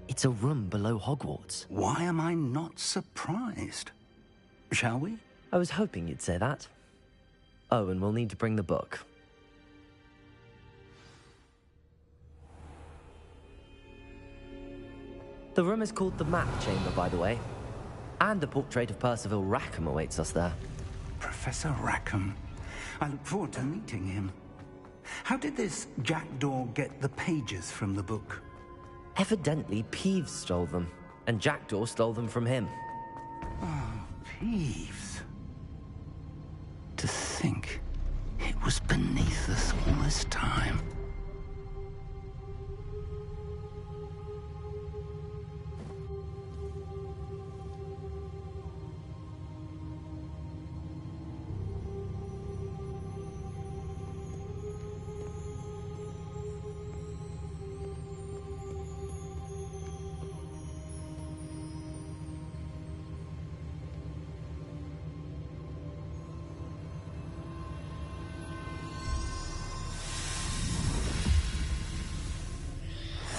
it's a room below Hogwarts. Why am I not surprised? Shall we? I was hoping you'd say that. Oh, and we'll need to bring the book. The room is called the Map Chamber, by the way. And a portrait of Percival Rackham awaits us there. Professor Rackham. I look forward to meeting him. How did this Jackdaw get the pages from the book? Evidently, Peeves stole them, and Jackdaw stole them from him. Oh, Peeves. To think it was beneath us all this time.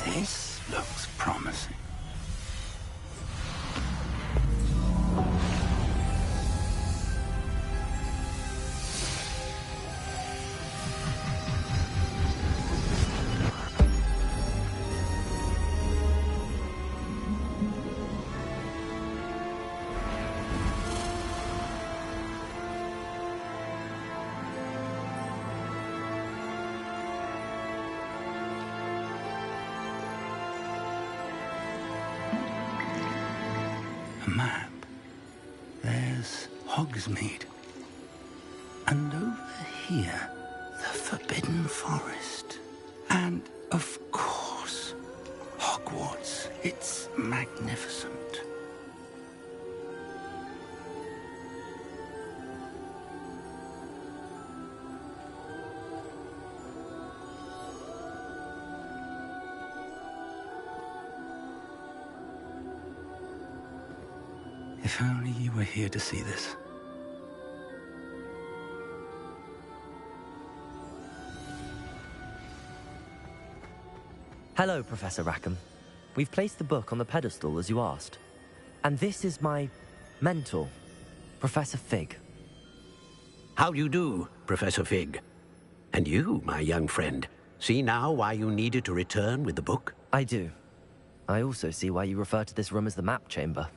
This looks promising. Map. There's Hogsmeade. And over here, the Forbidden Forest. And, of course, Hogwarts. It's magnificent. If only you were here to see this. Hello, Professor Rackham. We've placed the book on the pedestal, as you asked. And this is my mentor, Professor Fig. How do you do, Professor Fig? And you, my young friend, see now why you needed to return with the book? I do. I also see why you refer to this room as the Map Chamber.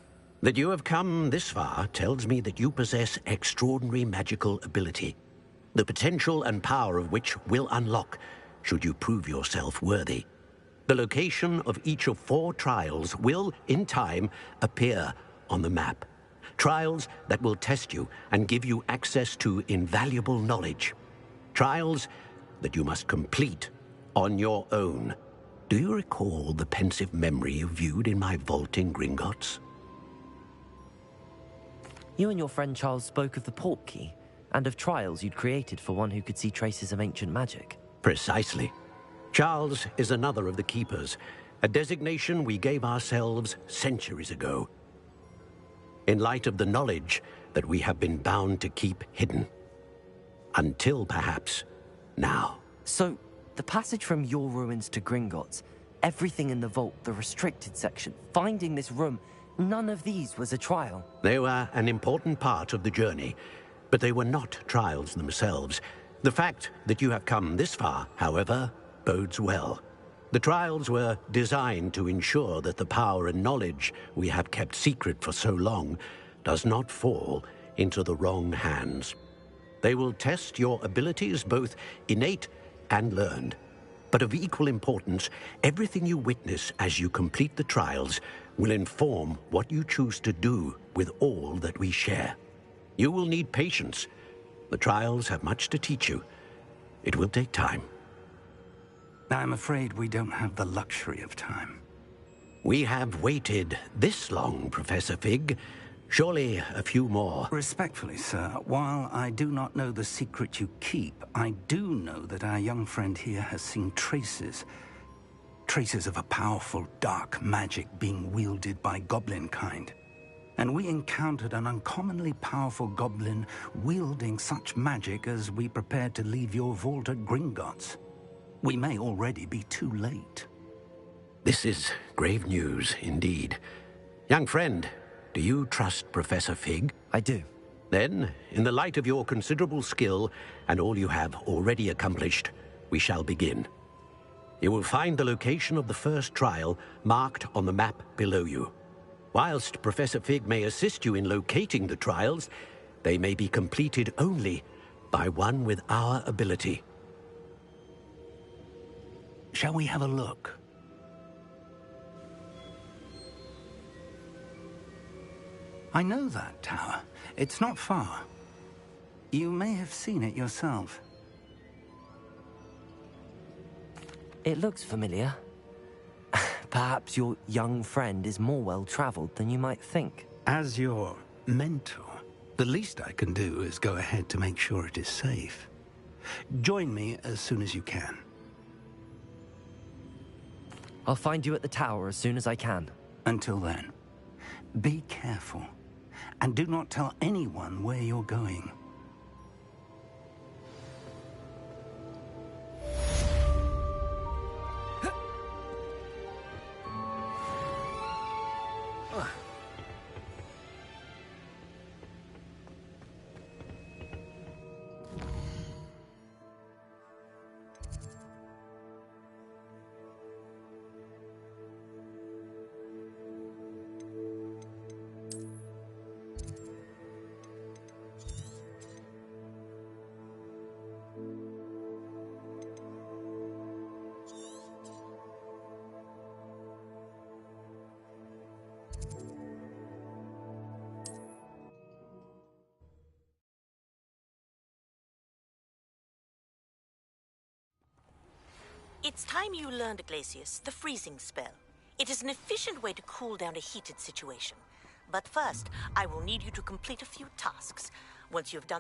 That you have come this far tells me that you possess extraordinary magical ability, the potential and power of which will unlock should you prove yourself worthy. The location of each of 4 trials will, in time, appear on the map. Trials that will test you and give you access to invaluable knowledge. Trials that you must complete on your own. Do you recall the pensive memory you viewed in my vault in Gringotts? You and your friend Charles spoke of the Portkey, and of trials you'd created for one who could see traces of ancient magic. Precisely. Charles is another of the Keepers, a designation we gave ourselves centuries ago, in light of the knowledge that we have been bound to keep hidden. Until, perhaps, now. So, the passage from your ruins to Gringotts, everything in the vault, the restricted section, finding this room, none of these was a trial. They were an important part of the journey, but they were not trials themselves. The fact that you have come this far, however, bodes well. The trials were designed to ensure that the power and knowledge we have kept secret for so long does not fall into the wrong hands. They will test your abilities, both innate and learned. But of equal importance, everything you witness as you complete the trials will inform what you choose to do with all that we share. You will need patience. The trials have much to teach you. It will take time. I'm afraid we don't have the luxury of time. We have waited this long, Professor Fig. Surely a few more. Respectfully, sir, while I do not know the secret you keep, I do know that our young friend here has seen traces of a powerful dark magic being wielded by goblin kind. And we encountered an uncommonly powerful goblin wielding such magic as we prepared to leave your vault at Gringotts. We may already be too late. This is grave news, indeed. Young friend, do you trust Professor Fig? I do. Then, in the light of your considerable skill and all you have already accomplished, we shall begin. You will find the location of the first trial marked on the map below you. Whilst Professor Fig may assist you in locating the trials, they may be completed only by one with our ability. Shall we have a look? I know that tower. It's not far. You may have seen it yourself. It looks familiar. Perhaps your young friend is more well-traveled than you might think. As your mentor, the least I can do is go ahead to make sure it is safe. Join me as soon as you can. I'll find you at the tower as soon as I can. Until then, be careful. And do not tell anyone where you're going. It's time you learned, Glacius, the freezing spell. It is an efficient way to cool down a heated situation. But first, I will need you to complete a few tasks. Once you've done